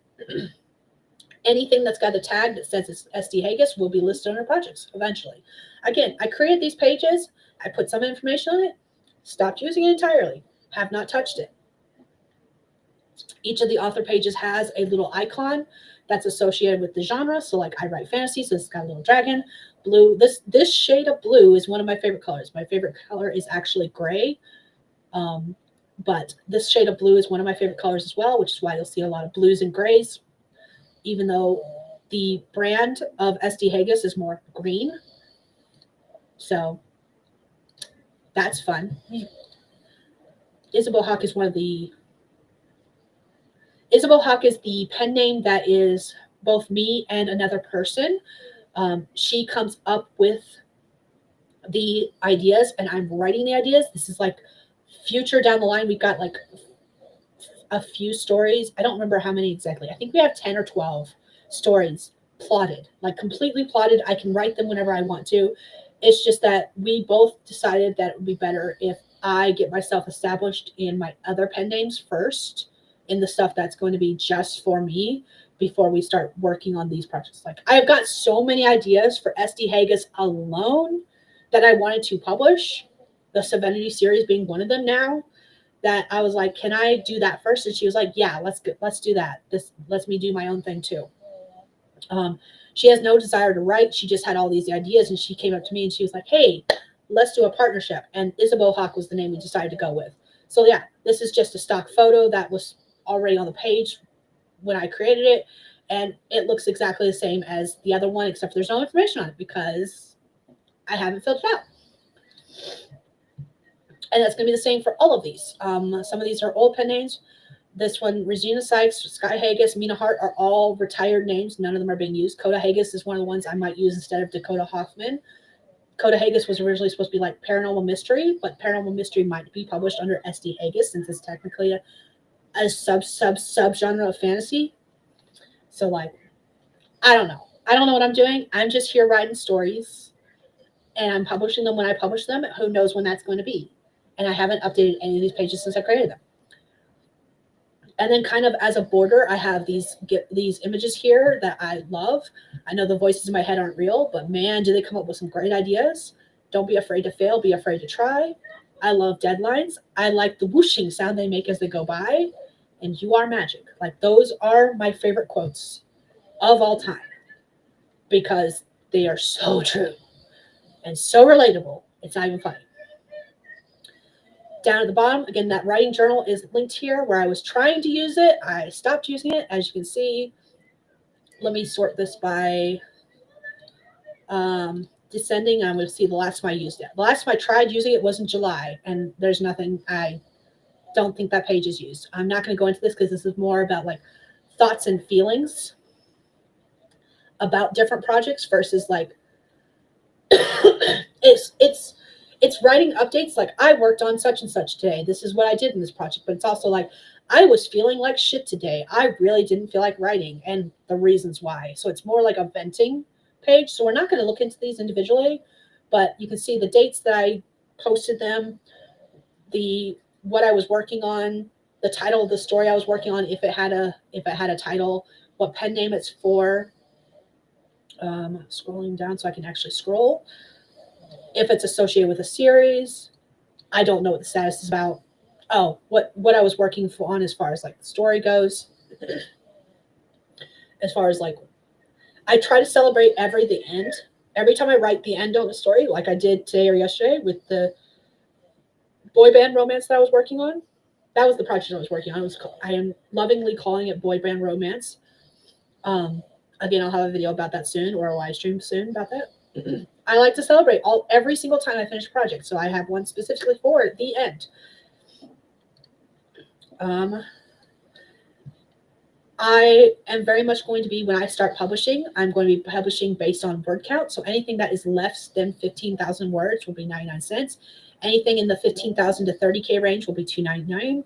A: Anything that's got a tag that says it's SD Haggis will be listed under projects eventually. Again, I created these pages. I put some information on it, stopped using it entirely, have not touched it. Each of the author pages has a little icon that's associated with the genre. So like I write fantasy, so it's got a little dragon. Blue, this shade of blue is one of my favorite colors. My favorite color is actually gray. But this shade of blue is one of my favorite colors as well, which is why you'll see a lot of blues and grays, even though the brand of SD Haggis is more green. So that's fun. Isabel Hawk is Isabel Hawk is the pen name that is both me and another person. She comes up with the ideas and I'm writing the ideas. This is like future down the line. We've got like a few stories. I don't remember how many exactly. I think we have 10 or 12 stories plotted, like completely plotted. I can write them whenever I want to. It's just that we both decided that it would be better if I get myself established in my other pen names first, in the stuff that's going to be just for me before we start working on these projects. Like I've got so many ideas for SD Haggis alone that I wanted to publish, the Serenity series being one of them now, that I was like, can I do that first? And she was like, yeah, let's do that. This lets me do my own thing too. She has no desire to write. She just had all these ideas and she came up to me and she was like, hey, let's do a partnership. And Isabel Hawk was the name we decided to go with. So yeah, this is just a stock photo that was already on the page when I created it. And it looks exactly the same as the other one, except there's no information on it because I haven't filled it out. And that's going to be the same for all of these. Some of these are old pen names. This one, Regina Sykes, Skye Haggis, Mina Hart are all retired names. None of them are being used. Coda Haggis is one of the ones I might use instead of Dakota Hoffman. Coda Haggis was originally supposed to be like paranormal mystery, but paranormal mystery might be published under SD Haggis since it's technically a sub-genre of fantasy. So like, I don't know. I don't know what I'm doing. I'm just here writing stories and I'm publishing them when I publish them. Who knows when that's going to be? And I haven't updated any of these pages since I created them. And then kind of as a border, I have these images here that I love. I know the voices in my head aren't real, but man, do they come up with some great ideas. Don't be afraid to fail. Be afraid to try. I love deadlines. I like the whooshing sound they make as they go by. And you are magic. Like those are my favorite quotes of all time because they are so true and so relatable. It's not even funny. Down at the bottom, again, that writing journal is linked here where I was trying to use it. I stopped using it, as you can see. Let me sort this by descending. I'm going to see the last time I used it. The last time I tried using it was in July, and there's nothing. I don't think that page is used. I'm not going to go into this because this is more about like thoughts and feelings about different projects versus like it's writing updates like I worked on such and such today. This is what I did in this project. But it's also like I was feeling like shit today. I really didn't feel like writing and the reasons why. So it's more like a venting page. So we're not going to look into these individually, but you can see the dates that I posted them, what I was working on, the title of the story I was working on, if it had a title, what pen name it's for. Scrolling down so I can actually scroll. If it's associated with a series, I don't know what the status is about. Oh, what I was working on as far as like the story goes. As far as like, I try to celebrate the end. Every time I write the end on a story, like I did today or yesterday with the boy band romance that I was working on. That was the project I was working on. I am lovingly calling it boy band romance. Um, Again, I'll have a video about that soon, or a live stream soon about that. I like to celebrate every single time I finish a project, so I have one specifically for the end. I am very much going to be, when I start publishing, I'm going to be publishing based on word count. So anything that is less than 15,000 words will be 99 cents. Anything in the 15,000 to 30K range will be $2.99,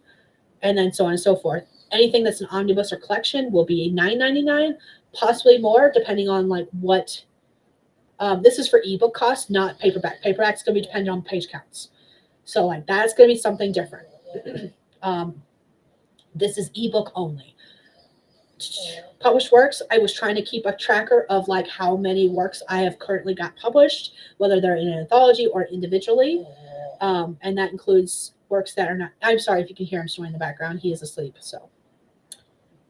A: and then so on and so forth. Anything that's an omnibus or collection will be $9.99, possibly more, depending on like what. This is for ebook costs, not paperback. Paperback's going to be dependent on page counts. So like that's going to be something different. This is ebook only. Published works, I was trying to keep a tracker of like how many works I have currently got published, whether they're in an anthology or individually. And that includes works that are not. I'm sorry if you can hear him snoring in the background. He is asleep. So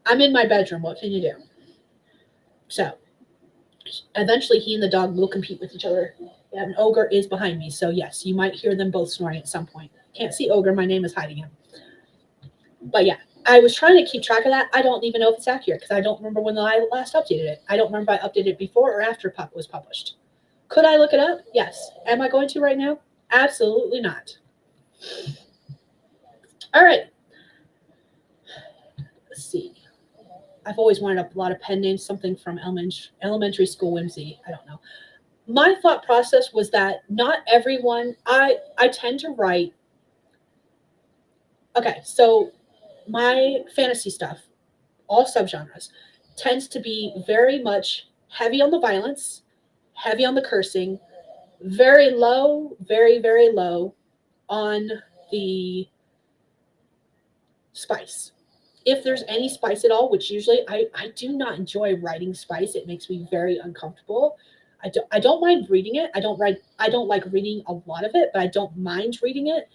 A: I'm in my bedroom. What can you do? So eventually he and the dog will compete with each other. And Ogre is behind me. So yes, you might hear them both snoring at some point. Can't see Ogre. My name is hiding him. But yeah, I was trying to keep track of that. I don't even know if it's accurate because I don't remember when I last updated it. I don't remember if I updated it before or after Pup was published. Could I look it up? Yes. Am I going to right now? Absolutely not. All right. Let's see. I've always wanted a lot of pen names, something from elementary school whimsy. I don't know. My thought process was that not everyone, I tend to write. Okay, so my fantasy stuff, all subgenres, tends to be very much heavy on the violence, heavy on the cursing, very low, very, very low on the spice. If there's any spice at all, which usually I do not enjoy writing spice. It makes me very uncomfortable. I don't mind reading it. I don't like reading a lot of it, but I don't mind reading it.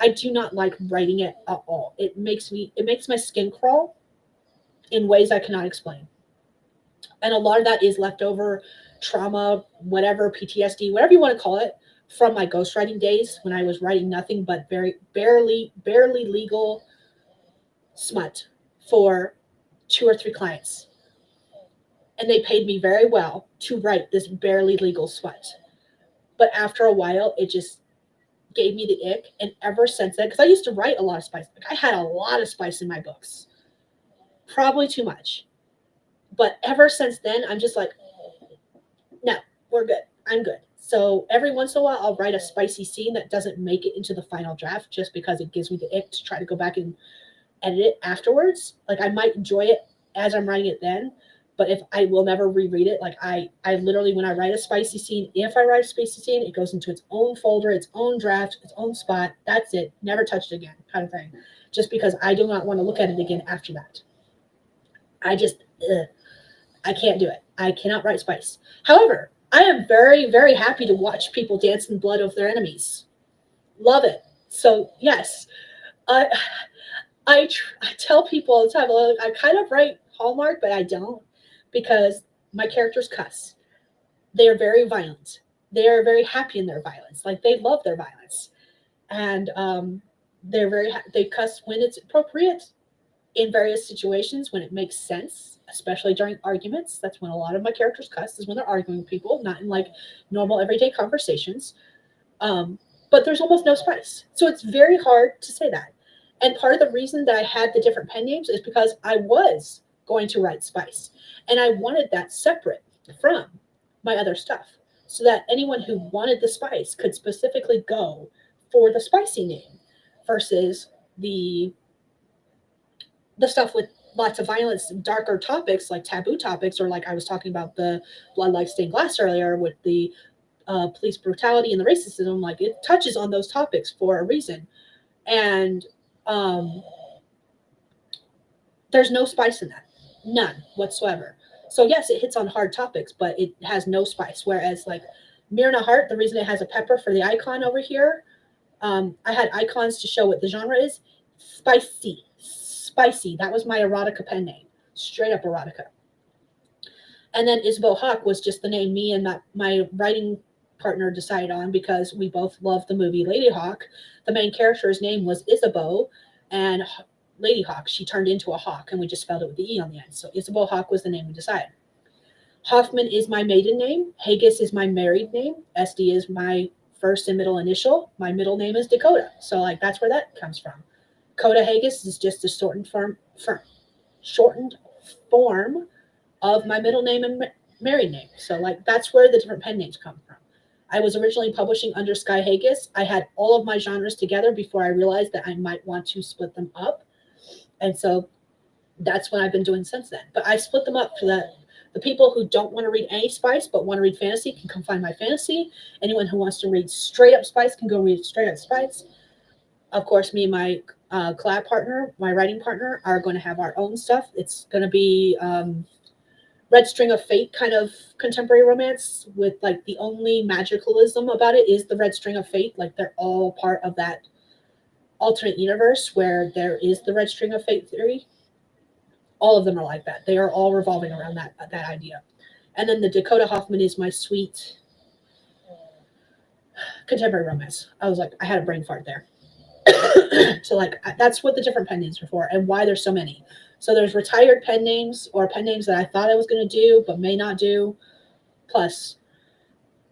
A: I do not like writing it at all. It makes my skin crawl in ways I cannot explain. And a lot of that is leftover trauma, whatever, PTSD, whatever you want to call it, from my ghostwriting days when I was writing nothing but very barely legal smut for 2 or 3 clients. And they paid me very well to write this barely legal smut. But after a while, it just gave me the ick. And ever since then, because I used to write a lot of spice. Like I had a lot of spice in my books. Probably too much. But ever since then, I'm just like, no, we're good. I'm good. So every once in a while, I'll write a spicy scene that doesn't make it into the final draft just because it gives me the ick to try to go back and edit it afterwards. Like I might enjoy it as I'm writing it then, but if I will never reread it, like I literally, when I write a spicy scene, if I write a spicy scene, it goes into its own folder, its own draft, its own spot. That's it. Never touched it again, kind of thing. Just because I do not want to look at it again after that. I can't do it. I cannot write spice. However, I am very, very happy to watch people dance in blood of their enemies. Love it. So yes, I tell people all the time, I kind of write Hallmark, but I don't, because my characters cuss. They are very violent. They are very happy in their violence. Like they love their violence, and they cuss when it's appropriate, in various situations when it makes sense, especially during arguments. That's when a lot of my characters cuss, is when they're arguing with people, not in like normal everyday conversations. But there's almost no spice. So it's very hard to say that. And part of the reason that I had the different pen names is because I was going to write spice. And I wanted that separate from my other stuff, so that anyone who wanted the spice could specifically go for the spicy name versus the stuff with lots of violence, darker topics like taboo topics, or like I was talking about the blood like stained glass earlier with the police brutality and the racism. Like it touches on those topics for a reason, and there's no spice in that, none whatsoever. So yes, it hits on hard topics, but it has no spice. Whereas like Myrna Hart, the reason it has a pepper for the icon over here, I had icons to show what the genre is. Spicy. Spicy. That was my erotica pen name. Straight up erotica. And then Isabel Hawk was just the name me and my writing partner decided on because we both loved the movie Lady Hawk. The main character's name was Isabeau, and Lady Hawk, she turned into a hawk, and we just spelled it with the E on the end. So Isabel Hawk was the name we decided. Hoffman is my maiden name. Haggis is my married name. SD is my first and middle initial. My middle name is Dakota. So like that's where that comes from. Coda Haggis is just a shortened form of my middle name and married name. So like that's where the different pen names come from. I was originally publishing under Skye Haggis. I had all of my genres together before I realized that I might want to split them up. And so that's what I've been doing since then. But I split them up so that the people who don't want to read any spice but want to read fantasy can come find my fantasy. Anyone who wants to read straight up spice can go read straight up spice. Of course, me and my collab partner, my writing partner, are going to have our own stuff. It's going to be Red String of Fate kind of contemporary romance with like the only magicalism about it is the Red String of Fate. Like they're all part of that alternate universe where there is the Red String of Fate theory. All of them are like that. They are all revolving around that idea. And then the Dakota Hoffman is my sweet contemporary romance. I was like, I had a brain fart there. So like that's what the different pen names are for and why there's so many. So there's retired pen names or pen names that I thought I was going to do but may not do. Plus,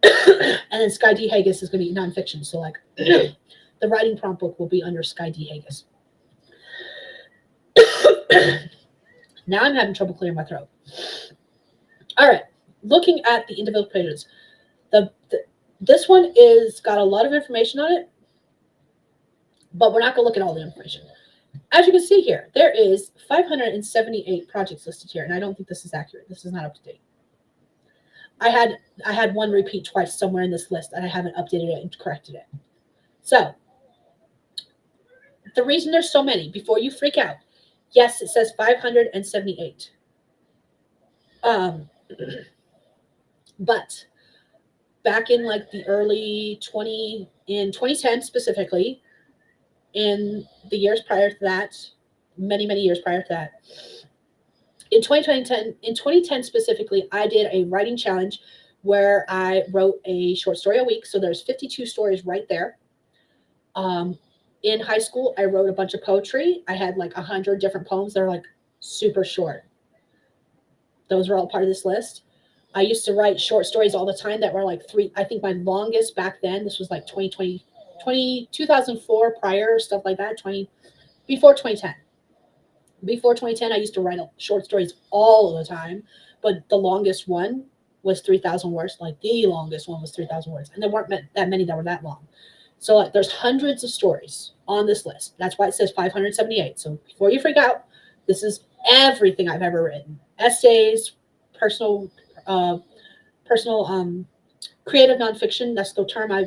A: and then Skye D. Haggis is going to be nonfiction. So like the writing prompt book will be under Skye D. Haggis. Now I'm having trouble clearing my throat. All right, looking at the individual pages, this one is got a lot of information on it, but we're not going to look at all the information. As you can see here, there is 578 projects listed here, and I don't think this is accurate. This is not up to date. I had one repeat twice somewhere in this list, and I haven't updated it and corrected it. So the reason there's so many, before you freak out, yes, it says 578. But back in like the early 2010 specifically, in the years prior to that, many years prior to that, in 2010 specifically, I did a writing challenge where I wrote a short story a week. So there's 52 stories right there. In high school, I wrote a bunch of poetry. I had like 100 different poems that are like super short. Those were all part of this list. I used to write short stories all the time that were like 3. I think my longest back then, this was like 2004 prior, stuff like that, before 2010. Before 2010, I used to write short stories all the time, but the longest one was 3,000 words. Like the longest one was 3,000 words, and there weren't that many that were that long. So like, there's hundreds of stories on this list. That's why it says 578. So before you freak out, this is everything I've ever written: essays, personal, creative nonfiction. That's the term I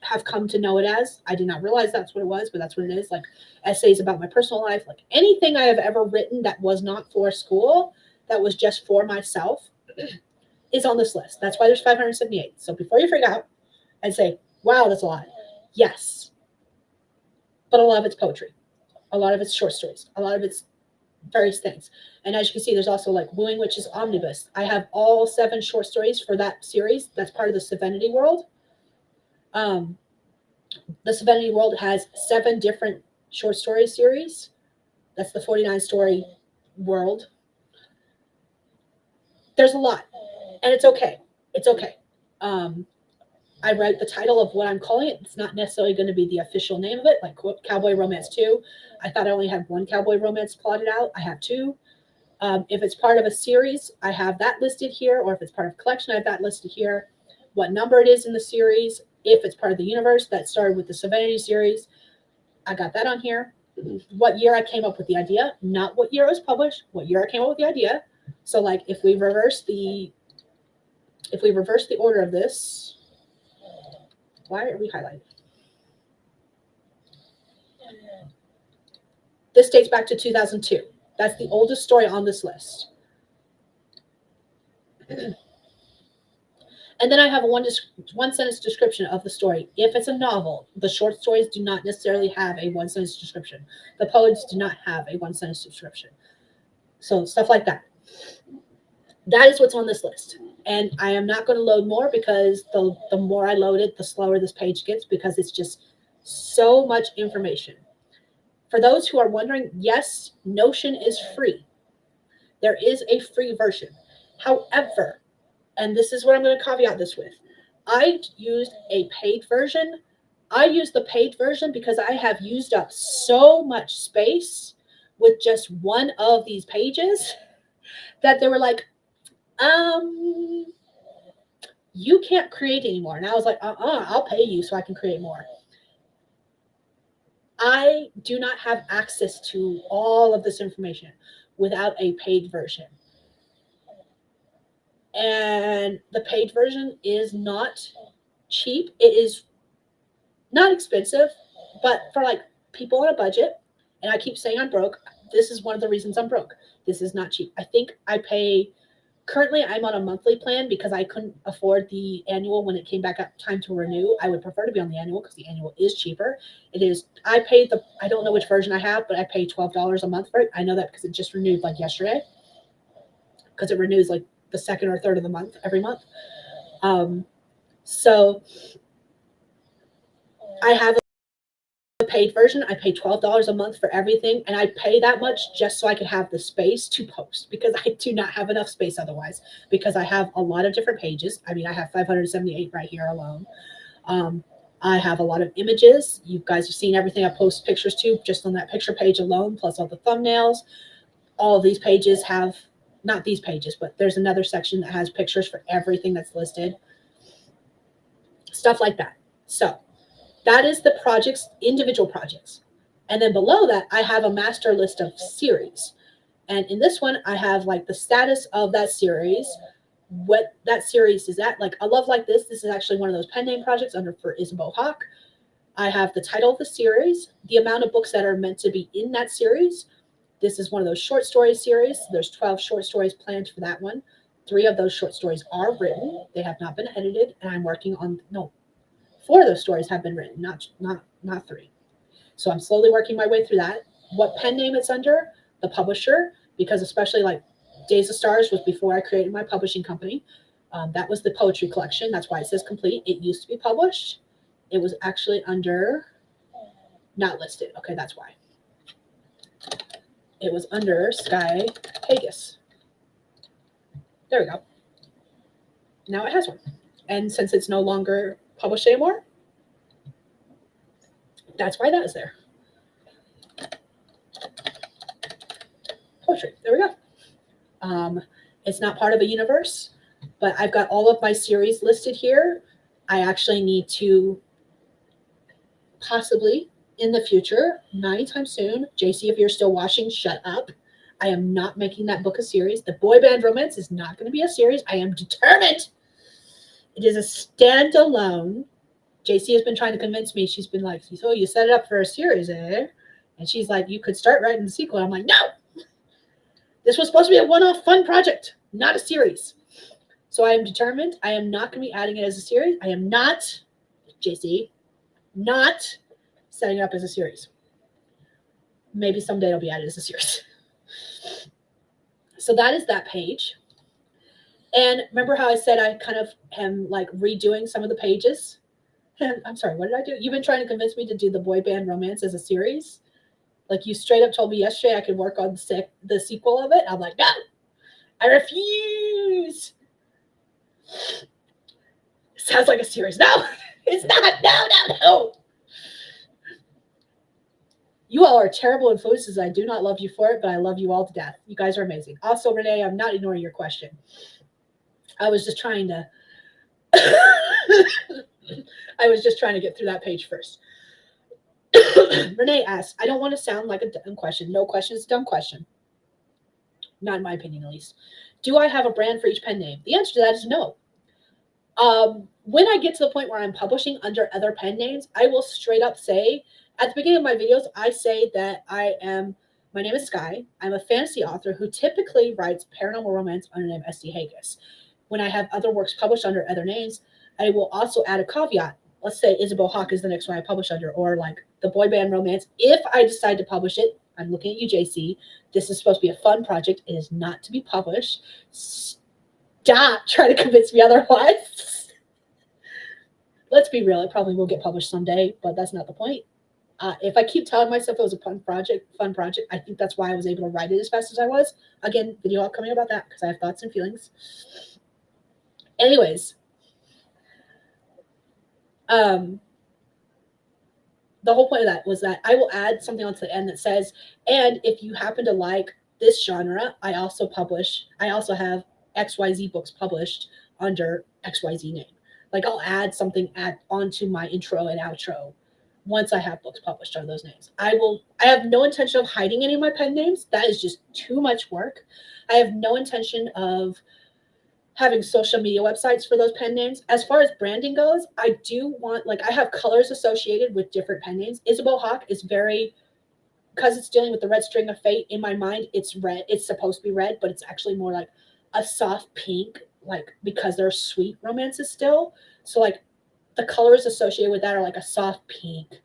A: have come to know it as. I did not realize that's what it was, but that's what it is. Like essays about my personal life, like anything I have ever written that was not for school, that was just for myself, is on this list. That's why there's 578. So before you freak out and say, wow, that's a lot. Yes. But a lot of it's poetry. A lot of it's short stories. A lot of it's various things. And as you can see, there's also like Wooing Witches Omnibus. I have all 7 short stories for that series. That's part of the Serenity World. The Serenity World has 7 different short story series. That's the 49 story world. There's a lot, and it's okay. It's okay. I write the title of what I'm calling it. It's not necessarily going to be the official name of it, like Cowboy Romance 2. I thought I only had 1 cowboy romance plotted out. I have 2. If it's part of a series, I have that listed here, or if it's part of a collection, I have that listed here. What number it is in the series. If it's part of the universe that started with the Serenity series, I got that on here. What year I came up with the idea, not what year it was published, what year I came up with the idea. So like if we reverse the order of this, why are we highlighting? This dates back to 2002. That's the oldest story on this list. And And then I have a one sentence description of the story. If it's a novel, the short stories do not necessarily have a one sentence description. The poets do not have a one sentence description. So stuff like that. That is what's on this list. And I am not going to load more because the more I load it, the slower this page gets because it's just so much information. For those who are wondering, yes, Notion is free. There is a free version. However, and this is what I'm going to caveat this with, I used a paid version. I used the paid version because I have used up so much space with just one of these pages that they were like, you can't create anymore. And I was like, I'll pay you so I can create more. I do not have access to all of this information without a paid version. And the paid version is not cheap. It is not expensive, but for like people on a budget, and I keep saying I'm broke, this is one of the reasons I'm broke. This is not cheap. I think I pay, currently I'm on a monthly plan because I couldn't afford the annual when it came back up time to renew. I would prefer to be on the annual because the annual is cheaper. It is, I paid I don't know which version I have, but I pay $12 a month for it. I know that because it just renewed like yesterday, because it renews like the second or third of the month every month. So I have a paid version. I pay $12 a month for everything, and I pay that much just so I could have the space to post because I do not have enough space otherwise, because I have a lot of different pages. I mean, I have 578 right here alone. I have a lot of images. You guys have seen everything I post pictures to just on that picture page alone, plus all the thumbnails. All of these pages have, not these pages, but there's another section that has pictures for everything that's listed. Stuff like that. So that is the projects, individual projects. And then below that, I have a master list of series. And in this one, I have like the status of that series, what that series is at. Like A Love Like This is actually one of those pen name projects under for Isabeau Hawk. I have the title of the series, the amount of books that are meant to be in that series. This is one of those short story series. There's 12 short stories planned for that one. 3 of those short stories are written. They have not been edited, and I'm working on, no, 4 of those stories have been written, not 3. So I'm slowly working my way through that. What pen name it's under, the publisher, because especially like Days of Stars was before I created my publishing company. That was the poetry collection. That's why it says complete. It used to be published. It was actually under, not listed. Okay, that's why. It was under Skye Haggis. There we go. Now it has one. And since it's no longer published anymore, that's why that is there. Poetry. There we go. It's not part of a universe, but I've got all of my series listed here. I actually need to possibly in the future, not anytime soon. JC, if you're still watching, shut up. I am not making that book a series. The boy band romance is not going to be a series. I am determined. It is a standalone. JC has been trying to convince me. She's been like, "Oh, you set it up for a series, eh?" And she's like, "You could start writing the sequel." I'm like, "No. This was supposed to be a one-off fun project, not a series." So I am determined. I am not going to be adding it as a series. I am not, JC, not setting it up as a series. Maybe someday it'll be added as a series. So that is that page. And remember how I said I kind of am like redoing some of the pages? I'm sorry, what did I do? You've been trying to convince me to do the boy band romance as a series. Like you straight up told me yesterday I could work on the sequel of it. I'm like, no, I refuse. Sounds like a series. No, it's not. No. You all are terrible influences. I do not love you for it, but I love you all to death. You guys are amazing. Also, Renee, I'm not ignoring your question. I was just trying to get through that page first. Renee asks, I don't want to sound like a dumb question. No question is a dumb question. Not in my opinion, at least. Do I have a brand for each pen name? The answer to that is no. When I get to the point where I'm publishing under other pen names, I will straight up say, at the beginning of my videos, I say that my name is Skye. I'm a fantasy author who typically writes paranormal romance under the name S.D. Haggis. when I have other works published under other names, I will also add a caveat. Let's say Isabel Hawk is the next one I publish under, or like the boy band romance. If I decide to publish it, I'm looking at you, JC. This is supposed to be a fun project. It is not to be published. Stop trying to convince me otherwise. Let's be real. It probably will get published someday, but that's not the point. If I keep telling myself it was a fun project, I think that's why I was able to write it as fast as I was. Again, video upcoming about that because I have thoughts and feelings. Anyways, the whole point of that was that I will add something onto the end that says, and if you happen to like this genre, I also have XYZ books published under XYZ name. Like I'll add something onto my intro and outro once I have books published under those names. I have no intention of hiding any of my pen names. That is just too much work. I have no intention of having social media websites for those pen names. As far as branding goes, I do want, like, I have colors associated with different pen names. Isabel Hawk is because it's dealing with the red string of fate, in my mind, it's red. It's supposed to be red, but it's actually more like a soft pink, like, because they're sweet romances still. So, like, the colors associated with that are like a soft pink.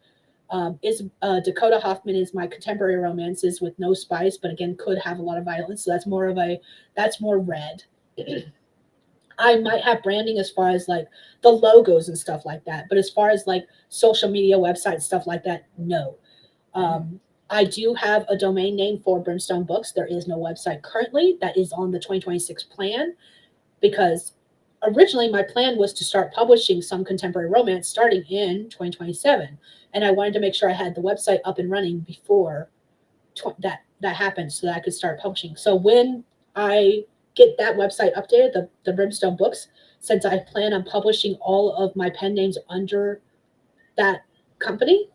A: Dakota Hoffman is my contemporary romances with no spice, but again, could have a lot of violence. So that's more red. I might have branding as far as like the logos and stuff like that. But as far as like social media websites, stuff like that, no. I do have a domain name for Brimstone Books. There is no website currently. That is on the 2026 plan, because originally my plan was to start publishing some contemporary romance starting in 2027. And I wanted to make sure I had the website up and running before that happened so that I could start publishing. So when I get that website updated, the Brimstone Books, since I plan on publishing all of my pen names under that company,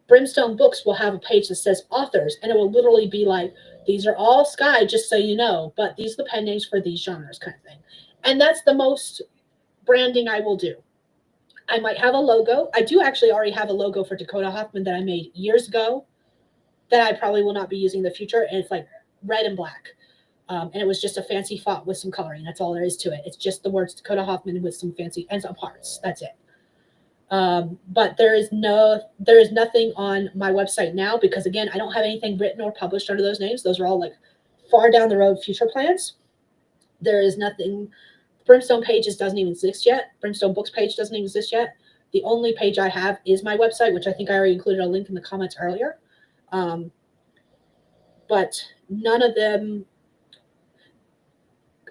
A: Brimstone Books will have a page that says authors, and it will literally be like, these are all Skye, just so you know, but these are the pen names for these genres, kind of thing. And that's the most branding I will do. I might have a logo. I do actually already have a logo for Dakota Hoffman that I made years ago that I probably will not be using in the future, and it's like red and black. And it was just a fancy font with some coloring. That's all there is to it. It's just the words Dakota Hoffman with some fancy and some hearts. That's it. But there is nothing on my website now because, again, I don't have anything written or published under those names. Those are all like far down the road future plans. There is nothing. Brimstone pages doesn't even exist yet. Brimstone Books page doesn't exist yet. The only page I have is my website, which I think I already included a link in the comments earlier. But none of them,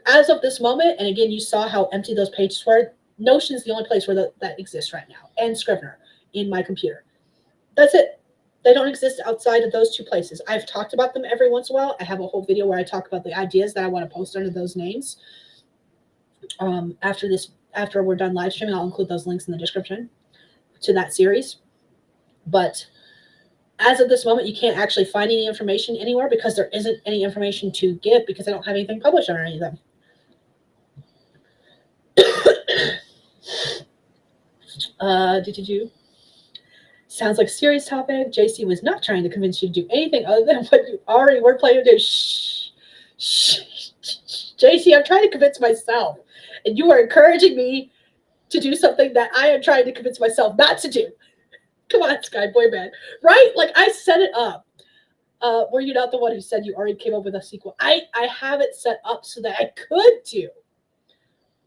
A: as of this moment, and again, you saw how empty those pages were. Notion is the only place where that exists right now, and Scrivener in my computer. That's it. They don't exist outside of those two places. I've talked about them every once in a while. I have a whole video where I talk about the ideas that I want to post under those names. After we're done live streaming, I'll include those links in the description to that series. But as of this moment, you can't actually find any information anywhere because there isn't any information to give because I don't have anything published on any of them. Sounds like a serious topic. JC was not trying to convince you to do anything other than what you already were planning to do. Shh. JC, I'm trying to convince myself. And you are encouraging me to do something that I am trying to convince myself not to do. Come on, Skye, boy band. Right? Like, I set it up. Were you not the one who said you already came up with a sequel? I have it set up so that I could do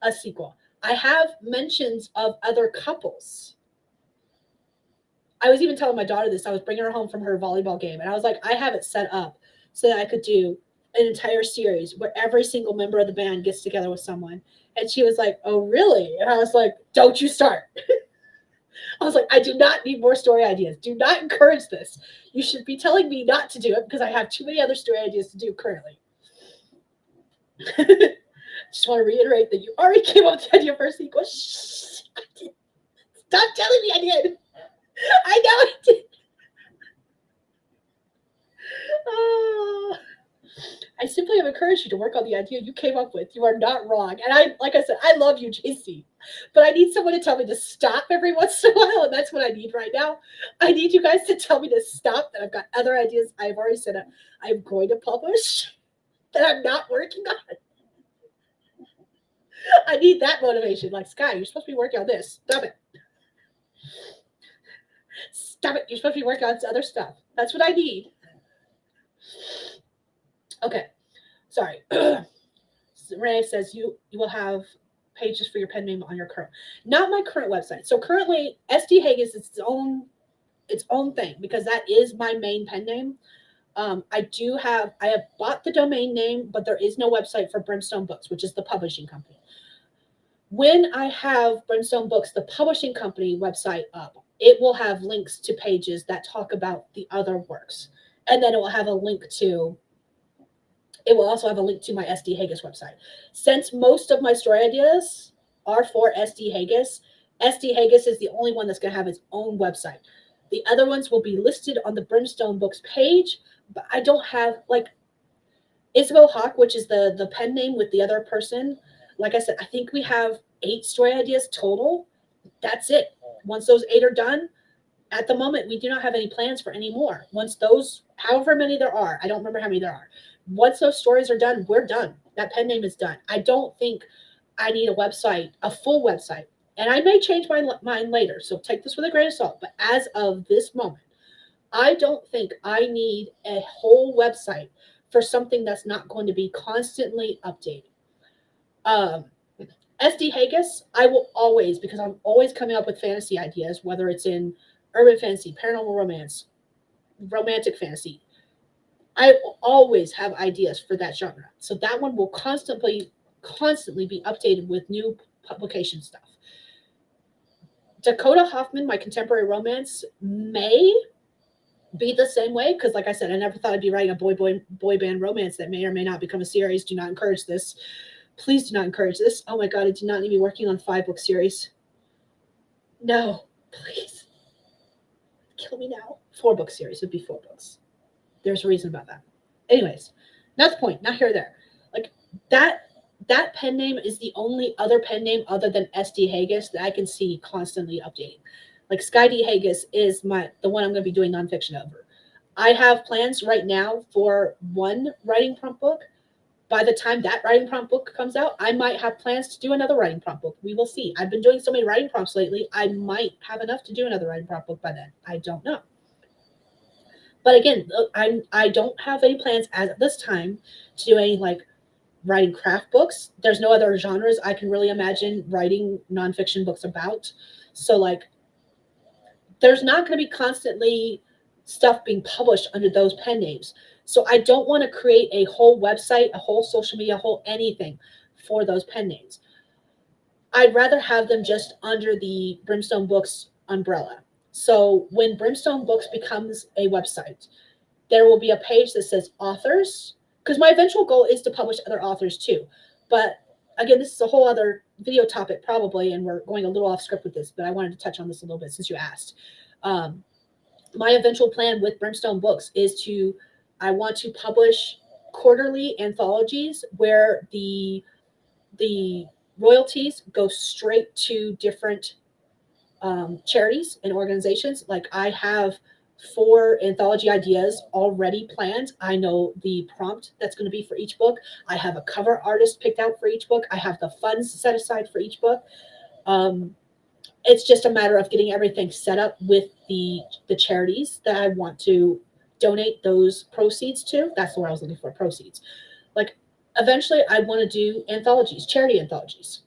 A: a sequel. I have mentions of other couples. I was even telling my daughter this. I was bringing her home from her volleyball game, and I was like, I have it set up so that I could do an entire series where every single member of the band gets together with someone. And she was like, oh, really? And I was like, don't you start. I was like, I do not need more story ideas. Do not encourage this. You should be telling me not to do it because I have too many other story ideas to do currently. Just want to reiterate that you already came up with the idea for a sequel. Shh. Stop telling me I did. I know I did. I simply have encouraged you to work on the idea you came up with. You are not wrong. And like I said, I love you, JC. But I need someone to tell me to stop every once in a while, and that's what I need right now. I need you guys to tell me to stop, that I've got other ideas I've already said I'm going to publish that I'm not working on. I need that motivation. Like, Skye, you're supposed to be working on this. Stop it. Stop it. You're supposed to be working on other stuff. That's what I need. Okay. Sorry. Renee says you will have pages for your pen name on your current, not my current website. So currently SD Haig is its own thing because that is my main pen name. I have bought the domain name, but there is no website for Brimstone Books, which is the publishing company. When I have Brimstone Books, the publishing company website up, it will have links to pages that talk about the other works. And then it will have a link to, it will also have a link to my SD Haggis website. Since most of my story ideas are for SD Haggis is the only one that's going to have its own website. The other ones will be listed on the Brimstone Books page, but I don't have, like, Isabel Hawk, which is the pen name with the other person. Like I said, I think we have 8 story ideas total. That's it. Once those 8 are done, at the moment, we do not have any plans for any more. Once those, however many there are, I don't remember how many there are. Once those stories are done, we're done. That pen name is done. I don't think I need a website, a full website. And I may change my mind later, so take this with a grain of salt. But as of this moment, I don't think I need a whole website for something that's not going to be constantly updated. SD Haggis, I will always, because I'm always coming up with fantasy ideas, whether it's in urban fantasy, paranormal romance, romantic fantasy. I will always have ideas for that genre. So that one will constantly be updated with new publication stuff. Dakota Hoffman, my contemporary romance, may be the same way because, like I said, I never thought I'd be writing a boy band romance that may or may not become a series. Do not encourage this. Please do not encourage this. Oh my God, I do not need to be working on 5-book series. No, please. Kill me now. 4-book series would be 4 books. There's a reason about that. Anyways, not the point. Not here or there. Like that pen name is the only other pen name other than SD Haggis that I can see constantly updating. Like Skye D. Haggis is the one I'm going to be doing nonfiction over. I have plans right now for one writing prompt book. By the time that writing prompt book comes out, I might have plans to do another writing prompt book. We will see. I've been doing so many writing prompts lately. I might have enough to do another writing prompt book by then. I don't know. But again, I don't have any plans at this time to do any like writing craft books. There's no other genres I can really imagine writing nonfiction books about. So like, there's not going to be constantly stuff being published under those pen names. So I don't want to create a whole website, a whole social media, a whole anything for those pen names. I'd rather have them just under the Brimstone Books umbrella. So when Brimstone Books becomes a website, there will be a page that says authors, because my eventual goal is to publish other authors too. But again, this is a whole other video topic probably, and we're going a little off script with this, but I wanted to touch on this a little bit since you asked. My eventual plan with Brimstone Books is I want to publish quarterly anthologies where the royalties go straight to different charities and organizations. Like I have 4 anthology ideas already planned. I know the prompt that's going to be for each book. I have a cover artist picked out for each book. I have the funds set aside for each book. It's just a matter of getting everything set up with the charities that I want to donate those proceeds to. That's where I was looking for, proceeds. Like eventually I want to do anthologies, charity anthologies.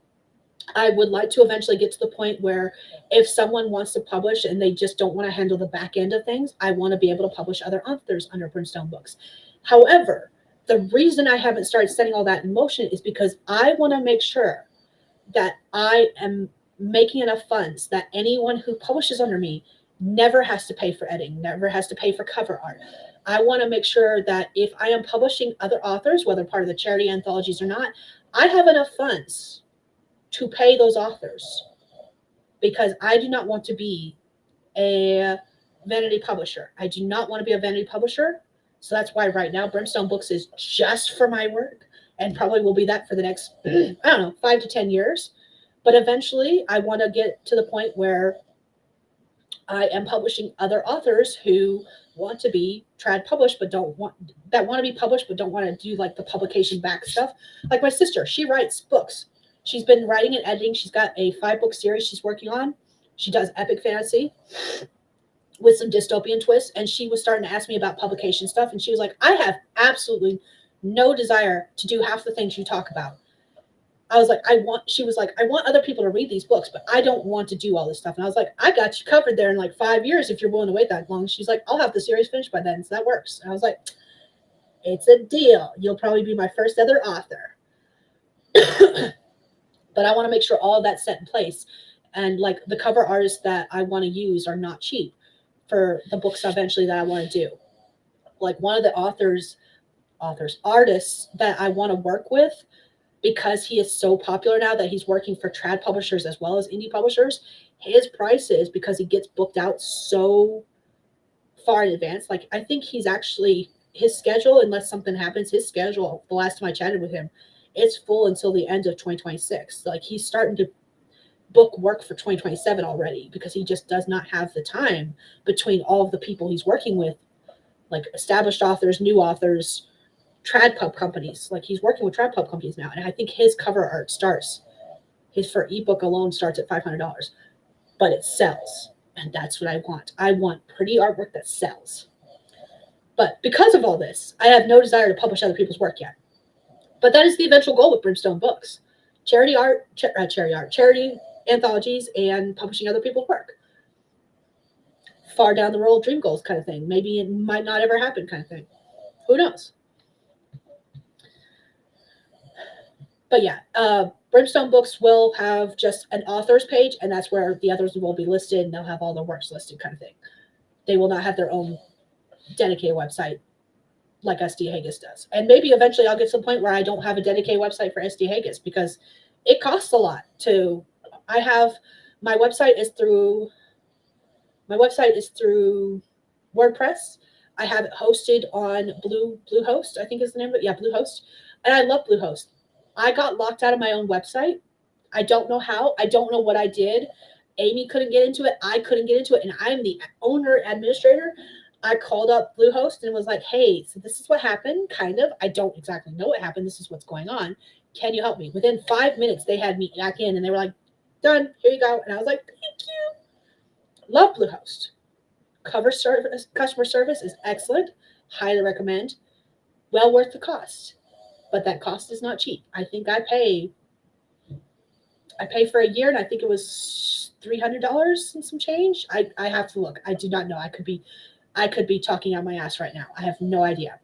A: I would like to eventually get to the point where if someone wants to publish and they just don't want to handle the back end of things, I want to be able to publish other authors under Brimstone Books. However, the reason I haven't started setting all that in motion is because I want to make sure that I am making enough funds that anyone who publishes under me never has to pay for editing, never has to pay for cover art. I want to make sure that if I am publishing other authors, whether part of the charity anthologies or not, I have enough funds to pay those authors, because I do not want to be a vanity publisher. I do not want to be a vanity publisher. So that's why right now Brimstone Books is just for my work, and probably will be that for the next, I don't know, 5 to 10 years. But eventually I want to get to the point where I am publishing other authors who want to be trad published, but want to be published, but don't want to do like the publication back stuff. Like my sister, she writes books. She's been writing and editing. She's got a 5-book series she's working on. She does epic fantasy with some dystopian twists. And she was starting to ask me about publication stuff. And she was like, I have absolutely no desire to do half the things you talk about. I was like, she was like, I want other people to read these books, but I don't want to do all this stuff. And I was like, I got you covered there in like 5 years if you're willing to wait that long. She's like, I'll have the series finished by then. So that works. And I was like, it's a deal. You'll probably be my first other author. But I want to make sure all of that's set in place. And like the cover artists that I want to use are not cheap for the books eventually that I want to do. Like one of the artists that I want to work with, because he is so popular now that he's working for trad publishers as well as indie publishers, his prices, because he gets booked out so far in advance. Like I think he's actually, his schedule, unless something happens, his schedule, the last time I chatted with him, it's full until the end of 2026. Like he's starting to book work for 2027 already because he just does not have the time between all of the people he's working with, like established authors, new authors, trad pub companies. Like he's working with trad pub companies now. And I think his cover art his for ebook alone starts at $500, but it sells. And that's what I want. I want pretty artwork that sells. But because of all this, I have no desire to publish other people's work yet. But that is the eventual goal with Brimstone Books. Charity anthologies, and publishing other people's work. Far down the road dream goals kind of thing. Maybe it might not ever happen kind of thing. Who knows? But yeah, Brimstone Books will have just an author's page, and that's where the others will be listed, and they'll have all their works listed kind of thing. They will not have their own dedicated website like SD Haggis does. And maybe eventually I'll get to the point where I don't have a dedicated website for SD Haggis because it costs a lot to, my website is through WordPress. I have it hosted on Bluehost, I think is the name of it. Yeah, Bluehost. And I love Bluehost. I got locked out of my own website. I don't know how. I don't know what I did. Amy couldn't get into it. I couldn't get into it. And I'm the owner administrator. I called up Bluehost and was like, hey, so this is what happened, kind of. I don't exactly know what happened. This is what's going on. Can you help me? Within 5 minutes, they had me back in and they were like, done, here you go. And I was like, thank you. Love Bluehost. Customer service is excellent. Highly recommend. Well worth the cost. But that cost is not cheap. I think I pay for a year, and I think it was $300 and some change. I have to look. I do not know. I could be talking out my ass right now. I have no idea.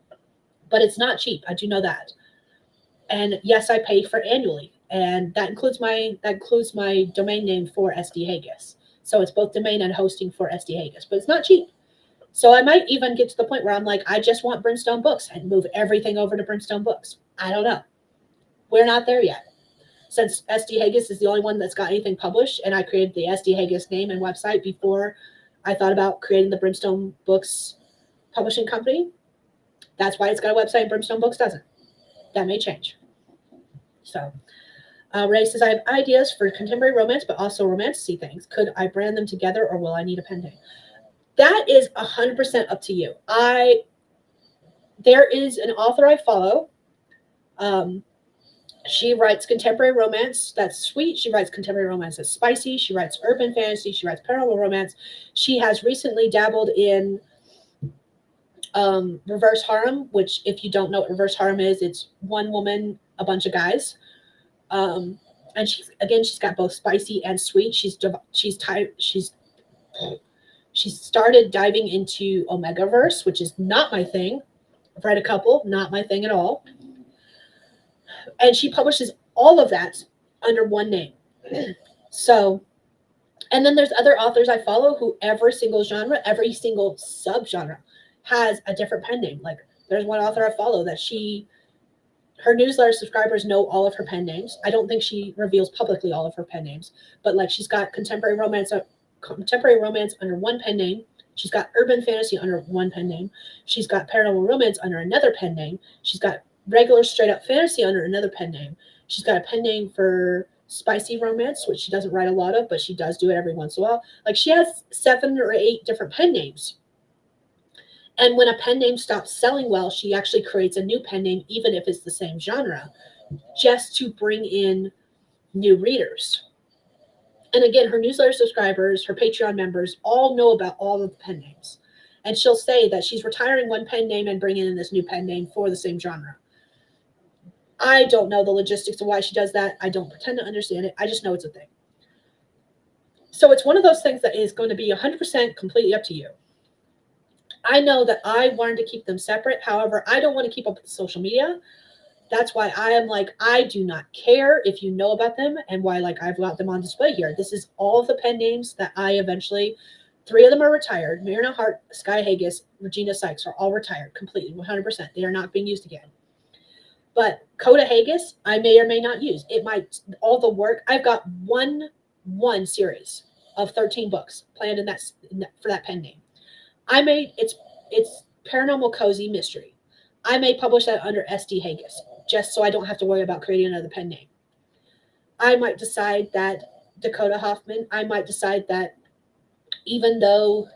A: But it's not cheap. I do know that. And yes, I pay for annually. And that includes my domain name for SD Haggis. So it's both domain and hosting for SD Haggis. But it's not cheap. So I might even get to the point where I'm like, I just want Brimstone Books and move everything over to Brimstone Books. I don't know. We're not there yet. Since SD Haggis is the only one that's got anything published, and I created the SD Haggis name and website before I thought about creating the Brimstone Books publishing company. That's why it's got a website and Brimstone Books doesn't. That may change. So Renee says, I have ideas for contemporary romance, but also romantasy things. Could I brand them together, or will I need a pen name? That is 100% up to you. There is an author I follow. She writes contemporary romance that's sweet. She writes contemporary romance that's spicy. She writes urban fantasy. She writes paranormal romance. She has recently dabbled in reverse harem, which, if you don't know what reverse harem is, it's one woman, a bunch of guys. And she's got both spicy and sweet. She's started diving into Omegaverse, which is not my thing. I've read a couple, not my thing at all. And she publishes all of that under one name. So, and then there's other authors I follow who every single subgenre has a different pen name. Like there's one author I follow that her newsletter subscribers know all of her pen names. I don't think she reveals publicly all of her pen names, but like she's got contemporary romance under one pen name. She's got urban fantasy under one pen name. She's got paranormal romance under another pen name. She's got regular straight up fantasy under another pen name. She's got a pen name for spicy romance, which she doesn't write a lot of, but she does do it every once in a while. Like she has 7 or 8 different pen names. And when a pen name stops selling well, she actually creates a new pen name, even if it's the same genre, just to bring in new readers. And again, her newsletter subscribers, her Patreon members all know about all of the pen names. And she'll say that she's retiring one pen name and bringing in this new pen name for the same genre. I don't know the logistics of why she does that. I don't pretend to understand it. I just know it's a thing. So it's one of those things that is going to be 100% completely up to you. I know that I wanted to keep them separate. However, I don't want to keep up with social media. That's why I am like, I do not care if you know about them, and why like I've got them on display here. This is all of the pen names that I eventually, 3 of them are retired. Marina Hart, Skye Haggis, Regina Sykes are all retired completely, 100%. They are not being used again. But Coda Haggis, I may or may not use. It might, all the work, I've got one series of 13 books planned in that for that pen name. I may, it's Paranormal Cozy Mystery. I may publish that under SD Haggis, just so I don't have to worry about creating another pen name. I might decide that Dakota Hoffman, I might decide that even though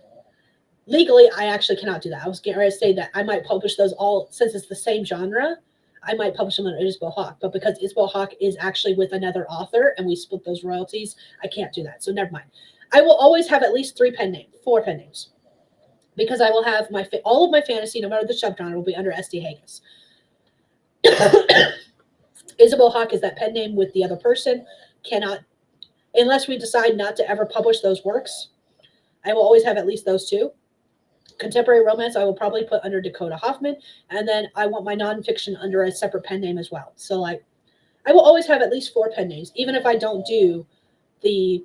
A: legally I actually cannot do that. I was getting ready to say that I might publish those all, since it's the same genre, I might publish them under Isabel Hawk. But because Isabel Hawk is actually with another author and we split those royalties, I can't do that. So never mind. I will always have at least 4 pen names. Because I will have all of my fantasy, no matter the subgenre, will be under SD Haggis. Isabel Hawk is that pen name with the other person. Cannot, unless we decide not to ever publish those works, I will always have at least those 2. Contemporary romance, I will probably put under Dakota Hoffman. And then I want my nonfiction under a separate pen name as well. So like, I will always have at least 4 pen names, even if I don't do the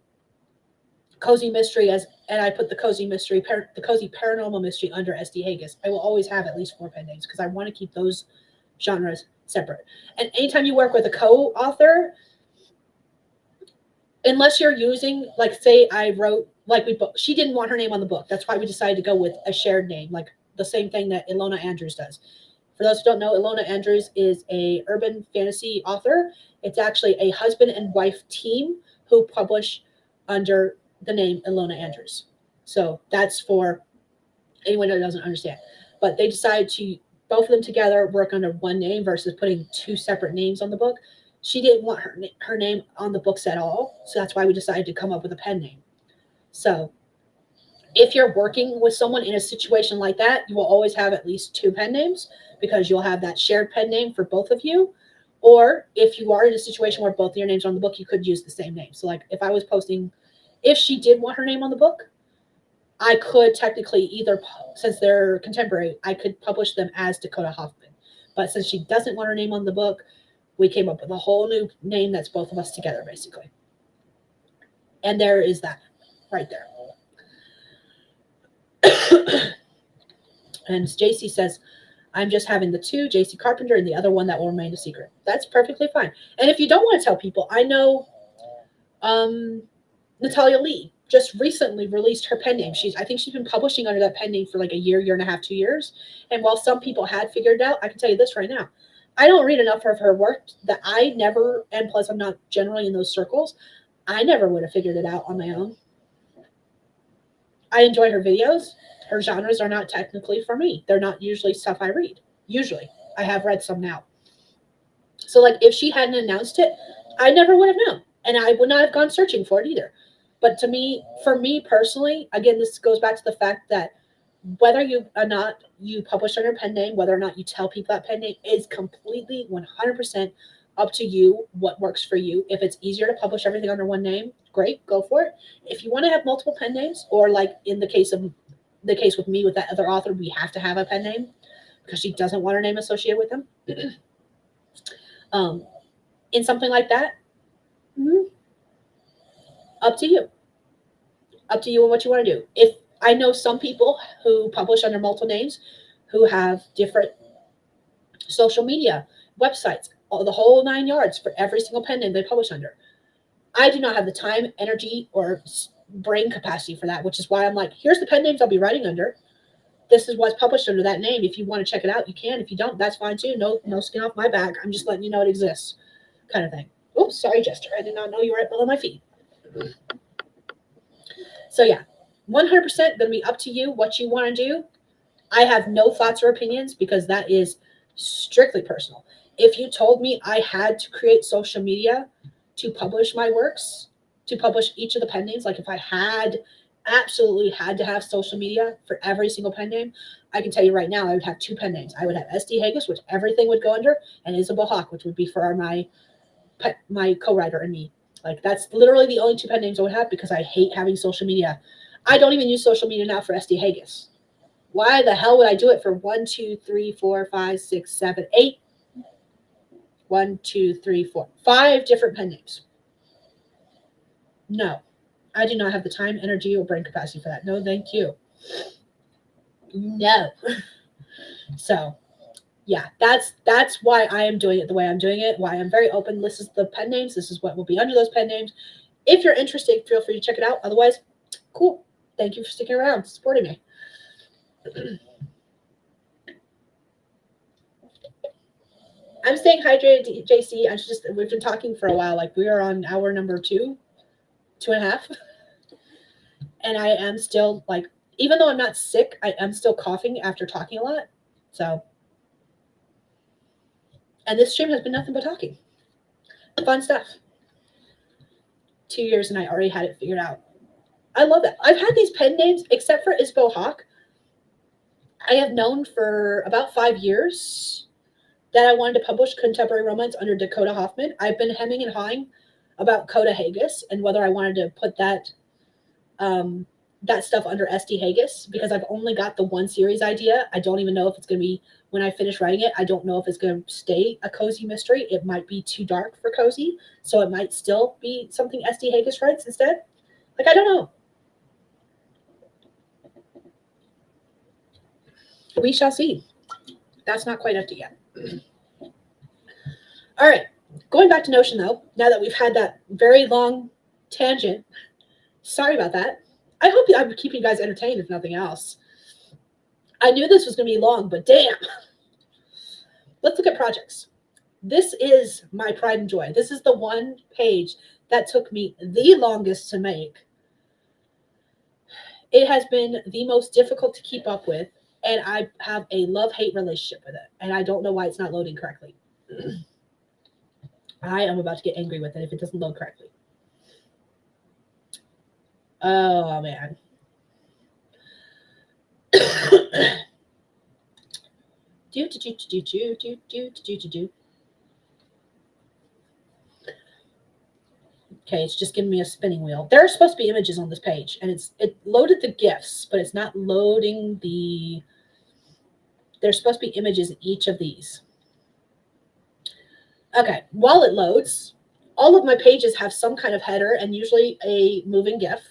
A: Cozy Mystery and I put the Cozy Mystery, the Cozy Paranormal Mystery under SD Haggis. I will always have at least 4 pen names because I want to keep those genres separate. And anytime you work with a co-author, unless you're using, like, say I wrote, like she didn't want her name on the book. That's why we decided to go with a shared name, like the same thing that Ilona Andrews does. For those who don't know, Ilona Andrews is a urban fantasy author. It's actually a husband and wife team who publish under the name Ilona Andrews. So that's for anyone who doesn't understand. But they decided to, both of them together, work under one name versus putting 2 separate names on the book. She didn't want her name on the books at all. So that's why we decided to come up with a pen name. So if you're working with someone in a situation like that, you will always have at least 2 pen names because you'll have that shared pen name for both of you. Or if you are in a situation where both of your names are on the book, you could use the same name. So like if I was posting, if she did want her name on the book, I could technically either, since they're contemporary, I could publish them as Dakota Hoffman. But since she doesn't want her name on the book, we came up with a whole new name that's both of us together, basically. And there is that right there. And JC says, I'm just having the 2, JC Carpenter, and the other one that will remain a secret. That's perfectly fine. And if you don't want to tell people, I know Natalia Lee just recently released her pen name. I think she's been publishing under that pen name for like a year and a half, 2 years. And while some people had figured it out, I can tell you this right now. I don't read enough of her work that I never, and plus I'm not generally in those circles, I never would have figured it out on my own. I enjoy her videos. Her genres are not technically for me. They're not usually stuff I read. Usually. I have read some now. So like if she hadn't announced it, I never would have known. And I would not have gone searching for it either. But to me, for me personally, again, this goes back to the fact that whether you or not you publish under a pen name, whether or not you tell people that pen name is completely 100% up to you, what works for you. If it's easier to publish everything under one name, great, go for it. If you want to have multiple pen names, or like in the case with me with that other author, we have to have a pen name because she doesn't want her name associated with them. In something like that, up to you. Up to you and what you want to do. If I know some people who publish under multiple names who have different social media, websites, the whole 9 yards for every single pen name they publish under. I do not have the time, energy, or brain capacity for that, which is why I'm like, here's the pen names I'll be writing under. This is what's published under that name. If you want to check it out, you can. If you don't, that's fine too. No skin off my back. I'm just letting you know it exists, kind of thing. Oops, sorry, Jester. I did not know you were right below my feet. So yeah, 100% going to be up to you what you want to do. I have no thoughts or opinions because that is strictly personal. If you told me I had to create social media to publish my works, to publish each of the pen names. Like if I absolutely had to have social media for every single pen name, I can tell you right now, I would have 2 pen names. I would have SD Haggis, which everything would go under, and Isabel Hawk, which would be for my co-writer and me. Like that's literally the only 2 pen names I would have because I hate having social media. I don't even use social media now for SD Haggis. Why the hell would I do it for 1, 2, 3, 4, 5, 6, 7, 8? 1, 2, 3, 4, 5 different pen names. No, I do not have the time, energy, or brain capacity for that. No, thank you. No. So, yeah, that's why I am doing it the way I'm doing it, why I'm very open. This is the pen names. This is what will be under those pen names. If you're interested, feel free to check it out. Otherwise, cool. Thank you for sticking around, supporting me. I'm staying hydrated, JC. We've been talking for a while. Like we are on hour number 2, 2.5. And I am still like, even though I'm not sick, I am still coughing after talking a lot. So, and this stream has been nothing but talking. Fun stuff. 2 years and I already had it figured out. I love that. I've had these pen names, except for Isabel Hawk, I have known for about 5 years that I wanted to publish contemporary romance under Dakota Hoffman. I've been hemming and hawing about Coda Haggis and whether I wanted to put that stuff under SD Haggis because I've only got the 1 series idea. I don't even know if it's going to be, when I finish writing it, I don't know if it's going to stay a cozy mystery. It might be too dark for cozy, so it might still be something SD Haggis writes instead. Like, I don't know. We shall see. That's not quite empty yet. All right. Going back to Notion, though, now that we've had that very long tangent, sorry about that. I hope I'm keeping you guys entertained, if nothing else. I knew this was going to be long, but damn. Let's look at projects. This is my pride and joy. This is the one page that took me the longest to make. It has been the most difficult to keep up with, and I have a love-hate relationship with it, and I don't know why it's not loading correctly. I am about to get angry with it if it doesn't load correctly. Oh, man. Okay, it's just giving me a spinning wheel. There are supposed to be images on this page, and it loaded the GIFs, but it's not loading the... There's supposed to be images in each of these. Okay, while it loads, all of my pages have some kind of header and usually a moving GIF.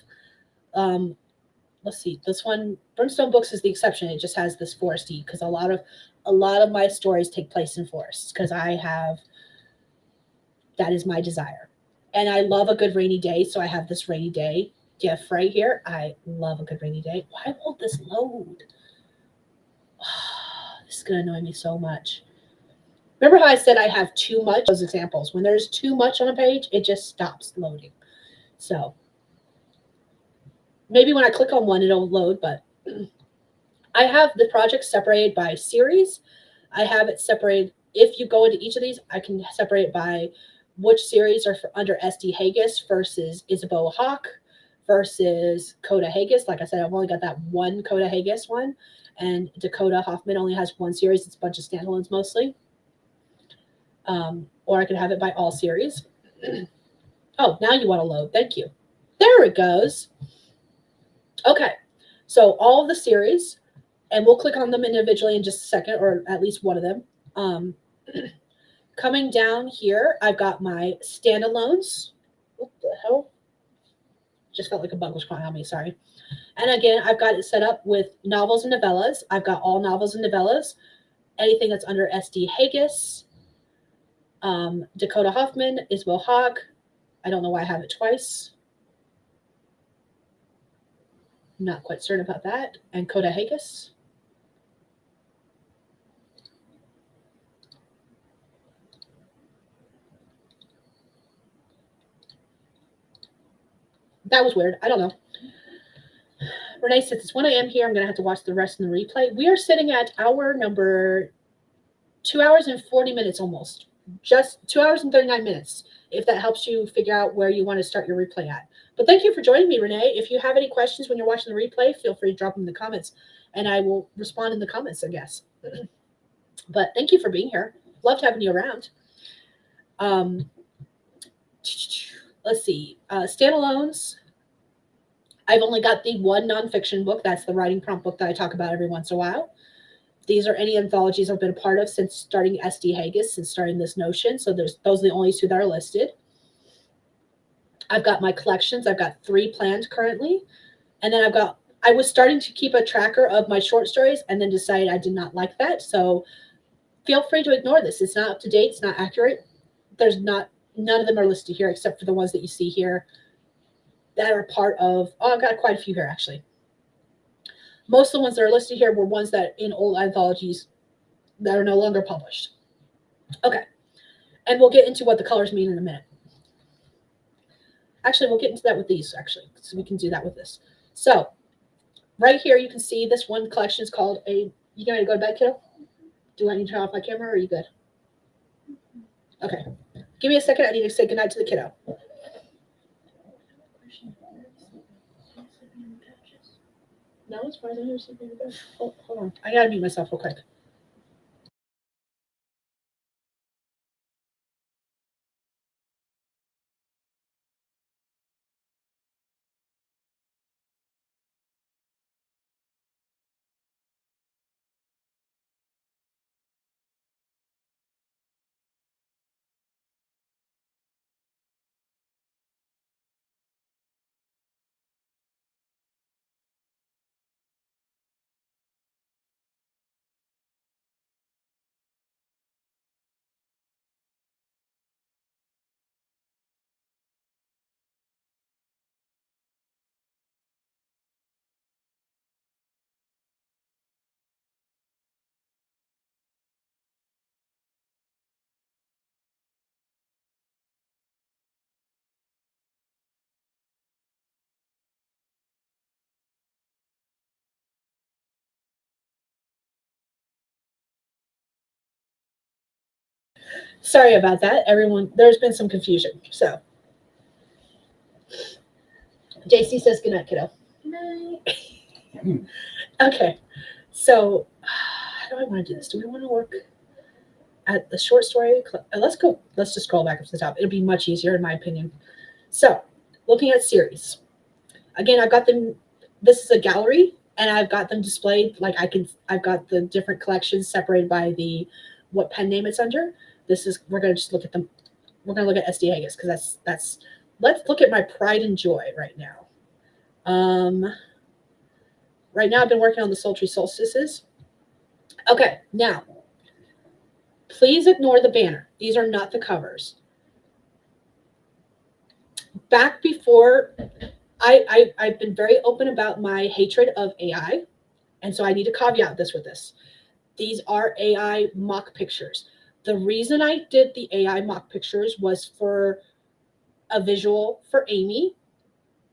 A: Let's see, this one, Brimstone Books is the exception. It just has this foresty because a lot of my stories take place in forests because that is my desire. And I love a good rainy day, so I have this rainy day GIF right here. I love a good rainy day. Why won't this load? Oh, this is going to annoy me so much. Remember how I said I have too much? Those examples. When there's too much on a page, it just stops loading. So maybe when I click on one, it'll load, but I have the project separated by series. I have it separated. If you go into each of these, I can separate it by which series are under SD Haggis versus Isabel Hawk versus Coda Haggis. Like I said, I've only got that one Coda Haggis one, and Dakota Hoffman only has 1 series. It's a bunch of standalones mostly. Or I could have it by all series. Oh, now you want to load. Thank you. There it goes. Okay, so all of the series, and we'll click on them individually in just a second, or at least one of them. Coming down here, I've got my standalones. What the hell? Just felt like a bug was crawling on me, sorry. And again, I've got it set up with novels and novellas. I've got all novels and novellas. Anything that's under SD Haggis. Dakota Hoffman, Isabel Hawk. I don't know why I have it twice. Not quite certain about that. And Coda Haggis. That was weird. I don't know. Renee says it's 1 a.m. here. I'm going to have to watch the rest in the replay. We are sitting at hour number 2 hours and 40 minutes almost. Just 2 hours and 39 minutes. if that helps you figure out where you want to start your replay at. But thank you for joining me, Renee. If you have any questions when you're watching the replay, feel free to drop them in the comments, and I will respond in the comments, I guess. But thank you for being here. Loved having you around. Let's see. Standalones. I've only got the one nonfiction book. That's the writing prompt book that I talk about every once in a while. These are any anthologies I've been a part of since starting SD Haggis, since starting this Notion. So those are the only two that are listed. I've got my collections. I've got 3 planned currently. And then I was starting to keep a tracker of my short stories and then decided I did not like that. So feel free to ignore this. It's not up to date. It's not accurate. None of them are listed here except for the ones that you see here that are part of, I've got quite a few here actually. Most of the ones that are listed here were ones that in old anthologies that are no longer published. Okay. And we'll get into what the colors mean in a minute. Actually, we'll get into that with these, actually. So we can do that with this. So right here, you can see this one collection is called you ready to go to bed, kiddo? Do I need to turn off my camera or are you good? Okay. Give me a second. I need to say goodnight to the kiddo. No, as far as I know, sleeping in bed. Oh, hold on. I gotta mute myself real quick. Sorry about that, everyone. There's been some confusion. So, JC says goodnight, kiddo. Night. Okay. So, how do I want to do this? Do we want to work at the short story? Let's go. Let's just scroll back up to the top. It'll be much easier, in my opinion. So, looking at series. Again, I've got them. This is a gallery, and I've got them displayed. Like I've got the different collections separated by what pen name it's under. We're going to just look at them. We're going to look at SD Haggis because that's. Let's look at my pride and joy right now. Right now I've been working on the sultry solstices. Okay, now please ignore the banner. These are not the covers. Back before, I've been very open about my hatred of AI, and so I need to caveat this with this. These are AI mock pictures. The reason I did the AI mock pictures was for a visual for Amy.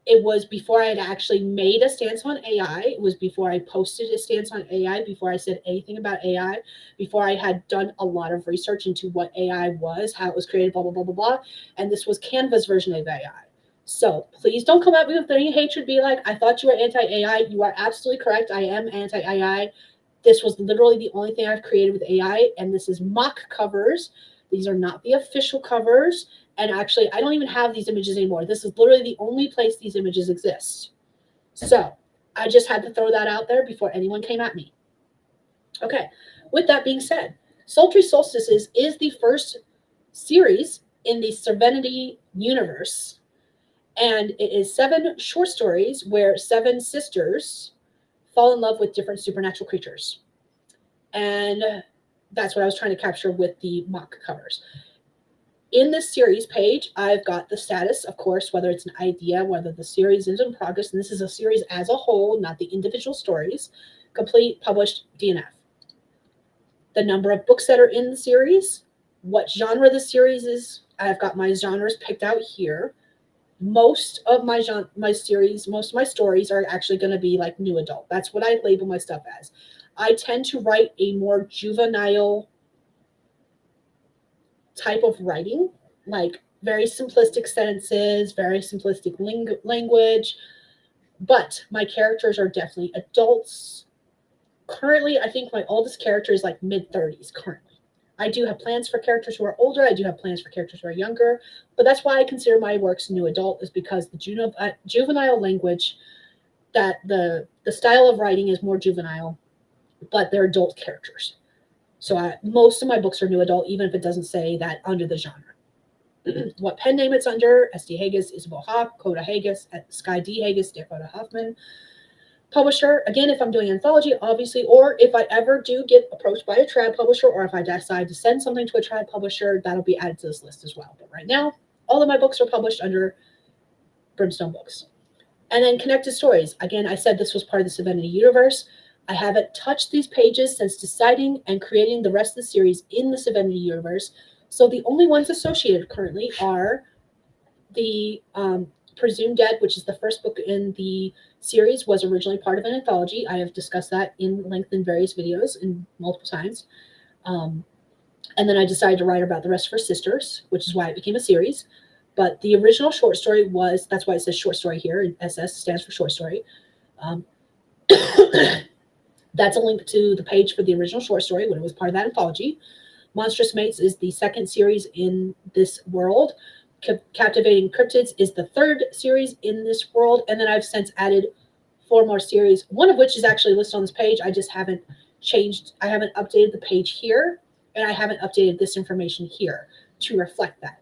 A: It was before I had actually made a stance on AI. It was before I posted a stance on AI, before I said anything about AI, before I had done a lot of research into what AI was, how it was created, blah, blah, blah, blah, blah. And this was Canva's version of AI. So please don't come at me with any hatred. Be like, I thought you were anti-AI. You are absolutely correct. I am anti-AI. This was literally the only thing I've created with AI. And this is mock covers. These are not the official covers. And actually, I don't even have these images anymore. This is literally the only place these images exist. So I just had to throw that out there before anyone came at me. Okay, with that being said, Sultry Solstices is the first series in the Serenity universe. And it is 7 short stories where 7 sisters fall in love with different supernatural creatures. And that's what I was trying to capture with the mock covers. In this series page, I've got the status, of course, whether it's an idea, whether the series is in progress, and this is a series as a whole, not the individual stories, complete, published, DNF. The number of books that are in the series, what genre the series is, I've got my genres picked out here. Most of my stories are actually going to be like new adult. That's what I label my stuff as. I tend to write a more juvenile type of writing. Like very simplistic sentences, very simplistic language, but my characters are definitely adults. Currently, I think my oldest character is like mid-30s currently. I do have plans for characters who are older. I do have plans for characters who are younger, but that's why I consider my works new adult, is because the juvenile language, that the style of writing is more juvenile, but they're adult characters. So most of my books are new adult, even if it doesn't say that under the genre. What pen name it's under: S.D. Haggis, Isabel Hawk, Coda Haggis, Skye D. Haggis, Dakota Hoffman. Publisher, again, if I'm doing anthology, obviously, or if I ever do get approached by a trad publisher, or if I decide to send something to a trad publisher, that'll be added to this list as well. But right now, all of my books are published under Brimstone Books. And then connected stories. Again, I said this was part of the Serenity universe. I haven't touched these pages since deciding and creating the rest of the series in the Serenity universe. So the only ones associated currently are the Presumed Dead, which is the first book in the series, was originally part of an anthology. I have discussed that in length in various videos and multiple times. And then I decided to write about the rest of her sisters, which is why it became a series. But the original short story was, that's why it says short story here, and SS stands for short story. That's a link to the page for the original short story when it was part of that anthology. Monstrous Mates is the second series in this world. Captivating Cryptids is the third series in this world. And then I've since added 4 more series, one of which is actually listed on this page. I just haven't I haven't updated the page here, and I haven't updated this information here to reflect that.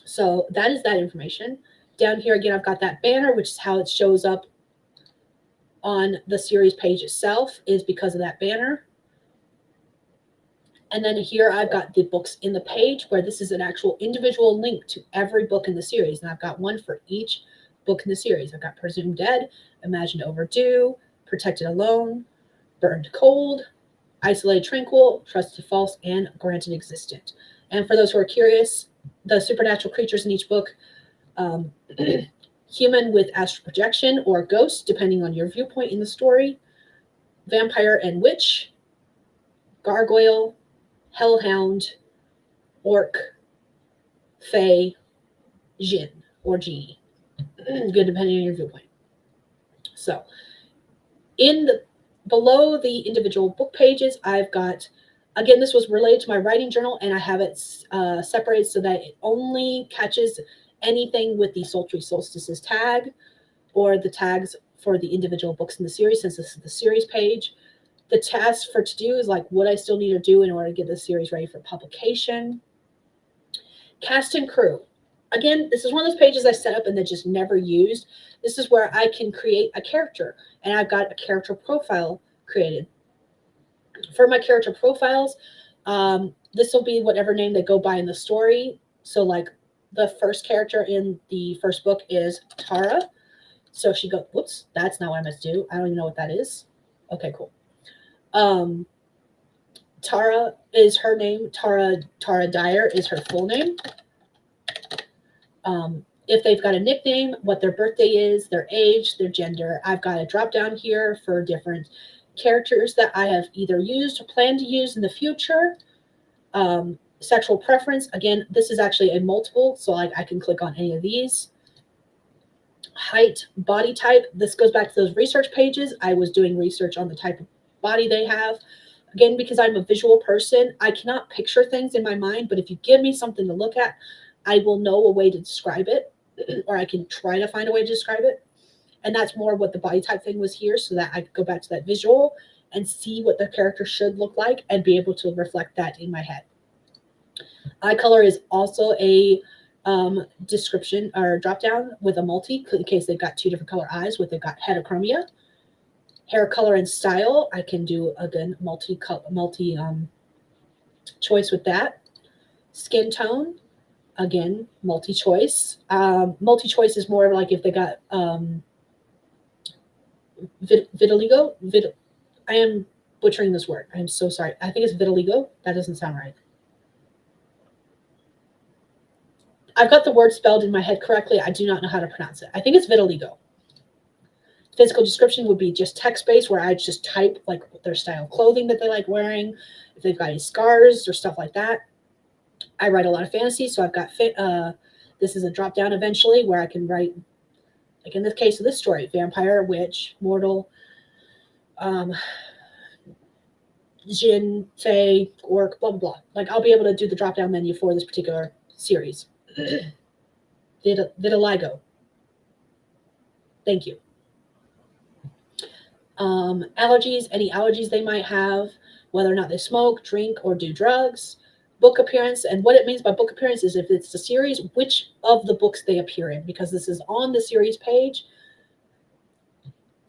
A: So that is that information. Down here, again, I've got that banner, which is how it shows up on the series page itself, is because of that banner. And then here I've got the books in the page, where this is an actual individual link to every book in the series. And I've got one for each book in the series. I've got Presumed Dead, Imagined Overdue, Protected Alone, Burned Cold, Isolated Tranquil, Trusted False, and Granted Existent. And for those who are curious, the supernatural creatures in each book, human with astral projection or ghost, depending on your viewpoint in the story, vampire and witch, gargoyle, hellhound, orc, fae, djinn, or genie. Good, depending on your viewpoint. So, below the individual book pages, I've got, again, this was related to my writing journal, and I have it separated so that it only catches anything with the Sultry Solstices tag, or the tags for the individual books in the series, since this is the series page. The task for to do is like what I still need to do in order to get the series ready for publication. Cast and crew. Again, this is one of those pages I set up and then just never used. This is where I can create a character, and I've got a character profile created. For my character profiles, this will be whatever name they go by in the story. So like the first character in the first book is Tara. So she goes, whoops, that's not what I meant to do. I don't even know what that is. Okay, cool. Tara is her name. Tara Dyer is her full name. If they've got a nickname, what their birthday is, their age, their gender. I've got a drop down here for different characters that I have either used or plan to use in the future. Sexual preference. Again, this is actually a multiple, so I can click on any of these. Height, body type. This goes back to those research pages. I was doing research on the type of body they have. Again, because I'm a visual person, I cannot picture things in my mind, but if you give me something to look at, I will know a way to describe it, or I can try to find a way to describe it. And that's more what the body type thing was here, so that I could go back to that visual and see what the character should look like and be able to reflect that in my head. Eye color is also a description or drop down with a multi, in case they've got 2 different color eyes, they've got heterochromia. Hair color and style, I can do, again, multi choice with that. Skin tone, again, multi-choice. Multi-choice is more like if they got vitiligo. I am butchering this word. I am so sorry. I think it's vitiligo. That doesn't sound right. I've got the word spelled in my head correctly. I do not know how to pronounce it. I think it's vitiligo. Physical description would be just text-based, where I just type like their style of clothing that they like wearing, if they've got any scars or stuff like that. I write a lot of fantasy, so I've got this is a drop down eventually where I can write, like in the case of this story, vampire, witch, mortal, um, Jin, Fae, Orc, blah blah blah. Like I'll be able to do the drop down menu for this particular series. Vitiligo. Thank you. Allergies, any allergies they might have, whether or not they smoke, drink, or do drugs. Book appearance, and what it means by book appearance is if it's a series, which of the books they appear in, because this is on the series page.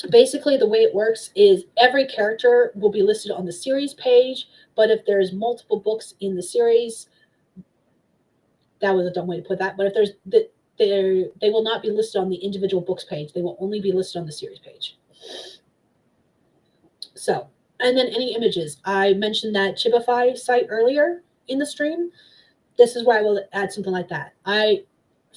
A: Basically, the way it works is every character will be listed on the series page, but if there's multiple books in the series, that was a dumb way to put that, but if there's they will not be listed on the individual books page. They will only be listed on the series page. So, and then any images. I mentioned that Chibify site earlier in the stream. This is where I will add something like that.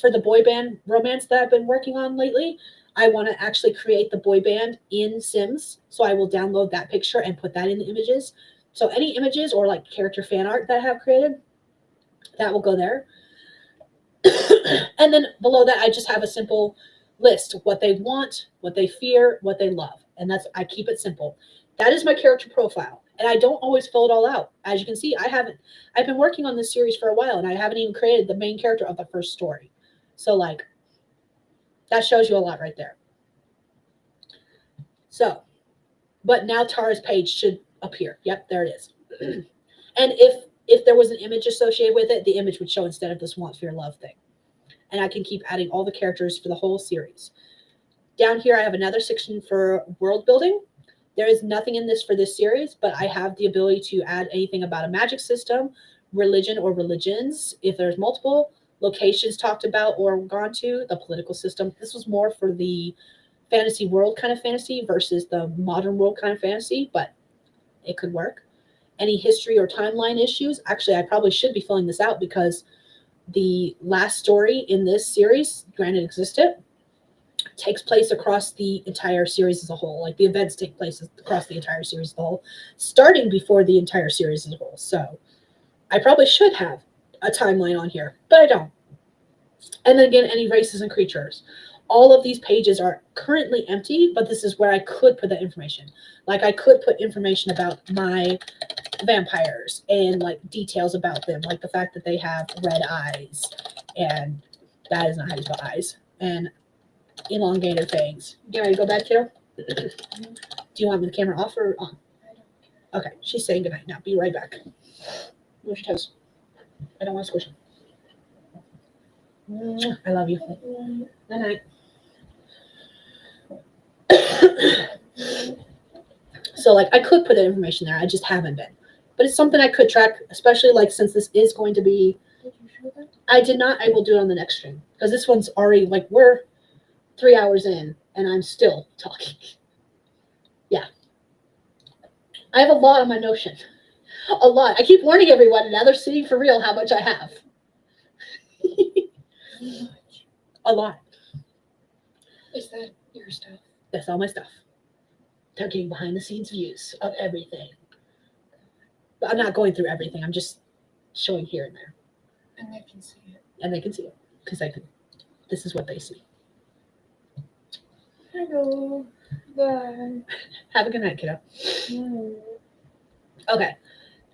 A: For the boy band romance that I've been working on lately, I want to actually create the boy band in Sims. So I will download that picture and put that in the images. So any images or like character fan art that I have created, that will go there. And then below that, I just have a simple list, what they want, what they fear, what they love. And I keep it simple. That is my character profile. And I don't always fill it all out. As you can see, I've been working on this series for a while and I haven't even created the main character of the first story. So like, that shows you a lot right there. So, but now Tara's page should appear. Yep, there it is. And if there was an image associated with it, the image would show instead of this want, fear, love thing. And I can keep adding all the characters for the whole series. Down here, I have another section for world building. There is nothing in this for this series, but I have the ability to add anything about a magic system, religion or religions, if there's multiple, locations talked about or gone to, the political system. This was more for the fantasy world kind of fantasy versus the modern world kind of fantasy, but it could work. Any history or timeline issues. Actually, I probably should be filling this out because the last story in this series, granted existed, takes place across the entire series as a whole. Like the events take place across the entire series as a whole, starting before the entire series as a whole. So I probably should have a timeline on here, but I don't. And then again, any races and creatures. All of these pages are currently empty, but this is where I could put that information. Like I could put information about my vampires and like details about them, like the fact that they have red eyes, and that is not how you spell eyes, and elongated fangs. You ready to go back here? Do you want the camera off or on? Okay, she's saying goodnight now. Be right back. Move your toes. I don't want to squish them. I love you. Good night. So like I could put that information there. I just haven't been. But it's something I could track, especially like since this is going to be. Did you show that? I did not. I will do it on the next stream because this one's already like we're 3 hours in and I'm still talking. Yeah. I have a lot on my Notion. A lot. I keep warning everyone, and now they're seeing for real how much I have. A lot.
B: Is that your stuff?
A: That's all my stuff. They're getting behind the scenes views of everything. But I'm not going through everything. I'm just showing here and there.
B: And they can see it.
A: And they can see it because this is what they see.
B: Hello. Bye.
A: Have a good night, kiddo. Okay.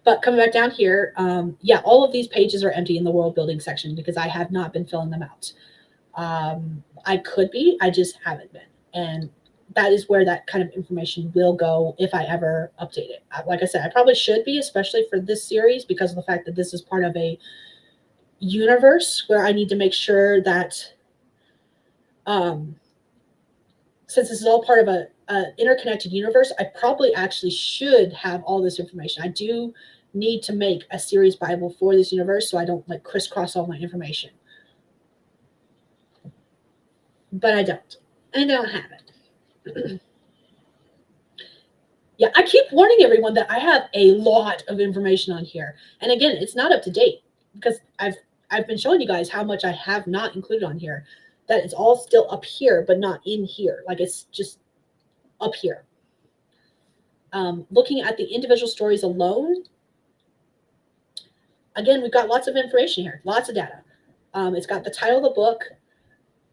A: But coming back down here, yeah, all of these pages are empty in the world building section because I have not been filling them out. I could be, I just haven't been. And that is where that kind of information will go if I ever update it. Like I said, I probably should be, especially for this series, because of the fact that this is part of a universe where I need to make sure that since this is all part of a interconnected universe, I probably actually should have all this information. I do need to make a series Bible for this universe so I don't like crisscross all my information. But I don't. I don't have it. Yeah, I keep warning everyone that I have a lot of information on here. And again, it's not up to date because I've been showing you guys how much I have not included on here. That it's all still up here, but not in here. Like it's just up here. Looking at the individual stories alone, Again, we've got lots of information here, lots of data. It's got the title of the book,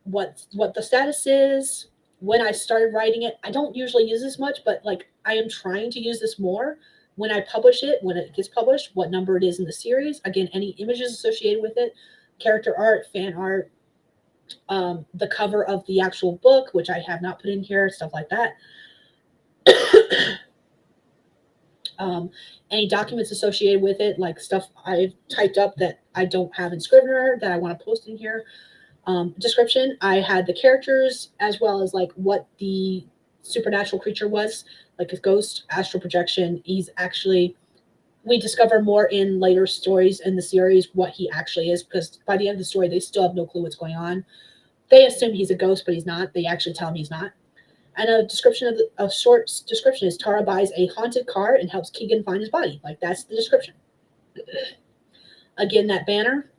A: what the status is, when I started writing it. I don't usually use this much, but like I am trying to use this more when I publish it, when it gets published, what number it is in the series. Again, any images associated with it, character art, fan art, the cover of the actual book, which I have not put in here, stuff like that. Any documents associated with it, like stuff I've typed up that I don't have in Scrivener that I want to post in here. Description, I had the characters as well as like what the supernatural creature was, like a ghost, astral projection. He's actually, we discover more in later stories in the series what he actually is, because by the end of the story, they still have no clue what's going on. They assume he's a ghost, but he's not. They actually tell him he's not. And a description of a short description is Tara buys a haunted car and helps Keegan find his body. Like that's the description. Again, that banner.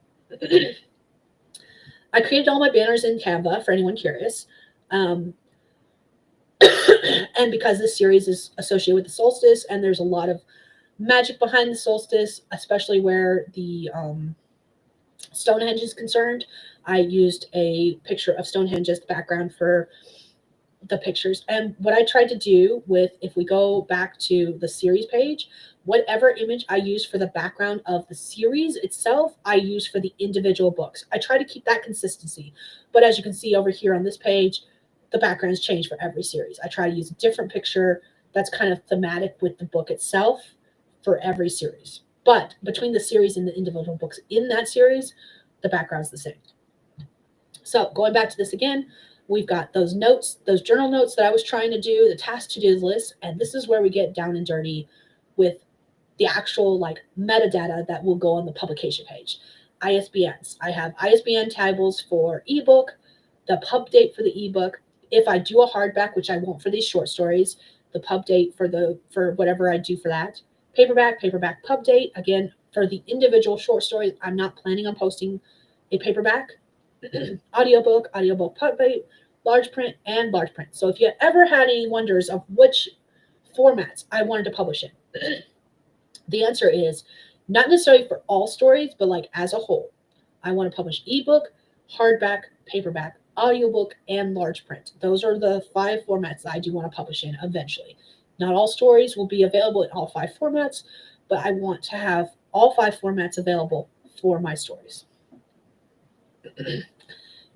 A: I created all my banners in Canva for anyone curious. And because this series is associated with the solstice and there's a lot of magic behind the solstice, especially where the Stonehenge is concerned, I used a picture of Stonehenge as the background for the pictures. And what I tried to do with, if we go back to the series page, whatever image I use for the background of the series itself, I use for the individual books. I try to keep that consistency. But as you can see over here on this page, the backgrounds change for every series. I try to use a different picture that's kind of thematic with the book itself for every series. But between the series and the individual books in that series, the background's the same. So going back to this again, we've got those notes, those journal notes that I was trying to do, the task to-do list, and this is where we get down and dirty with the actual like metadata that will go on the publication page. ISBNs. I have ISBN tables for ebook, the pub date for the ebook. If I do a hardback, which I won't for these short stories, the pub date for whatever I do for that. Paperback pub date. Again, for the individual short stories, I'm not planning on posting a paperback. Audiobook pub date, large print, and large print. So if you ever had any wonders of which formats I wanted to publish in, the answer is not necessarily for all stories, but like as a whole. I want to publish ebook, hardback, paperback, audiobook, and large print. Those are the 5 formats that I do want to publish in eventually. Not all stories will be available in all 5 formats, but I want to have all 5 formats available for my stories.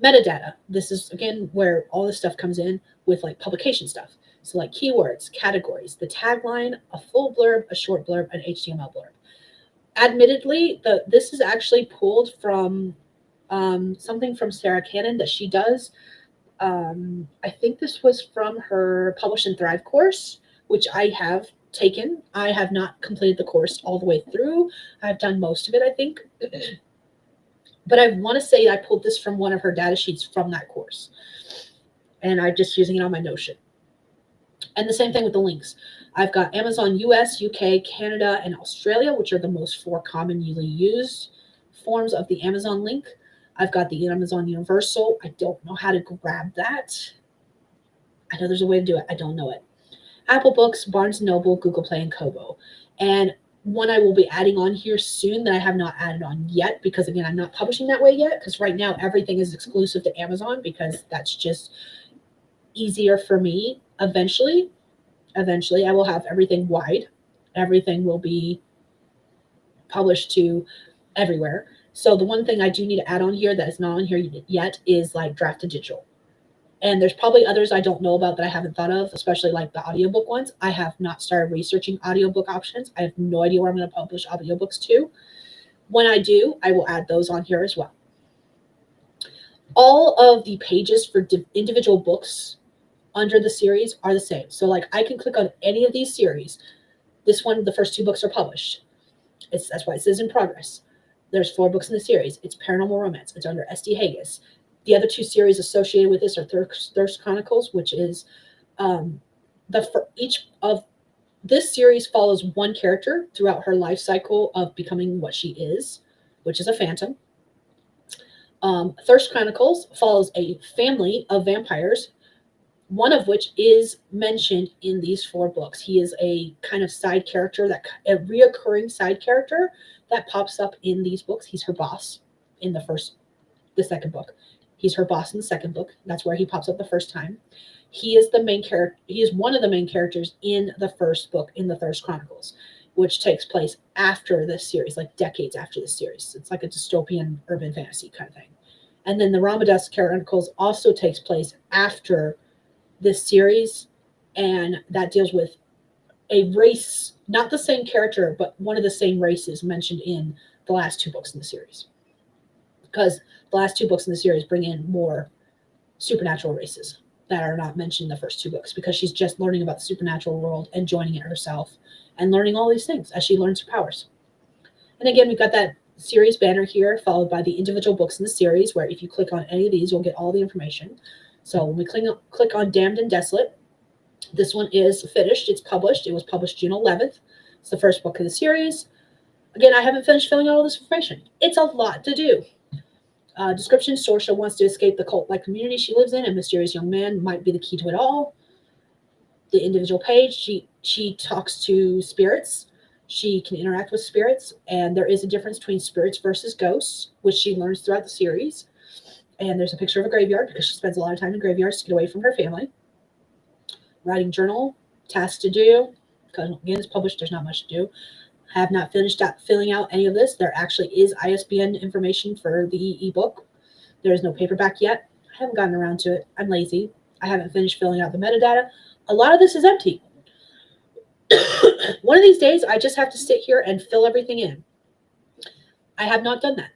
A: Metadata. This is, again, where all this stuff comes in with like publication stuff. So like keywords, categories, the tagline, a full blurb, a short blurb, an HTML blurb. Admittedly, this is actually pulled from something from Sarah Cannon that she does. I think this was from her Publish and Thrive course, which I have taken. I have not completed the course all the way through. I've done most of it, I think. But I want to say I pulled this from one of her data sheets from that course. And I'm just using it on my Notion. And the same thing with the links. I've got Amazon US, UK, Canada, and Australia, which are the most 4 commonly used forms of the Amazon link. I've got the Amazon Universal. I don't know how to grab that. I know there's a way to do it. I don't know it. Apple Books, Barnes & Noble, Google Play, and Kobo. And one I will be adding on here soon that I have not added on yet, because again, I'm not publishing that way yet, because right now everything is exclusive to Amazon, because that's just easier for me. Eventually I will have everything wide. Everything will be published to everywhere. So the one thing I do need to add on here that is not on here yet is like draft to digital. And there's probably others I don't know about that I haven't thought of, especially like the audiobook ones. I have not started researching audiobook options. I have no idea where I'm going to publish audiobooks to. When I do, I will add those on here as well. All of the pages for individual books under the series are the same. So like I can click on any of these series. This one, the first 2 books are published. That's why it says in progress. There's 4 books in the series. It's Paranormal Romance. It's under S.D. Haggis. The other 2 series associated with this are Thirst Chronicles, which is each of this series follows one character throughout her life cycle of becoming what she is, which is a phantom. Thirst Chronicles follows a family of vampires, one of which is mentioned in these 4 books. He is a kind of side character, a reoccurring side character that pops up in these books. He's her boss in the second book. He's her boss in the second book. That's where he pops up the first time. He is the main character. He is one of the main characters in the first book, in the Thirst Chronicles, which takes place after this series, like decades after this series. It's like a dystopian urban fantasy kind of thing. And then the Ramadas Chronicles also takes place after this series, and that deals with a race, not the same character, but one of the same races mentioned in the last two books in the series. Because the last two books in the series bring in more supernatural races that are not mentioned in the first two books, because she's just learning about the supernatural world and joining it herself and learning all these things as she learns her powers. And again, we've got that series banner here, followed by the individual books in the series, where if you click on any of these, you'll get all the information. So when we click on Damned and Desolate, this one is finished. It's published. It was published June 11th. It's the first book of the series. Again, I haven't finished filling out all this information. It's a lot to do. Description: Sorsha wants to escape the cult-like community she lives in, and mysterious young man might be the key to it all. The individual page, she talks to spirits. She can interact with spirits, and there is a difference between spirits versus ghosts, which she learns throughout the series. And there's a picture of a graveyard, because she spends a lot of time in graveyards to get away from her family. Writing journal, tasks to do, because again, it's published, there's not much to do. Have not finished filling out any of this. There actually is ISBN information for the ebook. There is no paperback yet. I haven't gotten around to it. I'm lazy. I haven't finished filling out the metadata. A lot of this is empty. One of these days, I just have to sit here and fill everything in. I have not done that.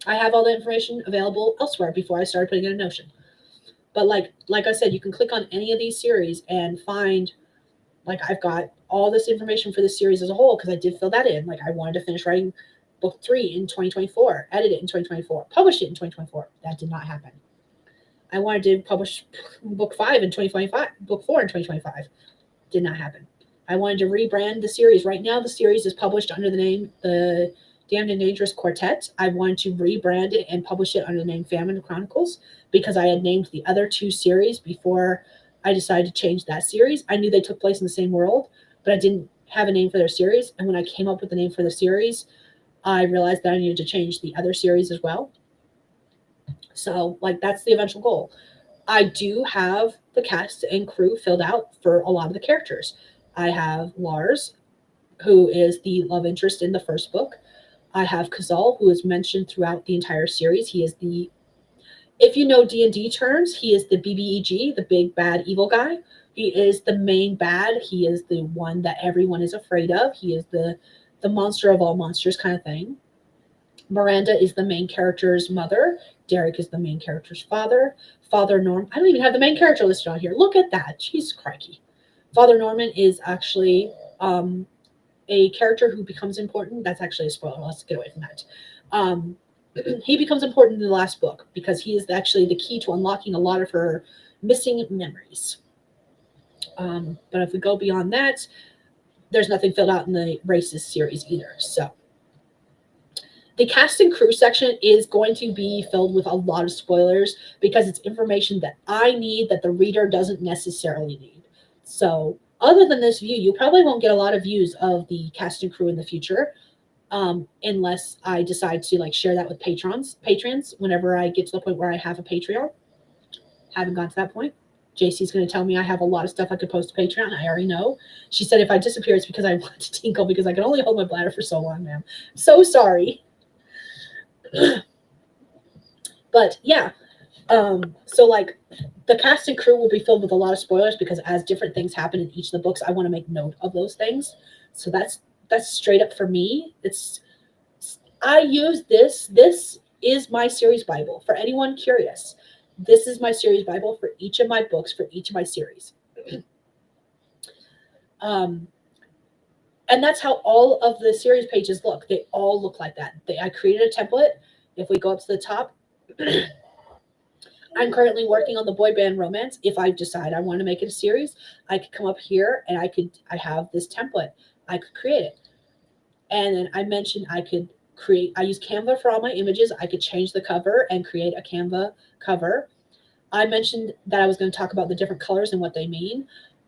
A: I have all the information available elsewhere before I started putting it in Notion. But like I said, you can click on any of these series and find, like, I've got all this information for this series as a whole, because I did fill that in. Like, I wanted to finish writing book 3 in 2024, edit it in 2024, publish it in 2024. That did not happen. I wanted to publish book 5 in 2025, book 4 in 2025. Did not happen. I wanted to rebrand the series. Right now, the series is published under the name The Damned and Dangerous Quartet. I wanted to rebrand it and publish it under the name Famine Chronicles, because I had named the other two series before I decided to change that series. I knew they took place in the same world, but I didn't have a name for their series. And when I came up with the name for the series, I realized that I needed to change the other series as well. So, like, that's the eventual goal. I do have the cast and crew filled out for a lot of the characters. I have Lars, who is the love interest in the first book. I have Kazal, who is mentioned throughout the entire series. He is the, if you know D&D terms, he is the BBEG, the big bad evil guy. He is the main bad. He is the one that everyone is afraid of. He is the monster of all monsters kind of thing. Miranda is the main character's mother. Derek is the main character's father. Father Norm, I don't even have the main character listed on here. Look at that. Jeez, crikey. Father Norman is actually a character who becomes important. That's actually a spoiler. Let's get away from that. He becomes important in the last book, because he is actually the key to unlocking a lot of her missing memories. But if we go beyond that, there's nothing filled out in the Races series either. So the cast and crew section is going to be filled with a lot of spoilers, because it's information that I need that the reader doesn't necessarily need. So other than this view, you probably won't get a lot of views of the cast and crew in the future, unless I decide to, like, share that with patrons whenever I get to the point where I have a Patreon. Haven't gotten to that point. JC's going to tell me I have a lot of stuff I could post to Patreon. I already know. She said if I disappear, it's because I want to tinkle, because I can only hold my bladder for so long, ma'am. So sorry. But yeah, so, like, the cast and crew will be filled with a lot of spoilers, because as different things happen in each of the books, I want to make note of those things. So that's straight up for me. I use this is my series Bible. For anyone curious, this is my series Bible for each of my books, for each of my series. And that's how all of the series pages look. They all look like that. I created a template. If we go up to the top, I'm currently working on the boy band romance. If I decide I want to make it a series, I could come up here and I have this template. I could create it. And then I mentioned I use Canva for all my images. I could change the cover and create a Canva cover. I mentioned that I was going to talk about the different colors and what they mean.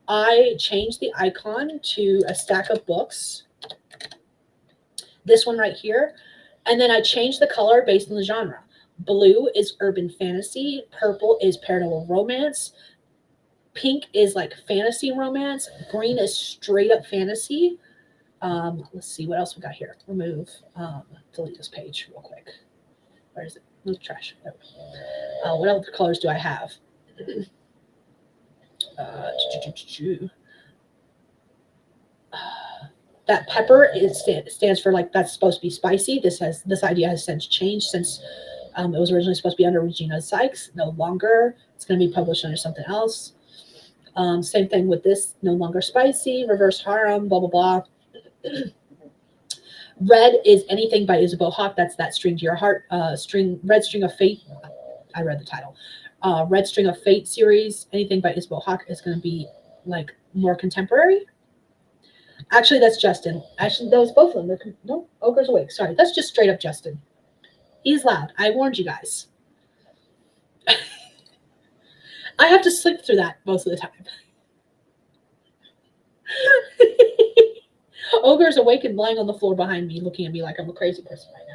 A: I changed the icon to a stack of books. This one right here. And then I changed the color based on the genre. Blue is urban fantasy. Purple is paranormal romance. Pink is like fantasy romance. Green is straight up fantasy. Let's see what else we got here. Remove, delete this page real quick. Where is it? Move trash. What other colors do I have? That pepper stands for like that's supposed to be spicy. This idea has since changed since it was originally supposed to be under Regina Sykes. No longer. It's going to be published under something else. Same thing with this. No longer spicy. Reverse harem. Blah blah blah. Red is anything by Isabeau Hawke. That's that string to your heart. Red string of fate. I read the title. Red string of fate series. Anything by Isabeau Hawke is going to be like more contemporary. Actually, that's Justin. Actually, that was both of them. No, Ogre's Awake. Sorry, that's just straight up Justin. He's loud. I warned you guys. I have to sleep through that most of the time. Ogre's awake and lying on the floor behind me, looking at me like I'm a crazy person right now.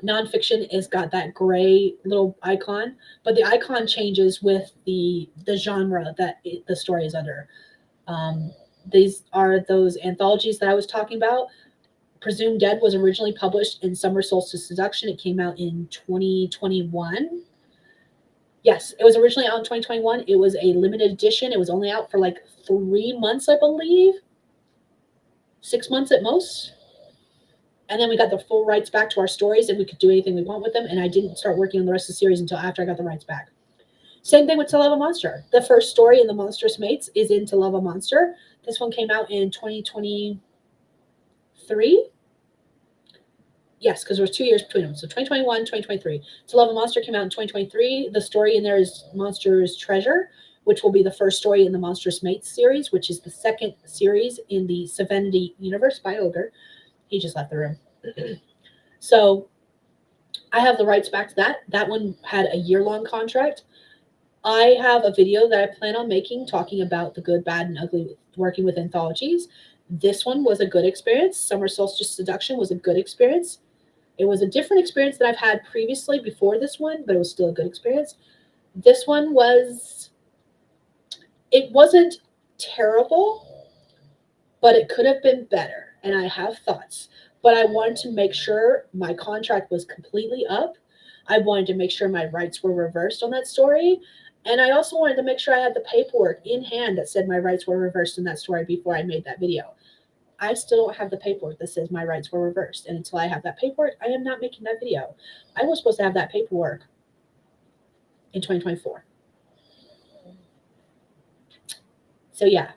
A: Nonfiction has got that gray little icon, but the icon changes with the genre that the story is under. These are those anthologies that I was talking about. Presumed Dead was originally published in Summer Solstice Seduction. It came out in 2021. Yes, it was originally out in 2021. It was a limited edition. It was only out for like 3 months, I believe. 6 months at most. And then we got the full rights back to our stories, and we could do anything we want with them. And I didn't start working on the rest of the series until after I got the rights back. Same thing with To Love a Monster. The first story in the Monstrous Mates is in To Love a Monster. This one came out in 2023. Yes, because there was 2 years between them. So 2021, 2023. To Love a Monster came out in 2023. The story in there is Monster's Treasure, which will be the first story in the Monstrous Mates series, which is the second series in the Sevenity universe by Ogre. He just left the room. So I have the rights back to that. That one had a year-long contract. I have a video that I plan on making talking about the good, bad, and ugly working with anthologies. This one was a good experience. Summer Solstice Seduction was a good experience. It was a different experience that I've had previously before this one, but it was still a good experience. This one it wasn't terrible, but it could have been better. And I have thoughts, but I wanted to make sure my contract was completely up. I wanted to make sure my rights were reversed on that story. And I also wanted to make sure I had the paperwork in hand that said my rights were reversed in that story before I made that video. I still don't have the paperwork that says my rights were reversed. And until I have that paperwork, I am not making that video. I was supposed to have that paperwork in 2024. So yeah,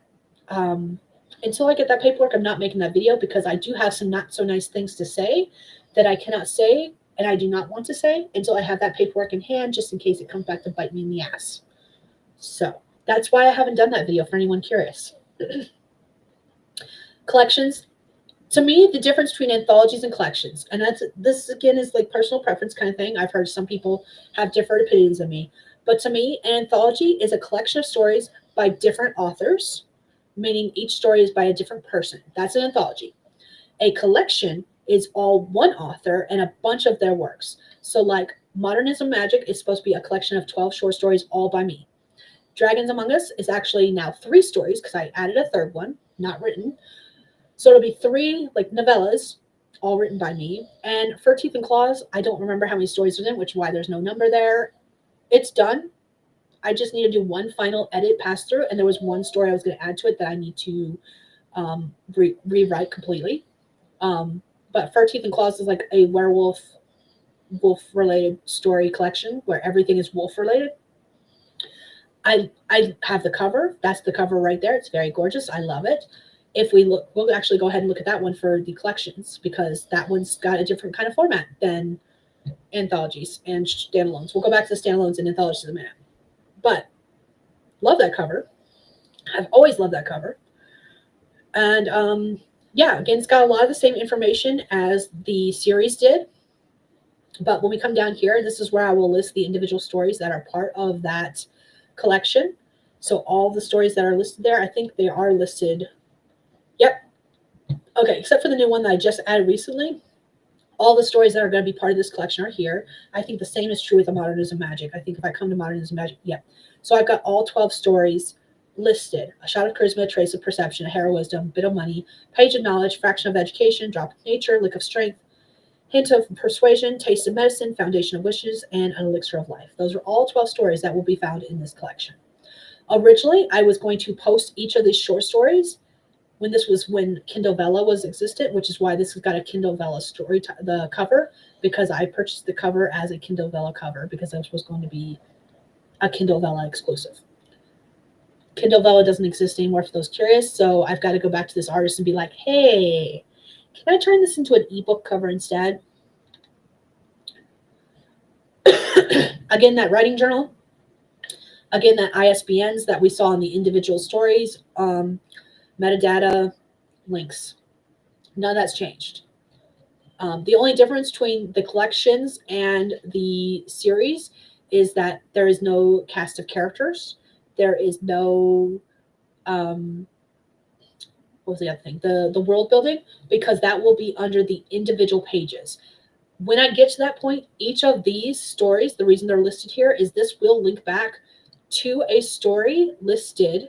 A: until I get that paperwork, I'm not making that video because I do have some not so nice things to say that I cannot say and I do not want to say until I have that paperwork in hand, just in case it comes back to bite me in the ass. So that's why I haven't done that video for anyone curious. Collections. To me, the difference between anthologies and collections, and this again is like personal preference kind of thing. I've heard some people have different opinions than me, but to me, an anthology is a collection of stories by different authors, meaning each story is by a different person. That's an anthology. A collection is all one author and a bunch of their works. So like Modernism Magic is supposed to be a collection of 12 short stories all by me. Dragons Among Us is actually now 3 stories because I added a third one, not written. So it'll be 3 like novellas, all written by me. And Fur Teeth and Claws, I don't remember how many stories are in, which is why there's no number there. It's done. I just need to do one final edit pass through, and there was one story I was going to add to it that I need to rewrite completely. But Fur Teeth and Claws is like a wolf related story collection where everything is wolf related. I have the cover. That's the cover right there. It's very gorgeous. I love it. If we look, we'll actually go ahead and look at that one for the collections because that one's got a different kind of format than anthologies and standalones. We'll go back to the standalones and anthologies in a minute. But love that cover. I've always loved that cover. And yeah, again, it's got a lot of the same information as the series did. But when we come down here, this is where I will list the individual stories that are part of that collection. So all the stories that are listed there, I think they are listed. Yep. Okay, except for the new one that I just added recently. All the stories that are going to be part of this collection are here. I think the same is true with the Modernism Magic. I think if I come to Modernism Magic, yep. So I've got all 12 stories listed. A shot of charisma, a trace of perception, a hair of wisdom, bit of money, page of knowledge, fraction of education, drop of nature, lick of strength, hint of persuasion, taste of medicine, foundation of wishes, and an elixir of life. Those are all 12 stories that will be found in this collection. Originally, I was going to post each of these short stories when Kindle Vella was existent, which is why this has got a Kindle Vella story, the cover, because I purchased the cover as a Kindle Vella cover because this was going to be a Kindle Vella exclusive. Kindle Vella doesn't exist anymore for those curious, so I've got to go back to this artist and be like, hey, can I turn this into an ebook cover instead? Again, that writing journal. Again, that ISBNs that we saw in the individual stories, metadata, links. None of that's changed. The only difference between the collections and the series is that there is no cast of characters. There is no what was the other thing? The world building, because that will be under the individual pages. When I get to that point, each of these stories, the reason they're listed here is this will link back to a story listed.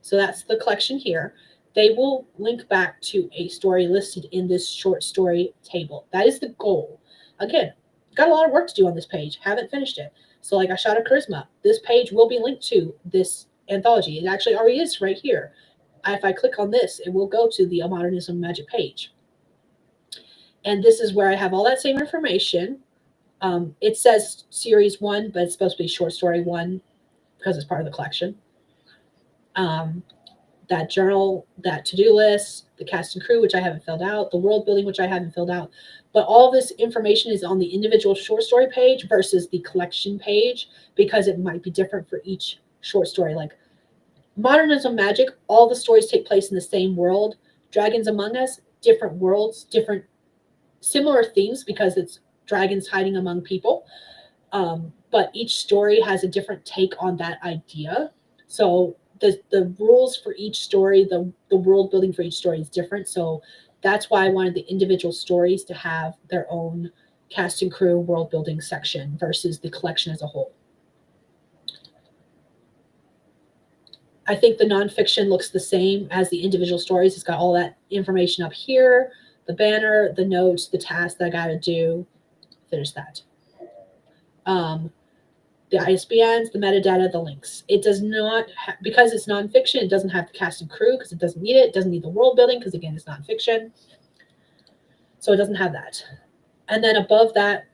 A: So that's the collection here. They will link back to a story listed in this short story table. That is the goal. Again, got a lot of work to do on this page. Haven't finished it. So like a shot of charisma, this page will be linked to this anthology. It actually already is right here. If I click on this, it will go to the Modernism Magic page. And this is where I have all that same information. It says series 1, but it's supposed to be short story 1 because it's part of the collection. That journal, that to-do list, the cast and crew, which I haven't filled out, the world building, which I haven't filled out. But all this information is on the individual short story page versus the collection page because it might be different for each short story. Like Modernism Magic, all the stories take place in the same world. Dragons Among Us, different worlds, different similar themes because it's dragons hiding among people. But each story has a different take on that idea. So the rules for each story, the world building for each story is different. So that's why I wanted the individual stories to have their own cast and crew world building section versus the collection as a whole. I think the nonfiction looks the same as the individual stories. It's got all that information up here, the banner, the notes, the tasks that I got to do. Finish that. The ISBNs, the metadata, the links. It does not, because it's nonfiction, it doesn't have the cast and crew because it doesn't need it. It doesn't need the world building because, again, it's nonfiction. So it doesn't have that. And then above that,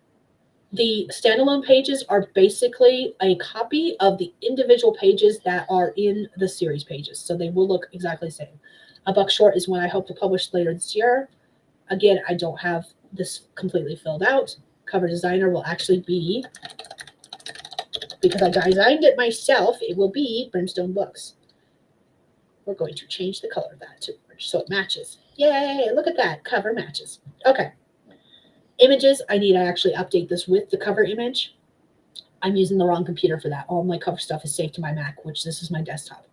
A: the standalone pages are basically a copy of the individual pages that are in the series pages. So they will look exactly the same. A buck short is one I hope to publish later this year. Again, I don't have this completely filled out. Cover designer will actually be, because I designed it myself, it will be Brimstone Books. We're going to change the color of that to orange so it matches. Yay, look at that, cover matches. Okay. Images, I actually update this with the cover image. I'm using the wrong computer for that. All my cover stuff is saved to my Mac, which this is my desktop.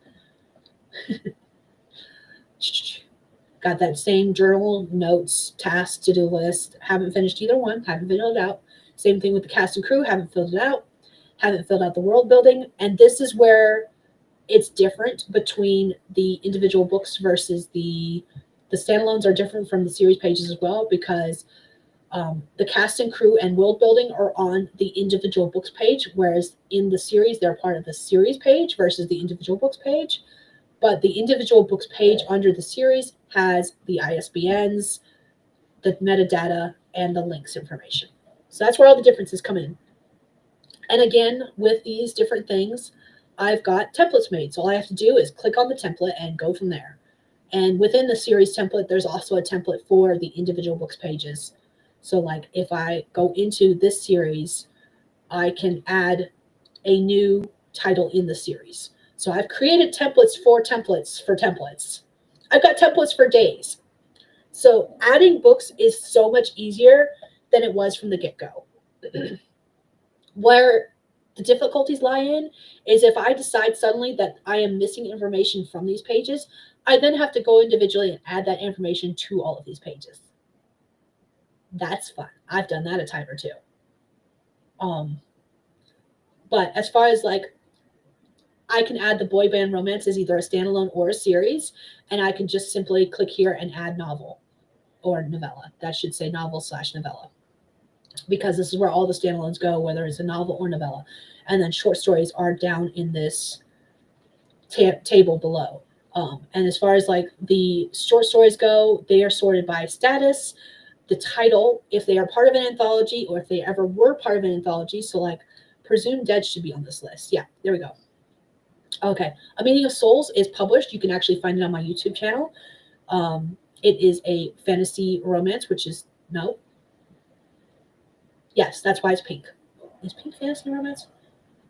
A: Got that same journal, notes, tasks, to-do list. Haven't finished either one. Haven't filled it out. Same thing with the cast and crew. Haven't filled it out. Haven't filled out the world building. And this is where it's different between the individual books versus the standalones are different from the series pages as well because the cast and crew and world building are on the individual books page, whereas in the series, they're part of the series page versus the individual books page. But the individual books page under the series has the ISBNs, the metadata, and the links information. So that's where all the differences come in. And again, with these different things, I've got templates made. So all I have to do is click on the template and go from there. And within the series template, there's also a template for the individual books pages. So like if I go into this series, I can add a new title in the series. So I've created templates for templates. I've got templates for days. So adding books is so much easier than it was from the get-go. Where The difficulties lie in is if I decide suddenly that I am missing information from these pages, I then have to go individually and add that information to all of these pages. That's fun. I've done that a time or two. But as far as like, I can add the boy band romance as either a standalone or a series, and I can just simply click here and add novel or novella. That should say novel/novella, because this is where all the standalones go, whether it's a novel or novella. And then short stories are down in this table below. And as far as like the short stories go, they are sorted by status, the title, if they are part of an anthology or if they ever were part of an anthology. So like Presumed Dead should be on this list. Yeah, there we go. Okay, A Meaning of Souls is published. You can actually find it on my YouTube channel. It is a fantasy romance, which is, no. Yes, that's why it's pink. Is pink fantasy romance?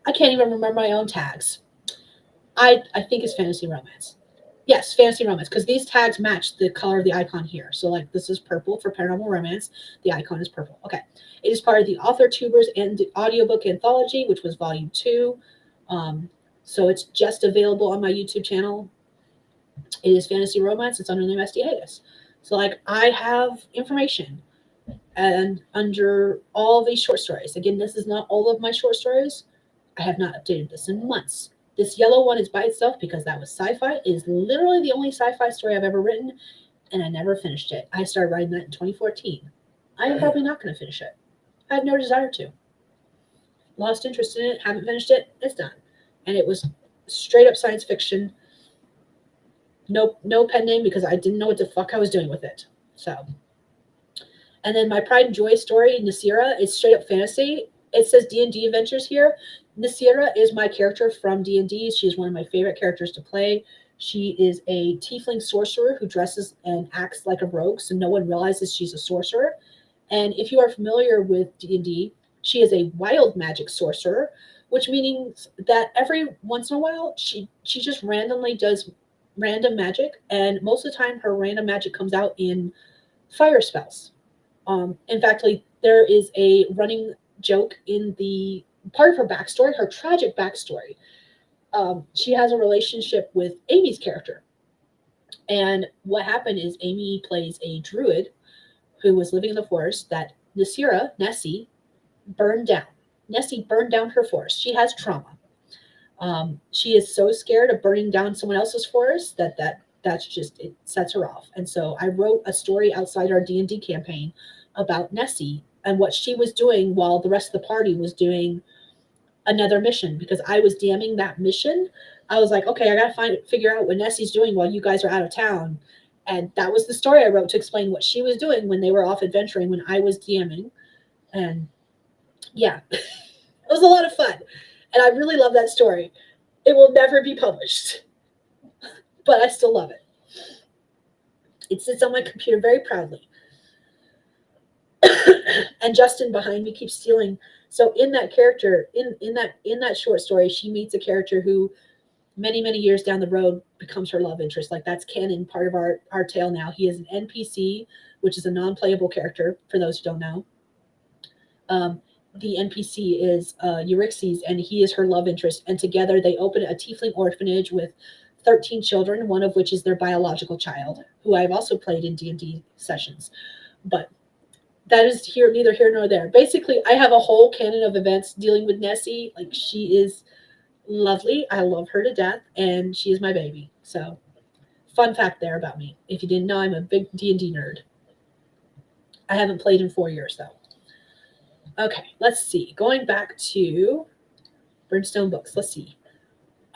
A: I can't even remember my own tags. I think it's fantasy romance. Yes, fantasy romance, because these tags match the color of the icon here. So like this is purple for paranormal romance. The icon is purple. Okay. It is part of the Author Tubers and audiobook anthology, which was volume 2. So it's just available on my YouTube channel. It is fantasy romance. It's under the name SD Haggis. So like I have information and under all these short stories. Again, this is not all of my short stories. I have not updated this in months. This yellow one is by itself because that was sci-fi. It is literally the only sci-fi story I've ever written, and I never finished it. I started writing that in 2014. I am probably not going to finish it. I had no desire to. Lost interest in it, haven't finished it, it's done. And it was straight up science fiction. No pen name because I didn't know what the fuck I was doing with it. So, and then my Pride and Joy story, Nasira, is straight up fantasy. It says D&D Adventures here. Nasira is my character from D&D. She's one of my favorite characters to play. She is a tiefling sorcerer who dresses and acts like a rogue, so no one realizes she's a sorcerer. And if you are familiar with D&D, she is a wild magic sorcerer, which means that every once in a while she just randomly does random magic, and most of the time her random magic comes out in fire spells. In fact, like, there is a running joke in the part of her backstory, her tragic backstory. She has a relationship with Amy's character. And what happened is Amy plays a druid who was living in the forest that Nessie, burned down. Nessie burned down her forest. She has trauma. She is so scared of burning down someone else's forest that's just, it sets her off. And so I wrote a story outside our D&D campaign about Nessie and what she was doing while the rest of the party was doing another mission, because I was DMing that mission. I was like, okay, I gotta figure out what Nessie's doing while you guys are out of town. And that was the story I wrote to explain what she was doing when they were off adventuring when I was DMing. And yeah, it was a lot of fun. And I really love that story. It will never be published, but I still love it. It sits on my computer very proudly. And Justin behind me keeps stealing. So in that character, in that short story, she meets a character who many years down the road becomes her love interest. Like that's canon, part of our tale now. He is an NPC, which is a non-playable character for those who don't know. The NPC is Euryxes, and he is her love interest. And together they open a tiefling orphanage with 13 children, one of which is their biological child, who I've also played in D&D sessions. But that is neither here nor there. Basically, I have a whole canon of events dealing with Nessie. Like, she is lovely. I love her to death, and she is my baby. So, fun fact there about me. If you didn't know, I'm a big D&D nerd. I haven't played in 4 years, though. Okay, let's see. Going back to Brimstone Books. Let's see.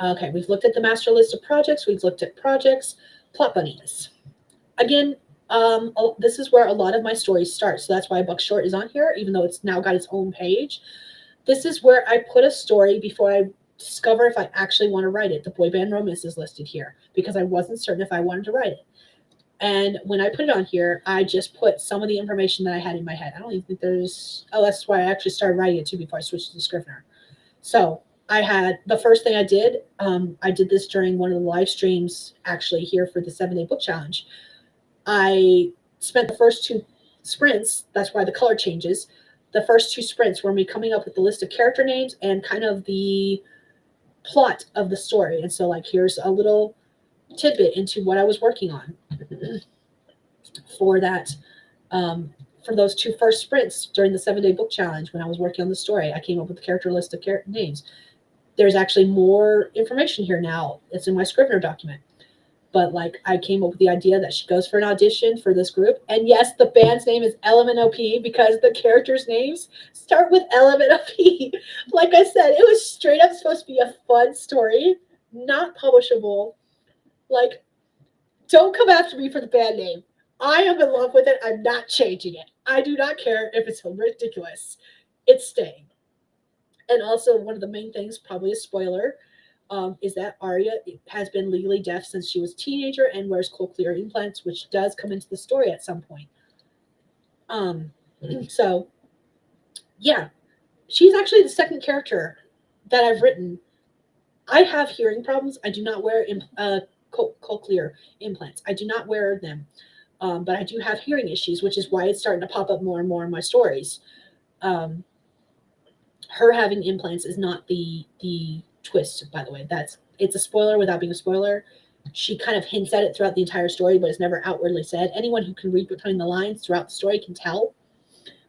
A: Okay, we've looked at the master list of projects. We've looked at projects. Plot bunnies. Again, this is where a lot of my stories start. So that's why Buck Short is on here, even though it's now got its own page. This is where I put a story before I discover if I actually want to write it. The boy band romance is listed here because I wasn't certain if I wanted to write it. And when I put it on here, I just put some of the information that I had in my head. I don't even think there's, that's why I actually started writing it too before I switched to Scrivener. So I had, the first thing I did this during one of the live streams actually here for the 7-day book challenge. I spent the first 2 sprints, that's why the color changes, the first two sprints were me coming up with the list of character names and kind of the plot of the story. And so, like, here's a little tidbit into what I was working on for that. For those two first sprints during the 7-day book challenge, when I was working on the story, I came up with the character list of character names. There's actually more information here now. It's in my Scrivener document. But like, I came up with the idea that she goes for an audition for this group. And yes, the band's name is LMNOP because the characters' names start with LMNOP. Like I said, it was straight up supposed to be a fun story, not publishable. Like, don't come after me for the band name. I am in love with it. I'm not changing it. I do not care if it's ridiculous. It's staying. And also, one of the main things, probably a spoiler, is that Arya has been legally deaf since she was a teenager and wears cochlear implants, which does come into the story at some point. So, yeah, she's actually the second character that I've written. I have hearing problems. I do not wear cochlear implants. I do not wear them, but I do have hearing issues, which is why it's starting to pop up more and more in my stories. Her having implants is not the twist, by the way. It's a spoiler without being a spoiler. She kind of hints at it throughout the entire story, but it's never outwardly said. Anyone who can read between the lines throughout the story can tell,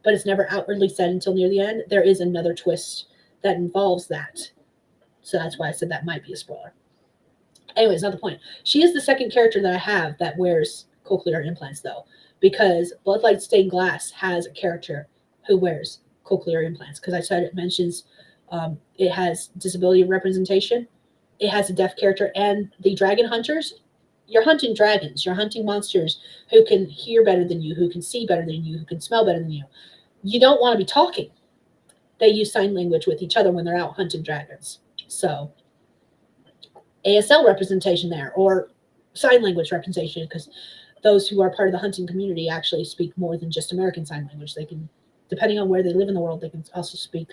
A: but it's never outwardly said until near the end. There is another twist that involves that. So that's why I said that might be a spoiler. Anyways, not the point. She is the second character that I have that wears cochlear implants, though, because Bloodlight Stained Glass has a character who wears cochlear implants, because I said it mentions it has disability representation. It has a deaf character, and the dragon hunters, you're hunting dragons, you're hunting monsters who can hear better than you, who can see better than you, who can smell better than you. You don't want to be talking. They use sign language with each other when they're out hunting dragons. So ASL representation there, or sign language representation, because those who are part of the hunting community actually speak more than just American Sign Language. They can, depending on where they live in the world, they can also speak.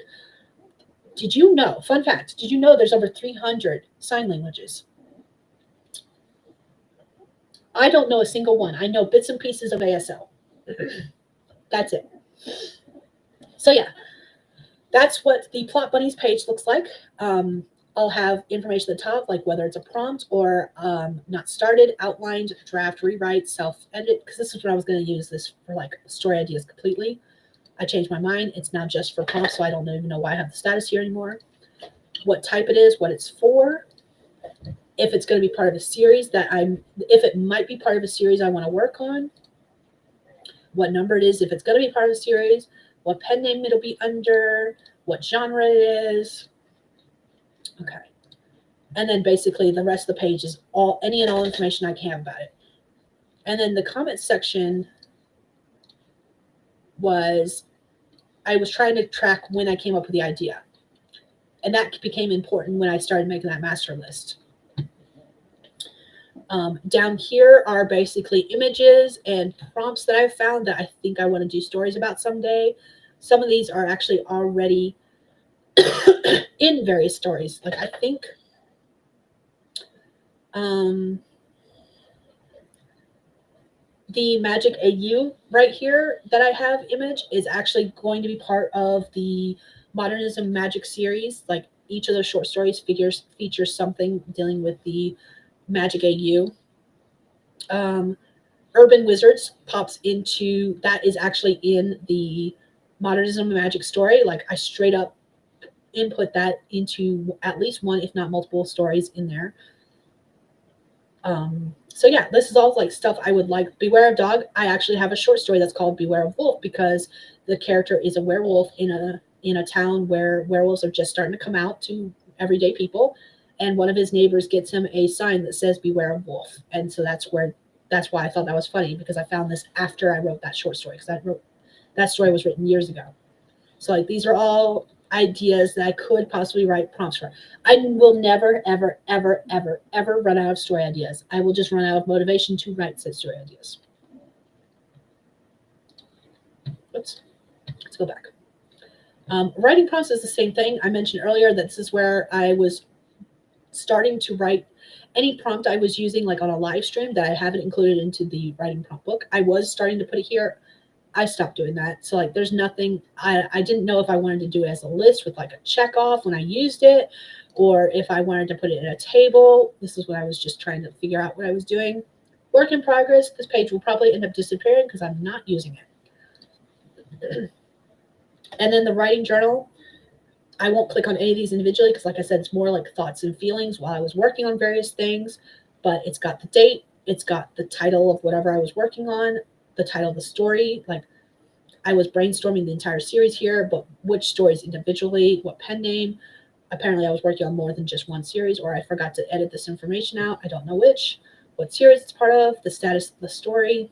A: Did you know, fun fact, did you know there's over 300 sign languages? I don't know a single one. I know bits and pieces of ASL. That's it. So yeah, that's what the Plot Bunnies page looks like. I'll have information at the top, like whether it's a prompt or not started, outlined, draft, rewrite, self-edit, because this is what I was going to use this for, like story ideas completely. I changed my mind. It's now just for prompts, so I don't even know why I have the status here anymore. What type it is, what it's for, if it's going to be part of a series if it might be part of a series I want to work on, what number it is, if it's going to be part of a series, what pen name it'll be under, what genre it is. Okay. And then basically the rest of the page is any and all information I can have about it. And then the comments section I was trying to track when I came up with the idea. And that became important when I started making that master list. Down here are basically images and prompts that I've found that I think I want to do stories about someday. Some of these are actually already in various stories. Like, I think the Magic AU right here that I have image is actually going to be part of the Modernism Magic series. Like, each of those short stories features something dealing with the Magic AU. Urban Wizards pops into, that is actually in the Modernism Magic story. Like, I straight up input that into at least one, if not multiple stories in there. So yeah, this is all like stuff I would like. Beware of Dog. I actually have a short story that's called Beware of Wolf, because the character is a werewolf in a town where werewolves are just starting to come out to everyday people, and one of his neighbors gets him a sign that says Beware of Wolf. And so that's why I thought that was funny, because I found this after I wrote that short story, because that story was written years ago. So like, these are all ideas that I could possibly write prompts for. I will never, ever, ever, ever, ever run out of story ideas. I will just run out of motivation to write said story ideas. Oops. Let's go back. Writing prompts is the same thing. I mentioned earlier that this is where I was starting to write any prompt I was using, like on a live stream that I haven't included into the writing prompt book. I was starting to put it here. I stopped doing that. So like there's nothing, I didn't know if I wanted to do it as a list with like a check off when I used it, or if I wanted to put it in a table. This is what I was just trying to figure out what I was doing. Work in progress. This page will probably end up disappearing because I'm not using it. And then the writing journal, I won't click on any of these individually because, like I said, it's more like thoughts and feelings while I was working on various things. But it's got the date, it's got the title of whatever I was working on, the title of the story. Like I was brainstorming the entire series here, but which stories individually, what pen name. Apparently, I was working on more than just one series, or I forgot to edit this information out. I don't know which. What series it's part of, the status of the story.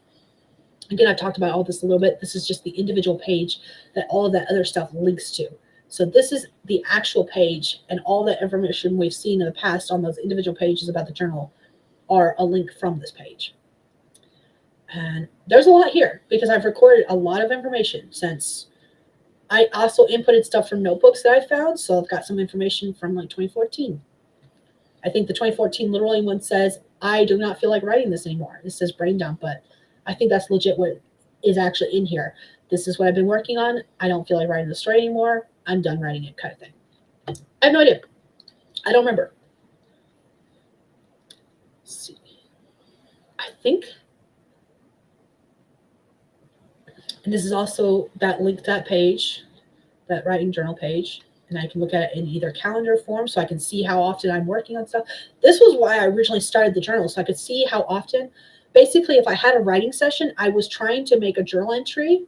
A: Again, I've talked about all this a little bit. This is just the individual page that all of that other stuff links to. So this is the actual page, and all the information we've seen in the past on those individual pages about the journal are a link from this page. And there's a lot here because I've recorded a lot of information since I also inputted stuff from notebooks that I found. So I've got some information from like 2014. I think the 2014 literally one says, I do not feel like writing this anymore. It says brain dump, but I think that's legit what is actually in here. This is what I've been working on. I don't feel like writing the story anymore. I'm done writing it, kind of thing. I have no idea. I don't remember. Let's see. I think, and this is also that link to that page, that writing journal page, and I can look at it in either calendar form so I can see how often I'm working on stuff. This was why I originally started the journal, so I could see how often. Basically, if I had a writing session, I was trying to make a journal entry.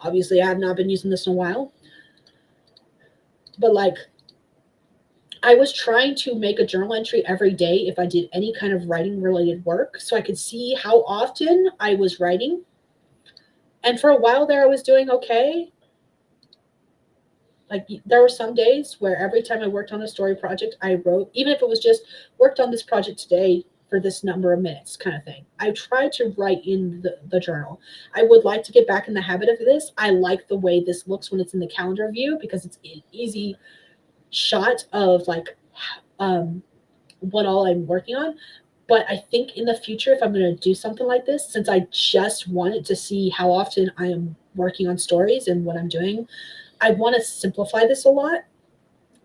A: Obviously, I have not been using this in a while, but like I was trying to make a journal entry every day if I did any kind of writing related work so I could see how often I was writing. And for a while there, I was doing okay. Like there were some days where every time I worked on a story project, I wrote, even if it was just worked on this project today for this number of minutes kind of thing. I tried to write in the journal. I would like to get back in the habit of this. I like the way this looks when it's in the calendar view because it's an easy shot of like what all I'm working on. But I think in the future, if I'm going to do something like this, since I just wanted to see how often I am working on stories and what I'm doing, I want to simplify this a lot.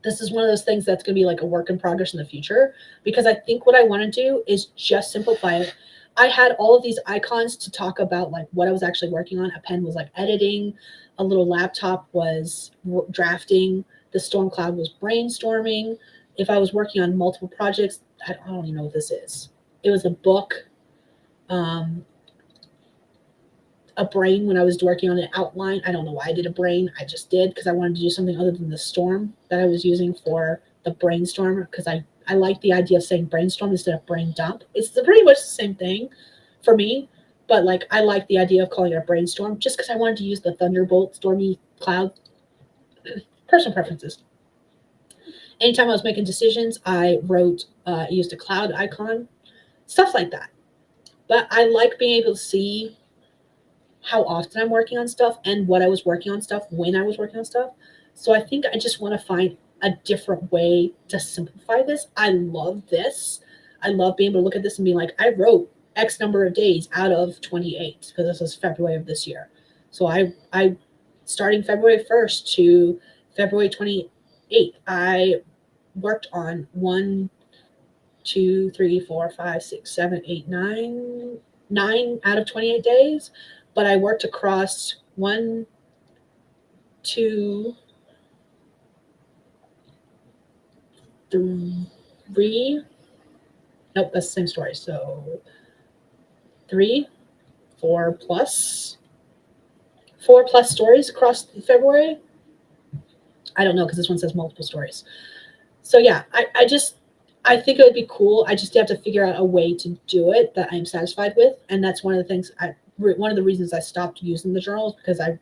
A: This is one of those things that's going to be like a work in progress in the future because I think what I want to do is just simplify it. I had all of these icons to talk about like what I was actually working on. A pen was like editing, a little laptop was drafting, the storm cloud was brainstorming. If I was working on multiple projects, I don't even know what this is. It was a book, a brain when I was working on an outline. I don't know why I did a brain. I just did because I wanted to do something other than the storm that I was using for the brainstorm because I like the idea of saying brainstorm instead of brain dump. It's pretty much the same thing for me, but like I like the idea of calling it a brainstorm just because I wanted to use the thunderbolt stormy cloud. Personal preferences. Anytime I was making decisions, I used a cloud icon, stuff like that. But I like being able to see how often I'm working on stuff and what I was working on stuff when I was working on stuff. So I think I just want to find a different way to simplify this. I love this. I love being able to look at this and be like, I wrote X number of days out of 28 because this was February of this year. So I starting February 1st to February 28th, I worked on 1, 2, 3, 4, 5, 6, 7, 8, 9 out of 28 days. But I worked across 1, 2, 3. Nope, that's the same story. So 3, 4 plus 4+ stories across February. I don't know because this one says multiple stories. So yeah, I think it would be cool. I just have to figure out a way to do it that I'm satisfied with, and that's one of the things one of the reasons I stopped using the journals because I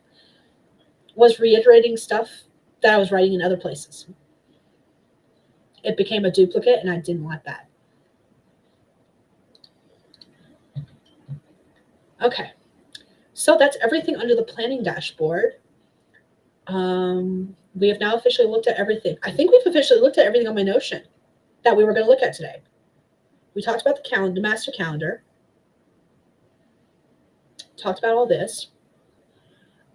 A: was reiterating stuff that I was writing in other places. It became a duplicate, and I didn't want that. Okay, so that's everything under the planning dashboard. We have now officially looked at everything. I think we've officially looked at everything on my Notion that we were going to look at today. We talked about the master calendar, talked about all this.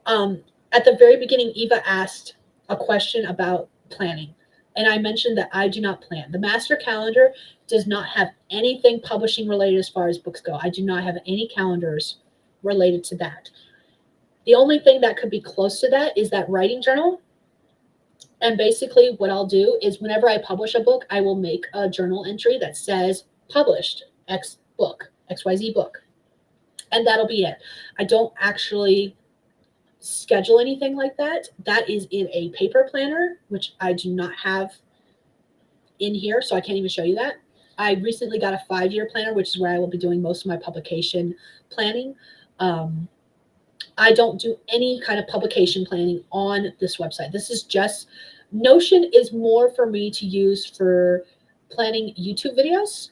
A: At the very beginning, Eva asked a question about planning. And I mentioned that I do not plan. The master calendar does not have anything publishing related as far as books go. I do not have any calendars related to that. The only thing that could be close to that is that writing journal. And basically, what I'll do is whenever I publish a book, I will make a journal entry that says published X book, XYZ book. And that'll be it. I don't actually schedule anything like that. That is in a paper planner, which I do not have in here, so I can't even show you that. I recently got a 5-year planner, which is where I will be doing most of my publication planning. I don't do any kind of publication planning on this website. This is just, Notion is more for me to use for planning YouTube videos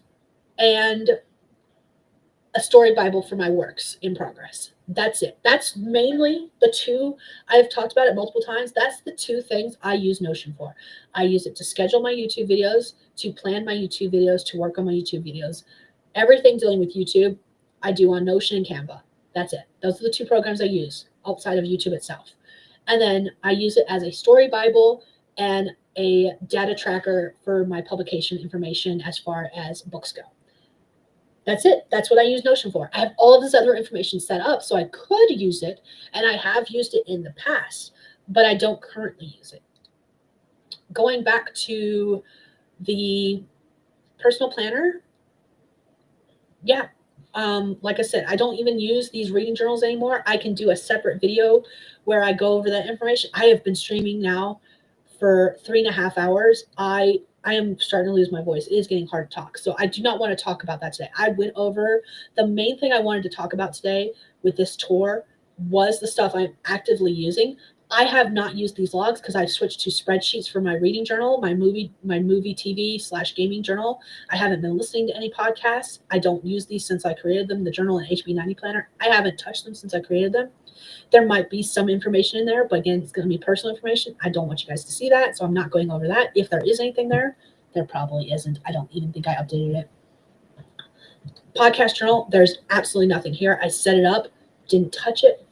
A: and a story Bible for my works in progress. That's it. That's mainly the two. I've talked about it multiple times. That's the two things I use Notion for. I use it to schedule my YouTube videos, to plan my YouTube videos, to work on my YouTube videos. Everything dealing with YouTube, I do on Notion and Canva. That's it. Those are the two programs I use outside of YouTube itself. And then I use it as a story Bible and a data tracker for my publication information as far as books go. That's it. That's what I use Notion for. I have all of this other information set up so I could use it, and I have used it in the past, but I don't currently use it. Going back to the personal planner, yeah. Like I said, I don't even use these reading journals anymore. I can do a separate video where I go over that information. I have been streaming now for 3.5 hours. I am starting to lose my voice. It is getting hard to talk. So I do not want to talk about that today. I went over the main thing I wanted to talk about today with this tour was the stuff I'm actively using. I have not used these logs because I've switched to spreadsheets for my reading journal, my movie TV/gaming journal. I haven't been listening to any podcasts. I don't use these since I created them, the journal and HB90 planner. I haven't touched them since I created them. There might be some information in there, but again, it's going to be personal information. I don't want you guys to see that, so I'm not going over that. If there is anything there, there probably isn't. I don't even think I updated it. Podcast journal, there's absolutely nothing here. I set it up, didn't touch it.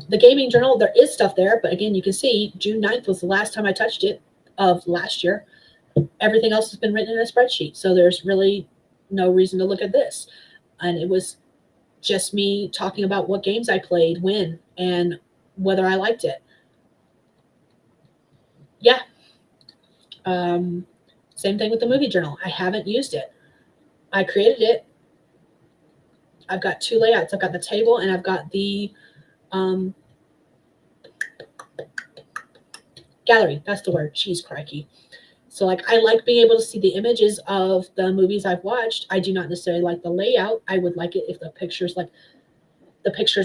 A: The gaming journal, there is stuff there, but again, you can see June 9th was the last time I touched it of last year. Everything else has been written in a spreadsheet, so there's really no reason to look at this. And it was just me talking about what games I played, when, and whether I liked it. Yeah. Same thing with the movie journal. I haven't used it. I created it. I've got two layouts. I've got the table and I've got the gallery. That's the word. Jeez, crikey. So like I like being able to see the images of the movies I've watched. I do not necessarily like the layout. I would like it if the pictures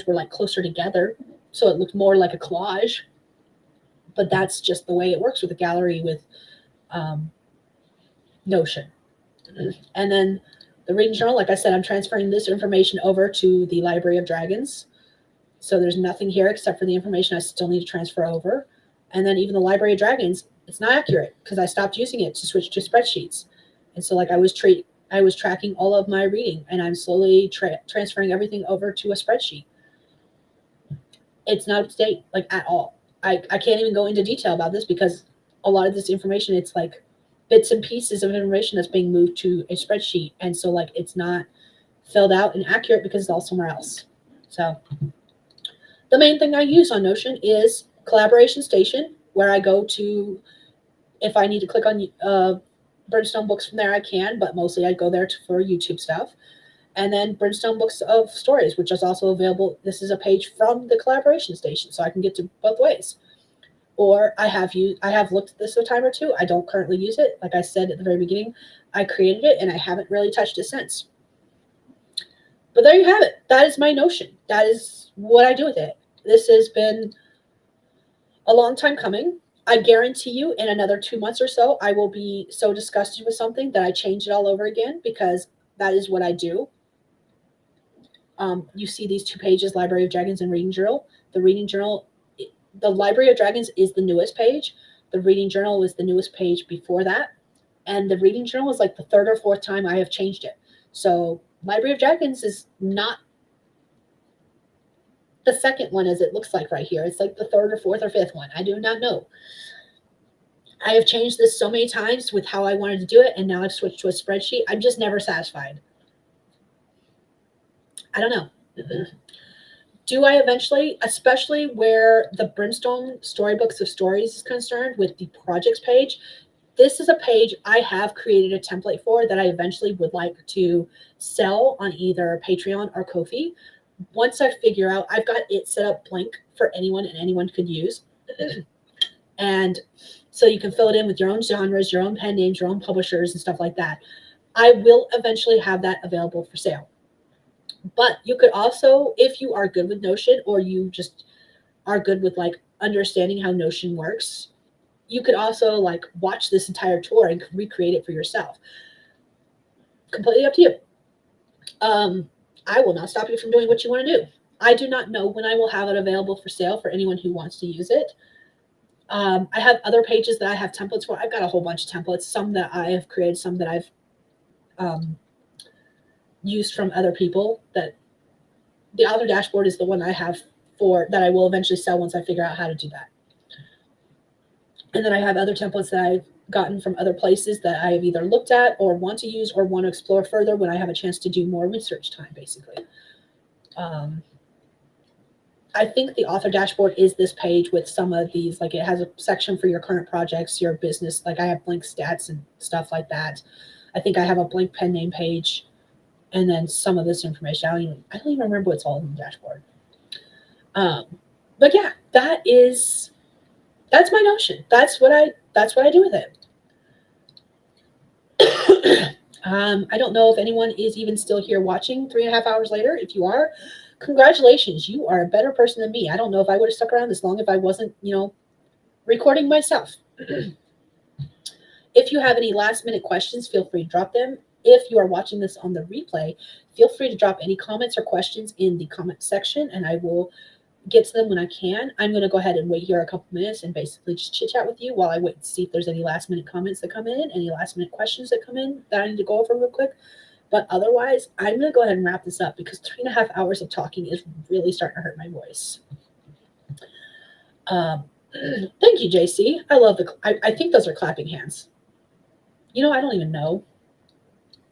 A: were like closer together, so it looked more like a collage. But that's just the way it works with a gallery with Notion. And then the reading journal, like I said, I'm transferring this information over to the Library of Dragons. So there's nothing here except for the information I still need to transfer over. And then even the Library of Dragons, it's not accurate because I stopped using it to switch to spreadsheets. And so like I was tracking all of my reading, and I'm slowly transferring everything over to a spreadsheet. It's not up to date, like at all. I can't even go into detail about this because a lot of this information, it's like bits and pieces of information that's being moved to a spreadsheet. And so like it's not filled out and accurate because it's all somewhere else. So the main thing I use on Notion is Collaboration Station, where I go to, if I need to click on Brimstone Books from there, I can, but mostly I go there for YouTube stuff. And then Brimstone Books of Stories, which is also available. This is a page from the Collaboration Station, so I can get to both ways. Or I have looked at this a time or two. I don't currently use it. Like I said at the very beginning, I created it and I haven't really touched it since. But there you have it. That is my Notion. That is what I do with it. This has been a long time coming. I guarantee you in another 2 months or so, I will be so disgusted with something that I change it all over again, because that is what I do. You see these 2 pages, Library of Dragons and Reading Journal. The Reading Journal, the Library of Dragons is the newest page. The Reading Journal was the newest page before that. And the Reading Journal is like the 3rd or 4th time I have changed it. So Library of Dragons is not the second one as it looks like right here. It's like the third or fourth or fifth one. I do not know. I have changed this so many times with how I wanted to do it, and now I've switched to a spreadsheet. I'm just never satisfied. I don't know. Do I eventually, especially where the Brimstone Storybooks of Stories is concerned with the projects page, this is a page I have created a template for that I eventually would like to sell on either Patreon or Ko-fi. Once I figure out, I've got it set up blank for anyone and anyone could use. And so you can fill it in with your own genres, your own pen names, your own publishers and stuff like that. I will eventually have that available for sale. But you could also, if you are good with Notion or you just are good with like understanding how Notion works, you could also like watch this entire tour and recreate it for yourself. Completely up to you. I will not stop you from doing what you want to do. I do not know when I will have it available for sale for anyone who wants to use it. I have other pages that I have templates for. I've got a whole bunch of templates, some that I have created, some that I've used from other people. That the author dashboard is the one I have for that I will eventually sell once I figure out how to do that. And then I have other templates that I've gotten from other places that I have either looked at or want to use or want to explore further when I have a chance to do more research time, basically. I think the author dashboard is this page with some of these, like it has a section for your current projects, your business, like I have blank stats and stuff like that. I think I have a blank pen name page and then some of this information. I don't even remember what's all in the dashboard. But yeah, that's my Notion. That's what I do with it. I don't know if anyone is even still here watching 3.5 hours later. If you are, congratulations. You are a better person than me. I don't know if I would have stuck around this long if I wasn't, recording myself. If you have any last minute questions, feel free to drop them. If you are watching this on the replay, feel free to drop any comments or questions in the comment section and I will get to them when I can. I'm going to go ahead and wait here a couple minutes and basically just chit chat with you while I wait to see if there's any last minute comments that come in, any last minute questions that come in that I need to go over real quick. But otherwise, I'm going to go ahead and wrap this up because 3.5 hours of talking is really starting to hurt my voice. Thank you, JC. I love I think those are clapping hands. I don't even know.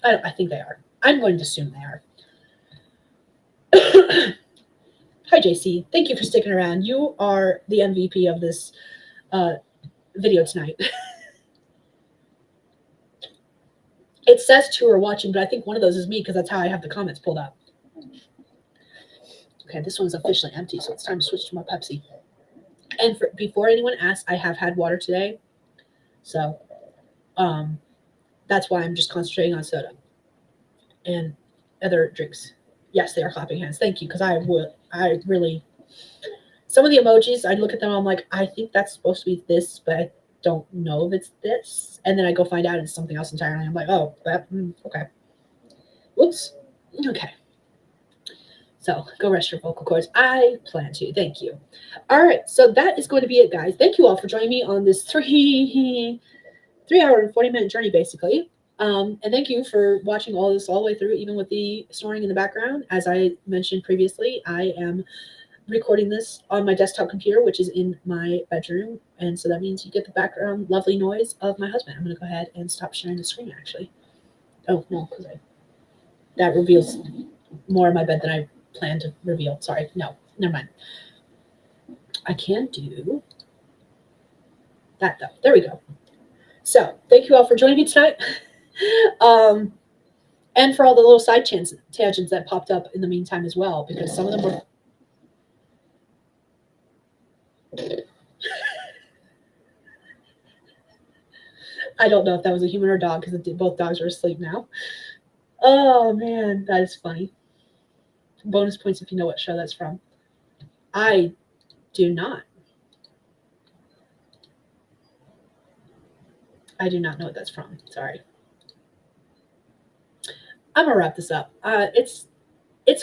A: I think they are. I'm going to assume they are. Hi, JC. Thank you for sticking around. You are the MVP of this video tonight. It says 2 are watching, but I think one of those is me because that's how I have the comments pulled up. Okay, this one's officially empty, so it's time to switch to my Pepsi. And before anyone asks, I have had water today. So that's why I'm just concentrating on soda and other drinks. Yes, they are clapping hands. Thank you, because I really, some of the emojis, I look at them, I'm like, I think that's supposed to be this, but I don't know if it's this. And then I go find out it's something else entirely. I'm like, oh, okay. Whoops. Okay. So go rest your vocal cords. I plan to. Thank you. All right. So that is going to be it, guys. Thank you all for joining me on this 3 hour and 40-minute journey, basically. And thank you for watching all this all the way through, even with the snoring in the background. As I mentioned previously, I am recording this on my desktop computer, which is in my bedroom. And so that means you get the background lovely noise of my husband. I'm going to go ahead and stop sharing the screen, actually. Oh, no, because that reveals more of my bed than I planned to reveal. Sorry. No, never mind. I can do that, though. There we go. So thank you all for joining me tonight. And for all the little side tangents that popped up in the meantime as well, because some of them were I don't know if that was a human or a dog because both dogs are asleep now. Oh man, that is funny. Bonus points if you know what show that's from. I do not. I do not know what that's from. Sorry. I'm gonna wrap this up. It's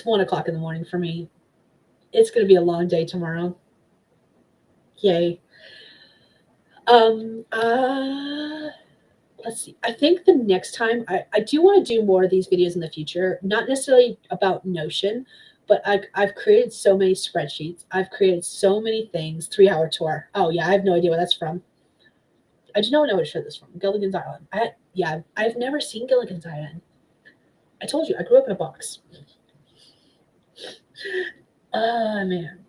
A: 1 o'clock in the morning for me. It's gonna be a long day tomorrow. Yay. Let's see. I think the next time I do want to do more of these videos in the future, not necessarily about Notion, But I've created so many spreadsheets. I've created so many things. 3 Hour Tour. Oh yeah, I have no idea where that's from. I do not know what show this from. Gilligan's Island. I've never seen Gilligan's Island. I told you I grew up in a box. Man.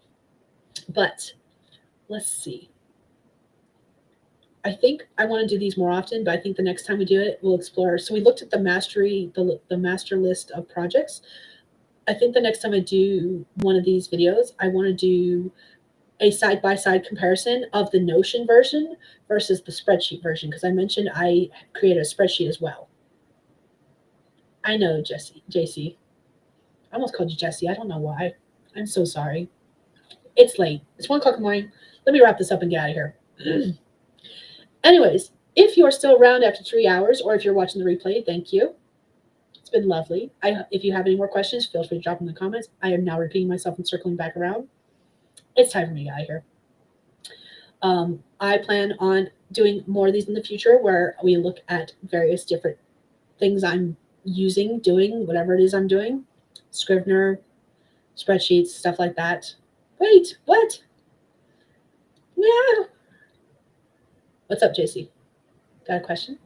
A: But let's see. I think I want to do these more often, but I think the next time we do it, we'll explore. So we looked at the master list of projects. I think the next time I do one of these videos, I want to do a side by side comparison of the Notion version versus the spreadsheet version, because I mentioned I created a spreadsheet as well. I know, JC. I almost called you Jesse. I don't know why. I'm so sorry. It's late. It's 1 o'clock in the morning. Let me wrap this up and get out of here. Anyways, if you are still around after 3 hours, or if you're watching the replay, thank you. It's been lovely. If you have any more questions, feel free to drop them in the comments. I am now repeating myself and circling back around. It's time for me to get out of here. I plan on doing more of these in the future where we look at various different things I'm using, doing, whatever it is I'm doing. Scrivener, spreadsheets, stuff like that. Wait, what? Yeah. What's up, JC? Got a question?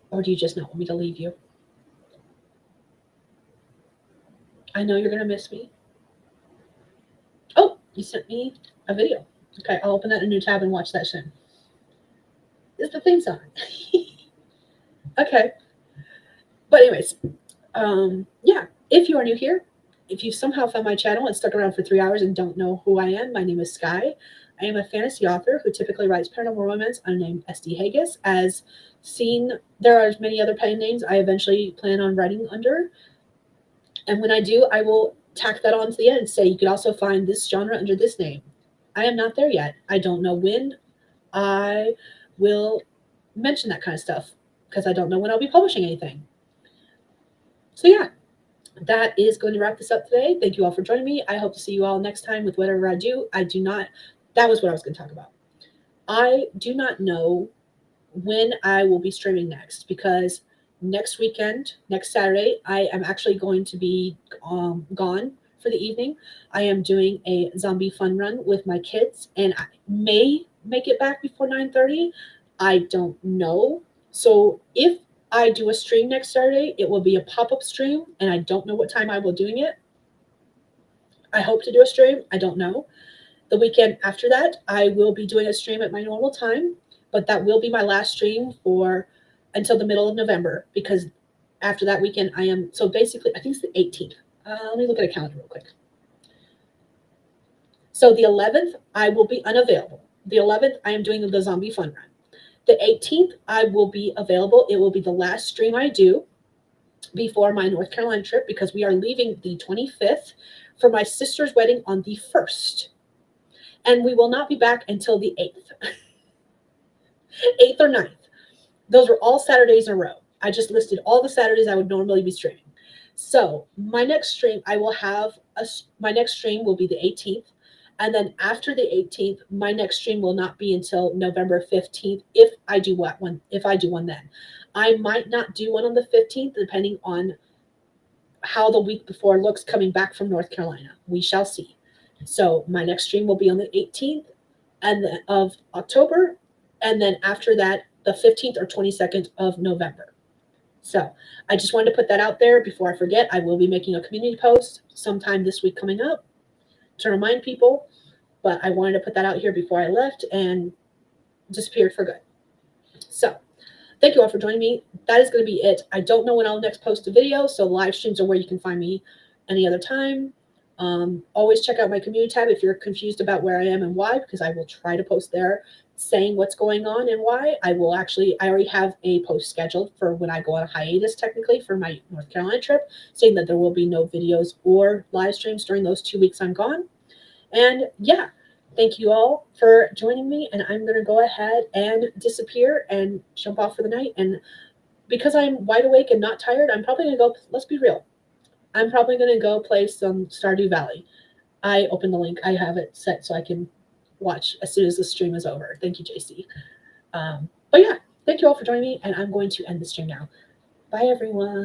A: Or do you just not want me to leave you? I know you're going to miss me. Oh, you sent me a video. Okay, I'll open that in a new tab and watch that soon. It's the theme song. Okay. But anyways, yeah, if you are new here, if you somehow found my channel and stuck around for 3 hours and don't know who I am, my name is Skye. I am a fantasy author who typically writes paranormal romance under the name SD Haggis. As seen, there are many other pen names I eventually plan on writing under. And when I do, I will tack that on to the end and say you could also find this genre under this name. I am not there yet. I don't know when I will mention that kind of stuff because I don't know when I'll be publishing anything. So yeah, that is going to wrap this up today. Thank you all for joining me. I hope to see you all next time with whatever I do. That was what I was going to talk about. I do not know when I will be streaming next because next weekend, next Saturday, I am actually going to be gone for the evening. I am doing a zombie fun run with my kids, and I may make it back before 9:30. I don't know. So if I do a stream next Saturday, it will be a pop-up stream, and I don't know what time I will be doing it. I hope to do a stream. I don't know. The weekend after that, I will be doing a stream at my normal time, but that will be my last stream until the middle of November, because after that weekend so basically I think it's the 18th. Let me look at a calendar real quick. So the 11th, I will be unavailable. The 11th, I am doing the zombie fun run. The 18th, I will be available. It will be the last stream I do before my North Carolina trip, because we are leaving the 25th for my sister's wedding on the 1st. And we will not be back until the 8th. 8th or 9th. Those were all Saturdays in a row. I just listed all the Saturdays I would normally be streaming. So my next stream, my next stream will be the 18th. And then after the 18th, my next stream will not be until November 15th if I do one then. I might not do one on the 15th, depending on how the week before looks coming back from North Carolina. We shall see. So my next stream will be on the 18th of October, and then after that, the 15th or 22nd of November. So I just wanted to put that out there before I forget. I will be making a community post sometime this week coming up to remind people, but I wanted to put that out here before I left and disappeared for good. So thank you all for joining me. That is going to be it. I don't know when I'll next post a video, so live streams are where you can find me any other time. Always check out my community tab if you're confused about where I am and why, because I will try to post there saying what's going on and why. I already have a post scheduled for when I go on a hiatus, technically, for my North Carolina trip, saying that there will be no videos or live streams during those 2 weeks I'm gone. And yeah, thank you all for joining me, and I'm going to go ahead and disappear and jump off for the night. And because I'm wide awake and not tired, I'm probably going to go, let's be real, I'm probably going to go play some Stardew Valley. I opened the link. I have it set so I can watch as soon as the stream is over. Thank you, JC. But yeah, thank you all for joining me, and I'm going to end the stream now. Bye, everyone.